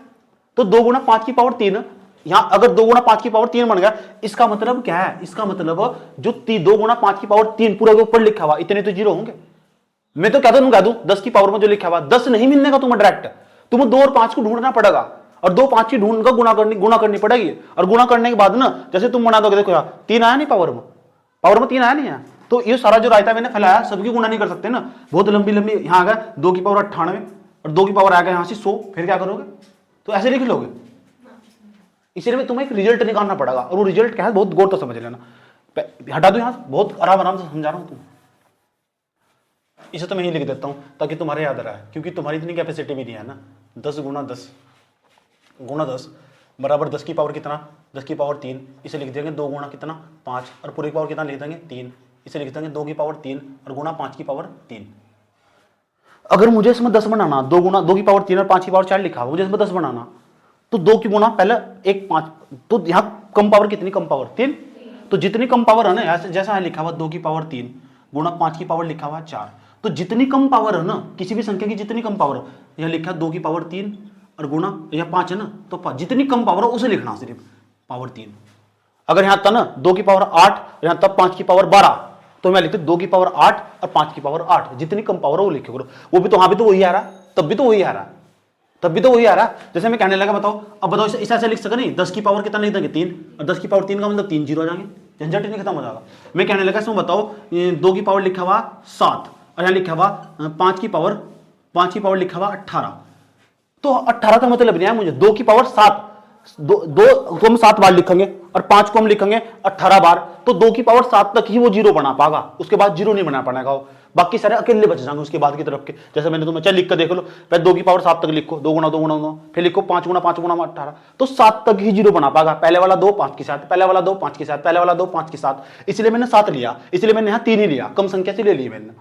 तो 2 गुणा 5 की पावर 3, यहां अगर 2 गुणा 5 की पावर 3 बन गया, इसका मतलब क्या है? इसका मतलब जो 2 गुणा 5 की पावर 3 पूरा के ऊपर लिखा हुआ, इतने तो जीरो होंगे। मैं तो कहता हूं, कह दूं 10 की पावर में जो लिखा हुआ 10 नहीं मिलने का तुम्हें डायरेक्ट, तुम्हें 2 और 5 को ढूंढना पड़ेगा, और 2 5 की ढूंढ कर गुणा करनी पड़ेगी। और गुणा करने के बाद ना, जैसे तुम बना दोगे, देखो यार 3 आया नहीं पावर में 3 आया नहीं है। तो ये सारा जो रायता मैंने फैलाया, सबकी गुणा नहीं कर सकते ना, बहुत लंबी लंबी। यहां आ गया 2 की पावर 98 और 2 की पावर आ गया यहां से 100, फिर क्या करोगे? तो ऐसे लिख लोगे। इसलिए तुम्हें एक रिजल्ट निकालना पड़ेगा, और वो रिजल्ट क्या है बहुत गौर तो समझ लेना। हटा दो यहां, बहुत आराम आराम से समझा रहा हूं तुम। इसे तो मैं ही लिख देता हूं ताकि तुम्हारे याद रहा है, क्योंकि तुम्हारी इतनी कैपेसिटी भी नहीं है ना। 10 गुणा 10 बराबर 10 की पावर कितना? 10 की पावर 3। इसे लिख देंगे 2 गुणा कितना? 5, और पूरी पावर कितना लिख देंगे? 3। इसे लिख देंगे 2 की पावर 3 और गुणा 5 की पावर 3। अगर मुझे इसमें 10 बनाना, 2 गुणा 2 की पावर 3 और 5 की पावर 4 लिखा हुआ, मुझे इसमें 10 बनाना, तो 2 की गुणा पहले 1 5, तो यहां कम पावर कितनी? कम पावर 3। तो जितनी कम पावर है ना, जैसा है लिखा हुआ 2 की पावर 3 गुणा 5 की पावर लिखा हुआ 4, तो जितनी कम पावर है ना किसी भी संख्या की, जितनी कम पावर, यह लिखा 2 की पावर 3 और गुणा या 5 है ना, तो जितनी कम पावर है उसे लिखना, सिर्फ पावर 3। अगर यहां था ना 2 की पावर 8, यहां तब 5 की पावर 12, तो मैं लिखते 2 की पावर 8 और 5 की पावर 8, जितनी कम पावर है वो लिखे करो। वो भी तो वहां भी तो वही आ रहा, तब भी तो वही आ रहा, तब भी तो वही आ रहा। जैसे मैं कहने लगा, बताओ अब बताओ, इसे ऐसे लिख सके नहीं, 10 की पावर कितना लिख देंगे? 3, और 10 की पावर 3 का मतलब 3 जीरो आ जाएंगे, झंझट नहीं खत्म हो जाएगा। मैं कहने लगा इसमें बताओ, 2 की पावर लिखा हुआ 7 और यहाँ लिखा हुआ 5 की पावर लिखा हुआ 18, तो 18 का मतलब नहीं है मुझे। 2 की पावर 7, दो को हम 7 बार लिखेंगे और 5 को हम लिखेंगे 18 बार, तो 2 की पावर 7 तक ही वो जीरो बना पाएगा, उसके बाद जीरो नहीं बना पाएगा वो, बाकी सारे अकेले बच जाएंगे उसके बाद की तरफ के। जैसे मैंने तुम्हें चल लिख कर देख लो, पहले 2 की पावर 7 तक लिखो, 2 गुणा 2 गुणा 2, फिर लिखो 5 गुणा 5 गुणा 18, तो 7 तक ही जीरो बना पाएगा। पहले वाला 2 5 के साथ, पहले वाला 2 5 के साथ, पहले वाला 2 5 के साथ, इसलिए मैंने 7 लिया, इसलिए मैंने यहाँ 3 ही लिया, कम संख्या से ले ली मैंने।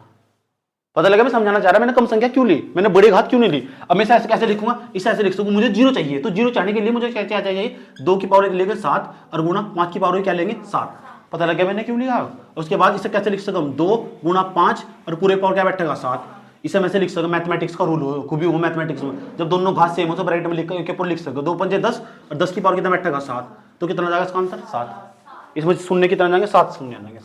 पता लगा मैं समझाना चाह रहा, मैंने कम संख्या क्यों ली, मैंने बड़ी घात क्यों नहीं ली। अब मैं ऐसे कैसे लिखूंगा? इसे ऐसे लिख सकूं, मुझे जीरो चाहिए, तो जीरो चाहने के लिए मुझे क्या क्या चाहिए? 2 की पावर लेंगे 7 और गुणा 5 की पावर क्या लेंगे? 7। पता लगा मैंने क्यों लिखा। उसके बाद इसे कैसे लिख सकता हूं? 2 गुणा 5 और पूरे पावर क्या बैठेगा? 7। इसे मैं से लिख सकता हूं, मैथमेटिक्स का रूल खूबी हो मैथमेटिक्स में, जब दोनों घात सेम हो तो ब्रैकेट में लिख के ऊपर लिख सकते हो। 2 पंजे 10 और 10 की पावर कितना बैठेगा? 7, तो कितना जाएगा इसका आंसर? 7। इसमें शून्य कितना जाएंगे? 7 शून्य आ जाएंगे।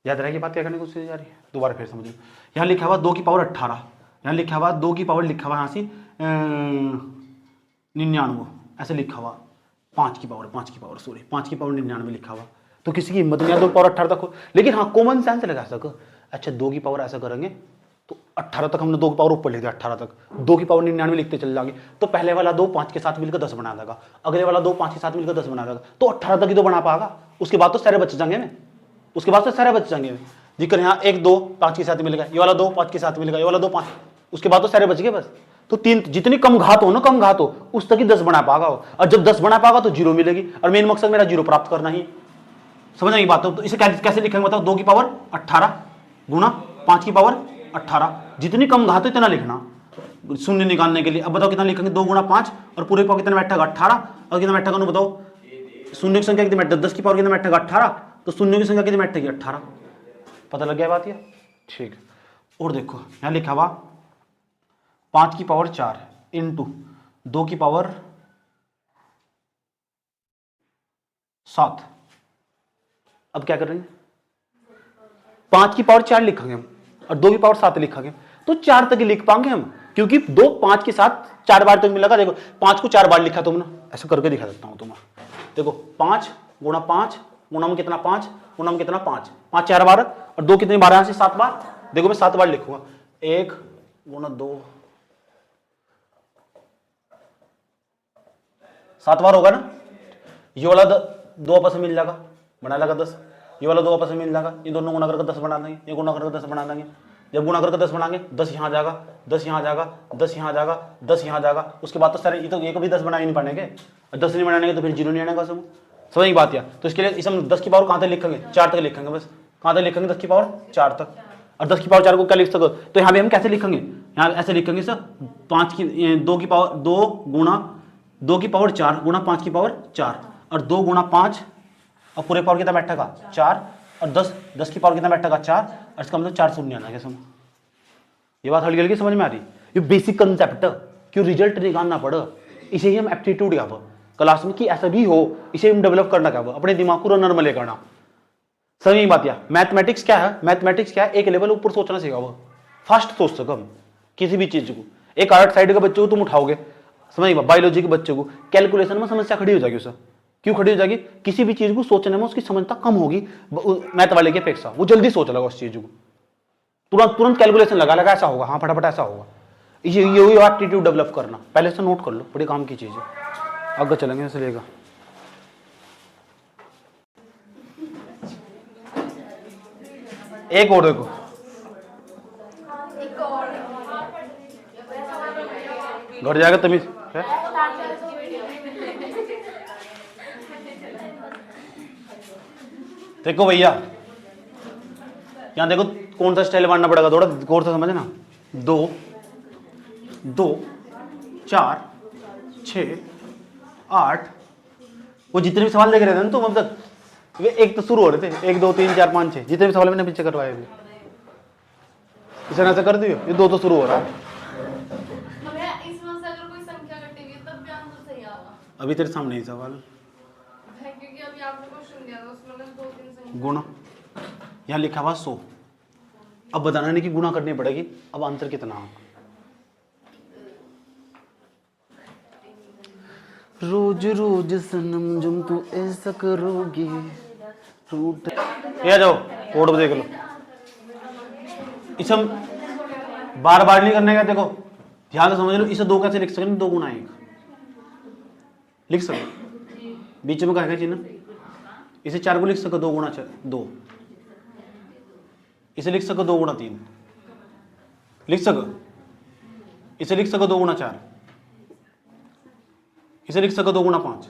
याद रहेगी बात क्या करने को जा रही है? दोबारा फिर समझिए, यहाँ लिखा हुआ 2 की पावर 18, यहाँ लिखा हुआ 2 की पावर लिखा हुआ यहाँ से 99, ऐसे लिखा हुआ 5 की पावर 5 की पावर 99 लिखा हुआ, तो किसी की हिम्मत नहीं है 2 की पावर 18 तक हो। लेकिन हाँ कॉमन सेंस लगा सको, अच्छा 2 की पावर ऐसा करेंगे तो 18 तक हमने 2 की पावर ऊपर लिख दिया, 18 तक 2 की पावर 99 लिखते चल जाएंगे, तो पहले वाला 2 5 के साथ मिलकर 10 बना देगा, अगले वाला 2 5 के साथ मिलकर 10 बना देगा, तो 18 तक ही तो बना पाएगा, उसके बाद तो सारे बच जाएंगे ना, उसके बाद तो सारे बच जाएंगे। जिक्र यहाँ 1 2 5 के साथ मिलेगा, ये वाला 2 5 के साथ मिलेगा, ये वाला 2 5, उसके बाद तो सारे बच गए बस। तो 3 जितनी कम घात हो ना, कम घात हो उस तक ही 10 बना पाएगा, और जब 10 बना पाएगा तो जीरो मिलेगी, और मेन मकसद मेरा जीरो प्राप्त करना ही। समझ आई बात? तो इसे कैसे लिखेंगे बताओ? 2 की पावर 18 गुणा 5 की पावर 18, जितनी कम घात हो इतना लिखना शून्य निकालने के लिए। अब बताओ कितना लिखेंगे? 2 गुणा 5 और पूरे पावर कितना बैठेगा? 18, और कितना बैठेगा ना बताओ? शून्य की संख्या कितनी बैठेगी? 10 की पावर कितना बैठेगा? 18, तो शून्य की संख्या कितनी बैठेगी? 18। पता लग गया बात ये? ठीक। और देखो यहाँ लिखा हुआ 5 की पावर 4 इंटू 2 की पावर 7। अब क्या करेंगे? 5 की पावर 4 लिखेंगे हम और 2 की पावर 7 लिखेंगे, तो 4 तक ही लिख पाएंगे हम, क्योंकि 2 5 के साथ 4 बार तक मिलेगा। देखो 5 को 4 बार लिखा तुमने, ऐसा करके दिखा देता हूं तुम्हें। देखो 5 गुणा 5 गुणा में कितना 5 गुणा में कितना 5 5 4 12 और 2 कितनी बार यहाँ से 7 बार। देखो मैं 7 बार लिखूंगा 1 गुणा 2 7 बार होगा ना। ये वाला 2 आपस में मिल जाएगा बना लगा 10, ये वाला 2 आपस में मिल जाएगा, ये दोनों गुणा करके 10 बना देंगे, ये गुणा करके 10 बना देंगे। जब गुणा करके 10 बनाएंगे 10 यहाँ जाएगा 10 यहाँ जाएगा 10 यहाँ जाएगा 10 यहाँ जाएगा। उसके बाद तो सारे ये तो एक भी 10 बना ही नहीं पाएंगे, 10 नहीं बनाएंगे तो फिर 0 नहीं आने सब। समझ बात। या तो इसके लिए इस हम 10 की पावर कहाँ तक लिखेंगे 4 तक लिखेंगे बस। कहाँ तक लिखेंगे 10 की पावर 4 तक। और 10 की पावर 4 को क्या लिख सको तो यहाँ पे हम कैसे लिखेंगे, यहाँ ऐसे लिखेंगे सर 5 की 2 की पावर 2 गुणा 2 की पावर 4 गुणा 5 की पावर 4 और 2 गुणा 5 और पूरे पावर कितना बैठेगा 4 और 10 की पावर कितना बैठेगा 4 और इसका मतलब 4 शून्य आना है। समझ ये बात हल्की हल्की समझ में आ रही। ये बेसिक कंसेप्ट क्यों रिजल्ट निकालना पड़े, इसे ही हम एप्टीट्यूड क्या क्लास में कि ऐसा भी हो, इसे हम डेवलप करना क्या अपने दिमाग को रनर में ले करना। समझ में बात। या मैथमेटिक्स क्या है, मैथमेटिक्स क्या है एक लेवल ऊपर सोचना सिखाओ, फास्ट सोच सको हम किसी भी चीज को। एक आर्ट साइड के बच्चे को तुम उठाओगे समझ बायोलॉजी के बच्चे को कैलकुलेशन में समस्या खड़ी हो जाएगी उसे। क्यों खड़ी हो जाएगी, किसी भी चीज को सोचने में उसकी समझता कम होगी मैथ वाले की अपेक्षा, वो जल्दी सोच लगा उस चीज को, तुरंत तुरंत कैलकुलेशन लगा लगा ऐसा होगा, हाँ फटाफट ऐसा होगा। ये एप्टीट्यूड डेवलप करना पहले से नोट कर लो, बड़ी काम की चीज है। आगे चलेंगे ऐसे लेगा। एक और देखो घर जाएगा तमीज देखो भैया, यहां देखो कौन सा स्टाइल मारना पड़ेगा, थोड़ा गौर से समझना। 2 2 4 6 8 वो जितने भी सवाल देख रहे थे ना तुम अब तक, वे एक तो शुरू हो रहे थे 1 2 3 4 5 6 जितने भी सवाल मैंने पीछे करवाए थे इसे ऐसा कर दियो, ये 2 तो शुरू हो रहा है। इसमें से अगर कोई संख्या कटेगी तब भी आंसर सही आएगा। अभी तेरे सामने ही सवाल क्योंकि अभी आपने क्वेश्चन दिया था उसमें 2-3 संख्या गुणा, यहाँ लिखा हुआ 100। अब बताना नहीं कि गुणा करनी पड़ेगी, अब आंसर कितना होगा। रोज रोज सनम जम तू ऐसा करोगी रूठ। ये आ जाओ कोड देख लो, इसे हम बार बार नहीं करने का। देखो ध्यान से समझ लो, इसे 2 कैसे लिख सकते, 2 गुणा 1 लिख सकते, बीच में क्या चिन्ह। इसे 4 को लिख सको 2 गुणा 2, इसे लिख सको 2 गुणा 3 लिख सको, इसे लिख सको 2 गुणा 4, इसे लिख सको 2 गुणा 5।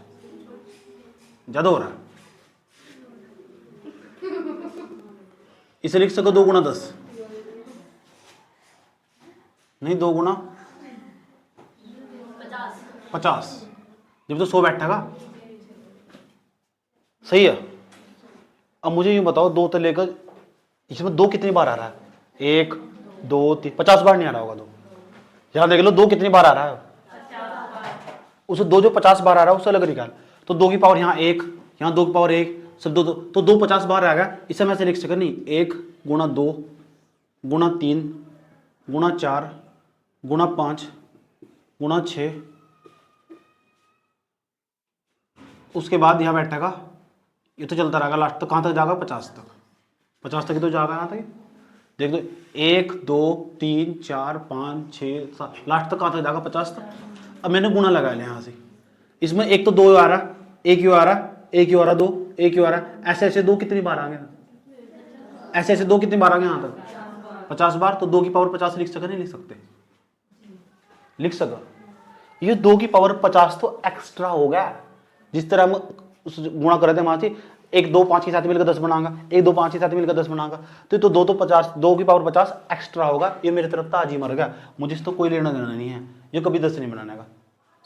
ज्यादा हो रहा है। इसे लिख सको 2 गुणा 10 नहीं 2 गुणा 50 जब तो 100 बैठेगा। सही है। अब मुझे यूं बताओ 2 से लेकर इसमें 2 कितनी बार आ रहा है, 1 2 3 50 बार नहीं आ रहा होगा 2। यहां देख लो 2 कितनी बार आ रहा है, उसे 2 जो 50 बार आ रहा है उससे अलग निकाल। तो 2 की पावर यहाँ 1, यहाँ 2 की पावर 1 सब 2 तो 2 50 बार आ गया। इसे मैं ऐसे लिख सकता नहीं 1 गुणा 2 गुणा 3 गुणा 4 गुणा 5 गुणा 6, उसके बाद यहाँ बैठेगा, ये तो चलता रहेगा लास्ट तक। कहाँ तक जाएगा 50 तक, 50 तक ही तो जाएगा यहाँ तक। देख दो 1 2 3 4 5 6 7 लास्ट तक कहाँ तक जाएगा 50 तक। अब मैंने गुणा लगा लिया यहाँ से, इसमें एक तो 2 आ रहा, एक क्यों आ रहा, एक क्यों आ रहा 2, एक क्यों आ रहा, ऐसे ऐसे 2 कितनी बार आ गए, ऐसे ऐसे 2 कितनी बार आ गए यहाँ तक 50 बार। तो 2 की पावर 50 लिख सके नहीं लिख सकते, लिख सका। ये 2 की पावर 50 तो एक्स्ट्रा हो गया। जिस तरह हम उस गुणा कर रहे थे वहां से 1 2 5 के साथ मिलकर 10 बनाऊंगा, 1 2 5 के साथ मिलकर 10 बनाऊंगा, तो 2 तो 50, 2 की पावर 50 एक्स्ट्रा होगा। ये मेरी तरफ ताजी मर गया, मुझे इसको कोई लेना देना नहीं है, ये कभी 10 नहीं बनाने का।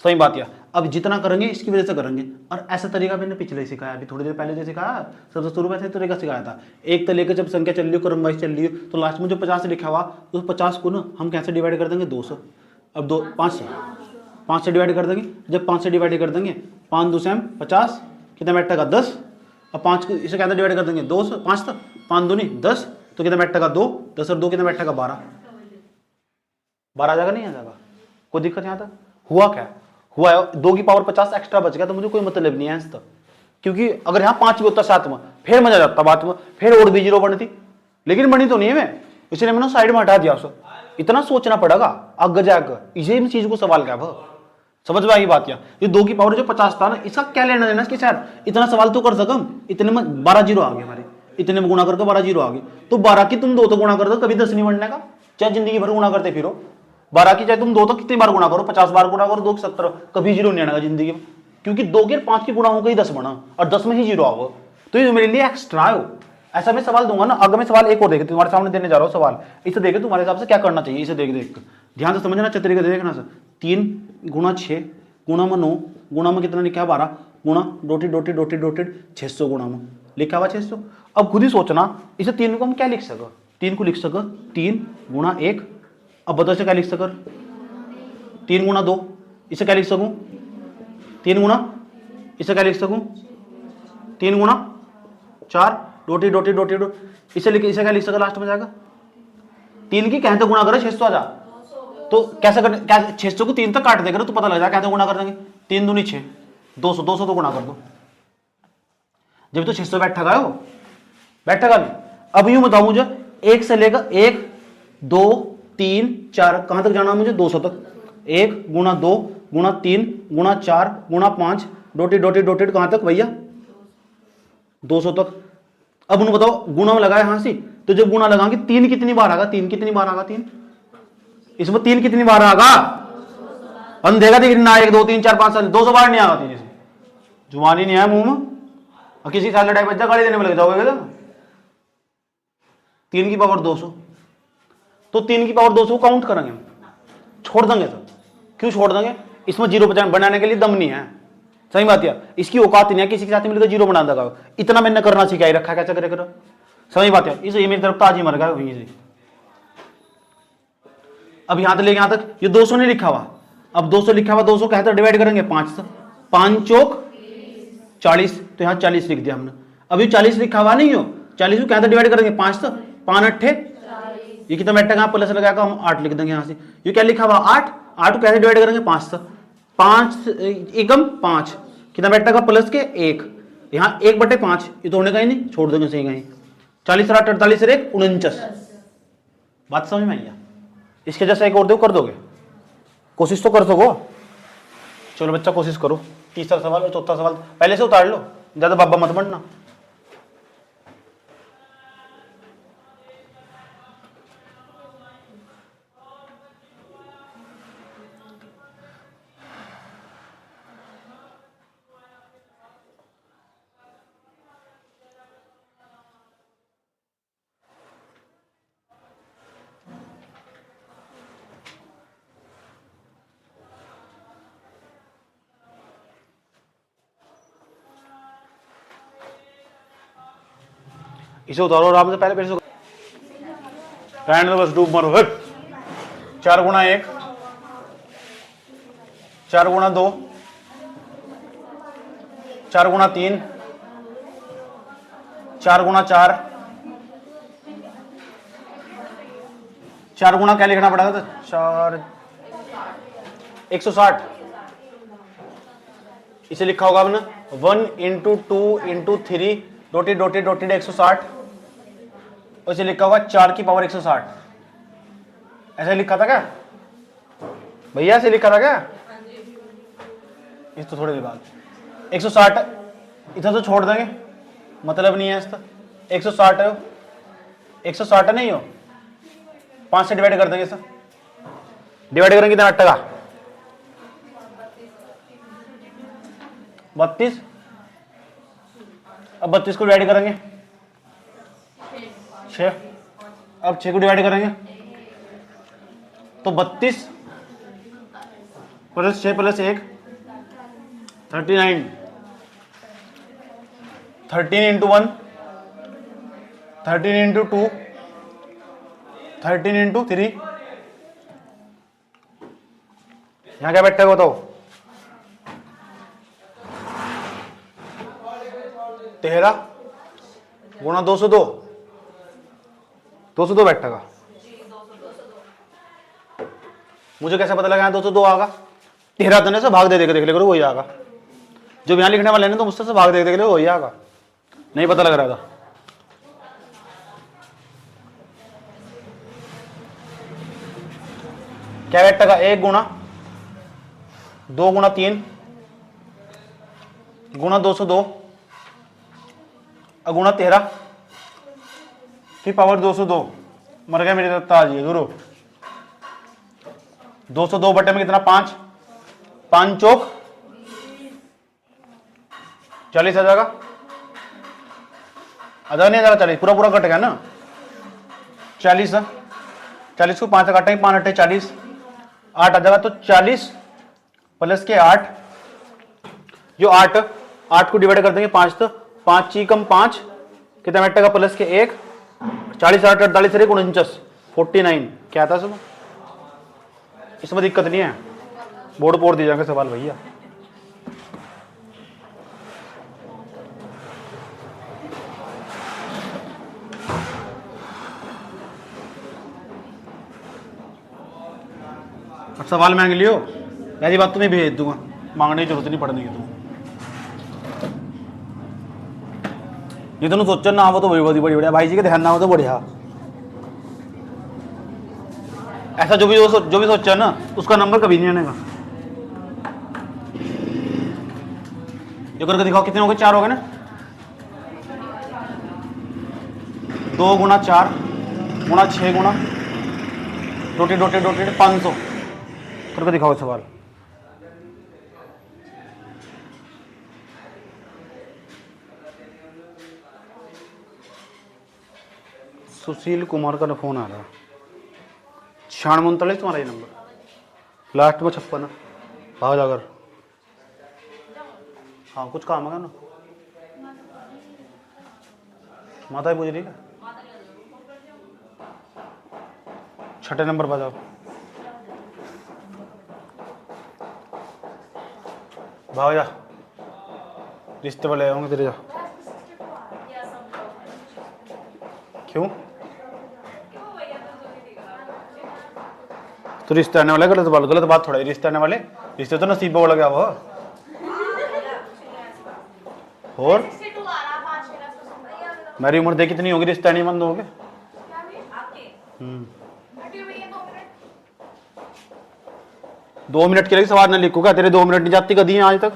सही बात है। अब जितना करेंगे इसकी वजह से करेंगे। और ऐसा तरीका मैंने पिछले सिखाया, अभी थोड़ी देर पहले जो सिखाया सबसे शुरू में ऐसे तरीका सिखाया था। एक तो लेकर जब संख्या चल रही हो क्रम वाइज चल रही हो तो लास्ट में जो 50 लिखा हुआ उस 50 को ना हम कैसे डिवाइड कर देंगे 200। अब 5 से डिवाइड कर देंगे, जब 5 से डिवाइड कर देंगे 5 2 से 50 कितना बैठेगा 10। अब 5 को इसे कैसे डिवाइड कर देंगे 2 से 5 तक, 5 दूनी 10 तो कितना बैठेगा 2, 10 और 2 कितना बैठेगा 12 आ जाएगा नहीं आ जाएगा, कोई दिक्कत यहाँ तक। हुआ क्या, हुआ 2 की पावर 50 एक्स्ट्रा बच गया, तो मुझे कोई मतलब नहीं है इस तक। क्योंकि अगर यहाँ 5 भी होता साथ में फिर मजा जाता बात में, फिर और भी 0 बनती, लेकिन बनी तो नहीं है मैं, इसलिए मैंने साइड में हटा दिया उसे। इतना सोचना पड़ेगा आगे जाकर, इसे चीज को सवाल क्या वो समझ में आई बात क्या। ये 2 की पावर जो 50 था ना, इसका क्या लेना देना इसके साथ, इतना सवाल तो कर सकम। इतने में 12 जीरो आ गए हमारे, इतने में गुणा करके 12 जीरो आ गए। तो 12 की तुम 2 तो गुणा कर दो, कभी 10 नहीं बनने का, चाहे जिंदगी भर गुणा करते फिरो। 12 की चाहे तुम 2 तो कितनी बार गुणा करो, 50 बार गुणा करो, 2 की 70, कभी जीरो नहीं आएगा जिंदगी में, क्योंकि 2 के 5 की गुणा होकर ही 10 बना, और 10 में ही जीरो आओ। तो ये मेरे लिए एक्स्ट्रा है। ऐसा मैं सवाल दूंगा ना, अगर मैं सवाल एक और देखे तुम्हारे सामने देने जा रहा हूँ सवाल, इसे देखे तुम्हारे हिसाब से क्या करना चाहिए, इसे देख देख ध्यान से समझना, अच्छे तरीके से देखना सर। 3 गुणा 6 गुणा में 9 गुणा में कितना लिखा है 12 गुणा डोटेड डोटेड डोटेड डोटेड 600 गुणा में लिखा हुआ 600। अब खुद ही सोचना इसे 3 को हम क्या लिख सको, 3 को लिख सको 3 गुणा 1। अब बताओ इसे क्या लिख सको, 3 गुणा 2, इसे क्या लिख सकूं, 3 गुणा, इसे क्या लिख सकूं, 3 गुणा 4 डोटी डोटी डोटी डोट, इसे लिख, इसे क्या लिख सका लास्ट में जाएगा। 3 की कहते गुणा करो 600 आ जा, तो कैसे कर, क्या 600 को 3 तक काट देगा तो पता लग जाएगा कैसे गुणा कर देंगे। 3 दूनी 6, 200, 200 तो गुणा कर दो, जब तो 600 बैठेगा हो, बैठेगा नहीं। अब यूं बताओ मुझे 1 से लेकर 1 2 3 4 कहां तक जाना है मुझे, 200 तक। 1 गुणा 2 गुणा 3 गुणा 4 गुणा 5 डोटेड डोटेड डोटेड कहां तक भैया, 200 तक। अब उन्हें बताओ गुणा में लगाए हाँ सी, तो जब गुणा लगाएंगे 3 कितनी बार आगा, 3 कितनी बार आगा, 3 इसमें 3 कितनी बार आगा, अंधेगा देख ना 1 2 3 4 5 200 बार नहीं आगा 3 इसमें, जुबान ही नहीं आया मुंह में, और किसी साल लड़ाई बच्चा गाड़ी देने में लग जाओगे क्या। 3 की पावर 200, तो 3 की पावर 200 काउंट करेंगे, छोड़ देंगे सर। क्यों छोड़ देंगे, इसमें जीरो बनाने के लिए दम नहीं है, सही बात है, इसकी औकात नहीं है किसी के साथ मिलकर जीरो बना देगा। इतना मैंने करना सिखा ही रखा, कैसे करे करो, सही बात है। इसे मेरी तरफ ताजी मर गया वहीं से। अब यहां से लेके यहां तक ये 200 नहीं लिखा हुआ, अब 200 लिखा हुआ, 200 कहते डिवाइड करेंगे 5 से, 5 चौक 40, तो यहाँ 40 लिख दिया हमने। अभी 40 लिखा हुआ नहीं हो, 40 को कहते डिवाइड करेंगे 5 से, 5 अट्ठे, ये कितना बैठेगा प्लस लगाएगा हम 8 लिख देंगे यहाँ से। ये क्या लिखा हुआ 8, 8 को कैसे डिवाइड करेंगे 5 से, 5 एकम 5 कितना बैठेगा प्लस के 1, यहाँ 1/5 ये तो होने का ही नहीं, छोड़ देंगे सही कहीं। 40 8 48 1 49, बात समझ में आई। इसके जैसा एक और दो कर दोगे, कोशिश तो कर सको। चलो बच्चा कोशिश करो, तीसरा सवाल और चौथा सवाल पहले से उतार लो, ज्यादा बाबा मत बनना। इसे उतारो आराम से, पहले फिर से बस डूब मरो। 4 गुणा 1, 4 गुणा 2, 4 गुणा 3, 4 गुणा 4, 4 गुणा क्या लिखना पड़ेगा तो 4 160, इसे लिखा होगा हमने 1 इंटू 2 इंटू 3 डोटेड डोटेड डोटेड 160, और इसे लिखा होगा 4 की पावर 160। ऐसे लिखा था क्या भैया, ऐसे लिखा था क्या, इस तो थोड़ी देर बाद 160 इधर तो छोड़ देंगे, मतलब नहीं है इसका। 160 है, 160 नहीं हो, 5 से डिवाइड कर देंगे इसे, डिवाइड करेंगे कितना 8 का 32, अब 32 को डिवाइड करेंगे 6, अब 6 को डिवाइड करेंगे तो 32 plus 6 plus 1 39, 13 into 1, 13 into 2, 13 into 3, यहां क्या बैठेगा बताओ 13 गुणा 202, 202 बैठेगा। मुझे कैसे पता लगा 202 आगा, 13 देने से भाग दे देगा, देख ले करो वही आगा। जो यहाँ लिखने वाले हैं ना तो मुझसे से भाग देख देख लो वही आगा, नहीं पता लग रहा था। क्या वेट का 1 गुणा 2 गुणा 3 गुणा 202 गुणा 13 की पावर 202। मर गया मेरे ताज ये दूरो। 202 बटे में कितना 5, 5 चौक 40 आ जाएगा। आधा नहीं आ जाएगा 40, पूरा पूरा कट गया ना 40 है। 40 को 5 से काटेंगे, 5 अट्ठे 40, 8 आ जाएगा। तो 40 प्लस के 8, जो 8 को डिवाइड कर देंगे 5 तो 5 ची कम 5 कितना मिनट का प्लस के 1, 40 8 48 49 49 क्या था सब। इसमें दिक्कत नहीं है, बोर्ड पोड़ दिए जाएंगे सवाल भैया। अब सवाल मांग लियो, ऐसी बात तुम्हें भेज दूंगा, मांगने की जरूरत नहीं पड़ने की। तुम ये तो सोचो ना वो तो बहुत ही बढ़िया, भाई जी के ध्यान ना हो तो बढ़िया। ऐसा जो भी सोचा ना उसका नंबर कभी नहीं आनेगा। ये करके दिखाओ कितने हो गए, 4 हो गए ना। 2 गुणा 4 गुणा 6 गुणा डोटेड 500 करके दिखाओ सवाल। सुशील कुमार का फोन आ रहा है। 96 तुम्हारा ये नंबर, लास्ट में 56 है। भाग जाकर, हाँ कुछ काम है ना, माता ही पूछ रही है। 6 नंबर पर जाओ, भाग जा, रिश्ते वाले आएंगे तेरे। जा क्यों तो रिश्ते आने वाले गलत बात थोड़ा है। रिश्ते आने वाले, रिश्ते तो नसीब बोल गया वो। और मेरी उम्र देख कितनी होगी, रिश्ता नहीं बंद हो गए। 2 मिनट के लिए सवाल न लिखूंगा, तेरे 2 मिनट नहीं जाती कदी है आज तक।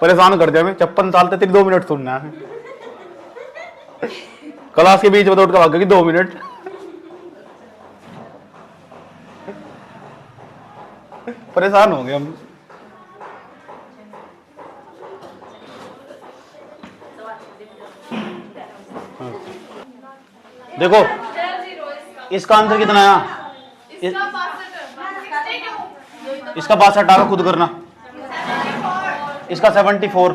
परेशान कर दिया मैं, 56 साल तक तेरी 2 मिनट सुनना है। क्लास के बीच में उठ कर भाग गई 2 मिनट। परेशान हो गए हम। देखो इसका आंसर कितना आया, इसका 62 आगा, खुद करना। इसका 74,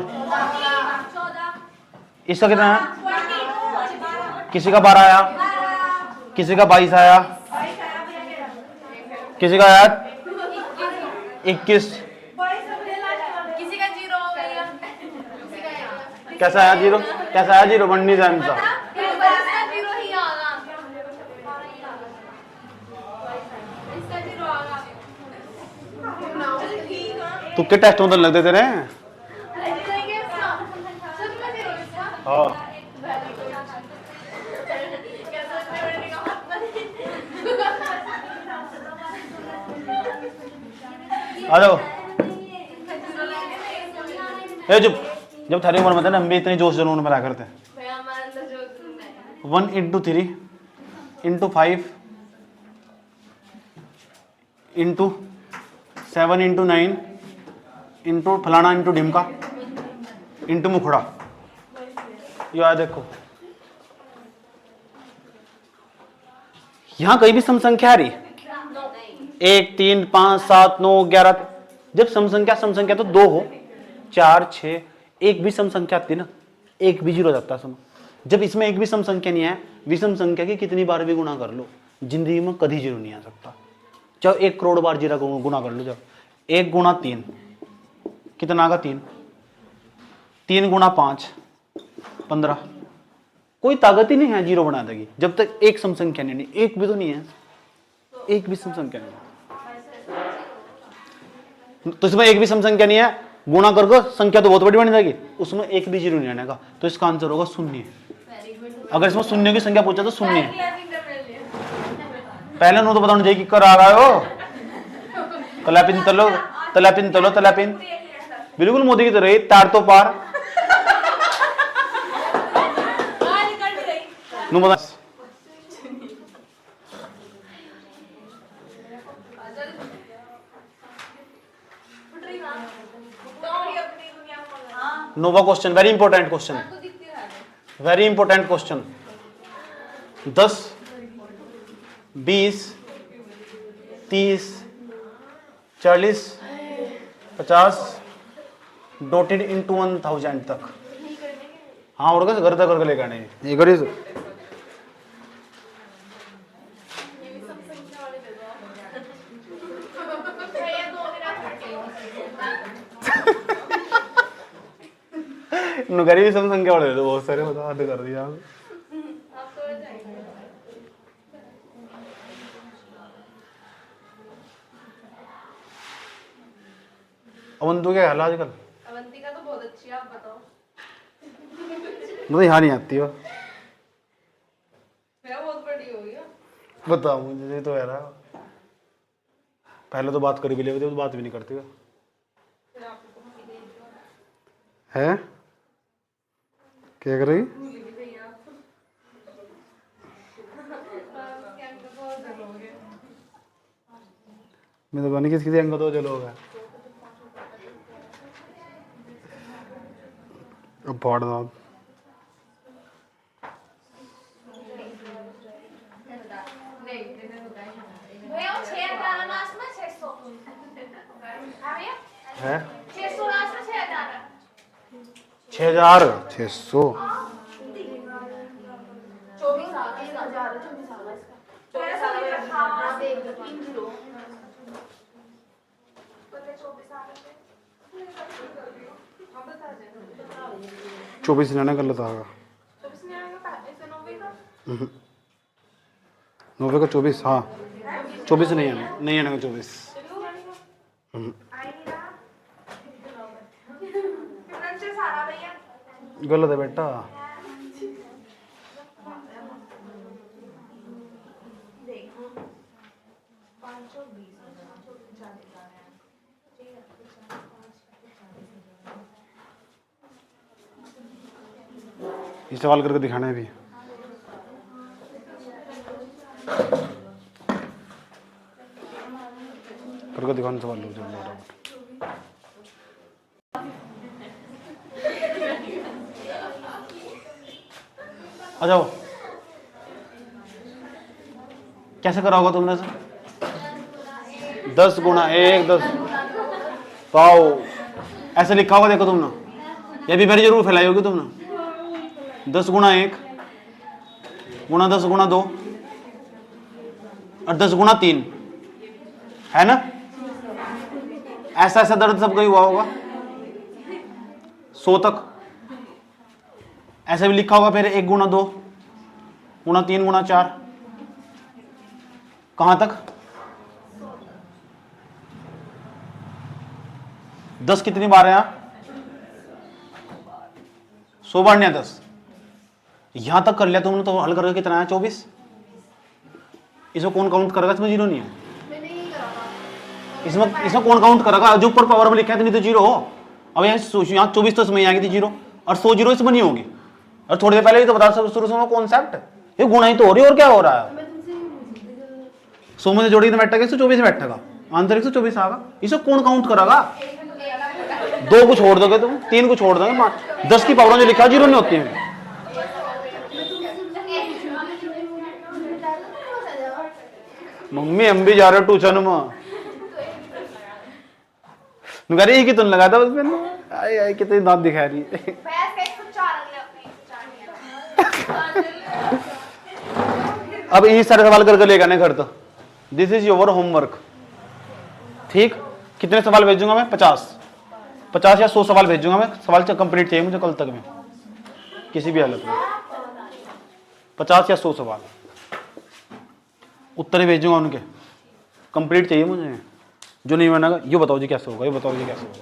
इसका कितना आया, किसी का 12 आया, किसी का 22 आया, किसी का आया 21, किसी का 0 हो गया। कैसा आया 0, कैसा आया 0 बननी जाए सा। तुक्के टेस्ट में तो लग देते रहे। हाँ आ जाओ। जब थारी उम्र में थे ना हम भी इतनी जोश जुनून में रहा करते। 1 × 3 × 5 × 7 × 9 इंटू फलाना इंटू ढिमका इंटू मुखड़ा। याद देखो यहां कहीं भी सम संख्या आ रही, 1 3 5 7 9 11। जब सम संख्या तो 2 हो, 4 6, एक भी सम संख्या आती ना, एक भी 0 जाता सम। जब इसमें एक भी सम संख्या नहीं है, विषम संख्या की कितनी बार भी गुणा कर लो, जिंदगी में कभी 0 नहीं आ सकता। चाहे 1 करोड़ बार 0 गुणा कर लो। जब 1 × 3 कितना आगा 3, 3 × 5 15। कोई ताकत ही नहीं है 0 बना देगी जब तक एक सम संख्या नहीं, एक भी तो नहीं है, एक भी सम संख्या नहीं है। तो इसमें एक भी सम संख्या नहीं है गुणा करके संख्या तो बहुत बड़ी बन जाएगी, उसमें एक भी जीरो नहीं आने का, तो इसका आंसर होगा शून्य। अगर इसमें शून्य की संख्या पूछा तो शून्य है। पहले नो तो बताना चाहिए कि कर आ रहा हो। तलापिन तलो तलापिन तलो तलापिन, बिल्कुल मोदी की तरह तार तो पार। नो बता नोवा question, very important question, very important question. 10, 20, 30, 40, 50 dotted into 1000 तक। हाँ और घर तक करके लेकर आने ये करिए। नुकरी भी सब संख्या वाले तो बहुत सारे बता हद कर दिया। अवंतु क्या हाल है आजकल? अवंतिका तो बहुत अच्छी है, आप बताओ। मुझे यहाँ नहीं आती हो। मैं बहुत बड़ी हो गई। बताओ मुझे तो यार, पहले तो बात कर भी ले, तो बात भी नहीं करती हो है। क्या कर रही? मैं तो बनी किसी अंग तो चलो होगा। अब पढ़ दो। है 6000 600 24 लाना कर लेता होगा। 90 का 24, हाँ 24 नहीं आना, नहीं आने का 24। गलत है बेटा। ये सवाल करके दिखाना है भी। करके दिखाने सवाल लो जल्दी फटाफट। आ जाओ। कैसे करा होगा तुमने से? 10 गुणा 1 10 पाओ ऐसे लिखा होगा, देखो तुमने, ये भी मेरी जरूर फैलाई होगी तुमने। 10 गुणा 1 गुणा 10 गुणा 2 और 10 गुणा 3 है ना। ऐसा ऐसा दर्द सबका ही हुआ होगा 100 तक। ऐसे भी लिखा होगा फिर 1 गुणा 2 गुणा 3 गुणा 4 कहां तक? 10 कितनी बार है यहां? 100 बार नहीं, 10 यहां तक कर लिया तुमने, तो हल करके कितना है? 24। इसमें कौन काउंट करेगा? इसमें जीरो नहीं है। इसमें कौन काउंट करेगा? जो ऊपर पावर में लिखा है तो नहीं तो जीरो हो। अब यहाँ 24 तो इसमें आ गई थी जीरो, और 100 जीरो इसमें नहीं होगी। और थोड़ी देर पहले ही तो बता शुरू से कॉन्सेप्ट, ये गुणा ही तो हो रही है, और क्या हो रहा है? 100 में से जोड़ी तो बैठेगा 124 बैठेगा, आंसर 124 आएगा। इसे कौन काउंट करेगा? 2 को छोड़ दोगे तुम, 3 को छोड़ दोगे, 10 की पावर जो लिखा जीरो नहीं होती है। मम्मी हम भी जा रहे हो ट्यूशन में। ही कि तुम लगा था उसमें, आई आई कितनी दांत दिखा रही है। अब ये सारे सवाल करके लेगा नहीं घर तो। दिस इज योर होमवर्क, ठीक। कितने सवाल भेजूंगा मैं? 50 या 100 सवाल भेजूंगा मैं। सवाल कंप्लीट चाहिए मुझे कल तक में, किसी भी हालत में। 50 या 100 सवाल उत्तर भेजूंगा उनके, कंप्लीट चाहिए मुझे। जो नहीं बनेगा ये बताओ जी कैसे होगा, ये बताओ जी कैसे होगा।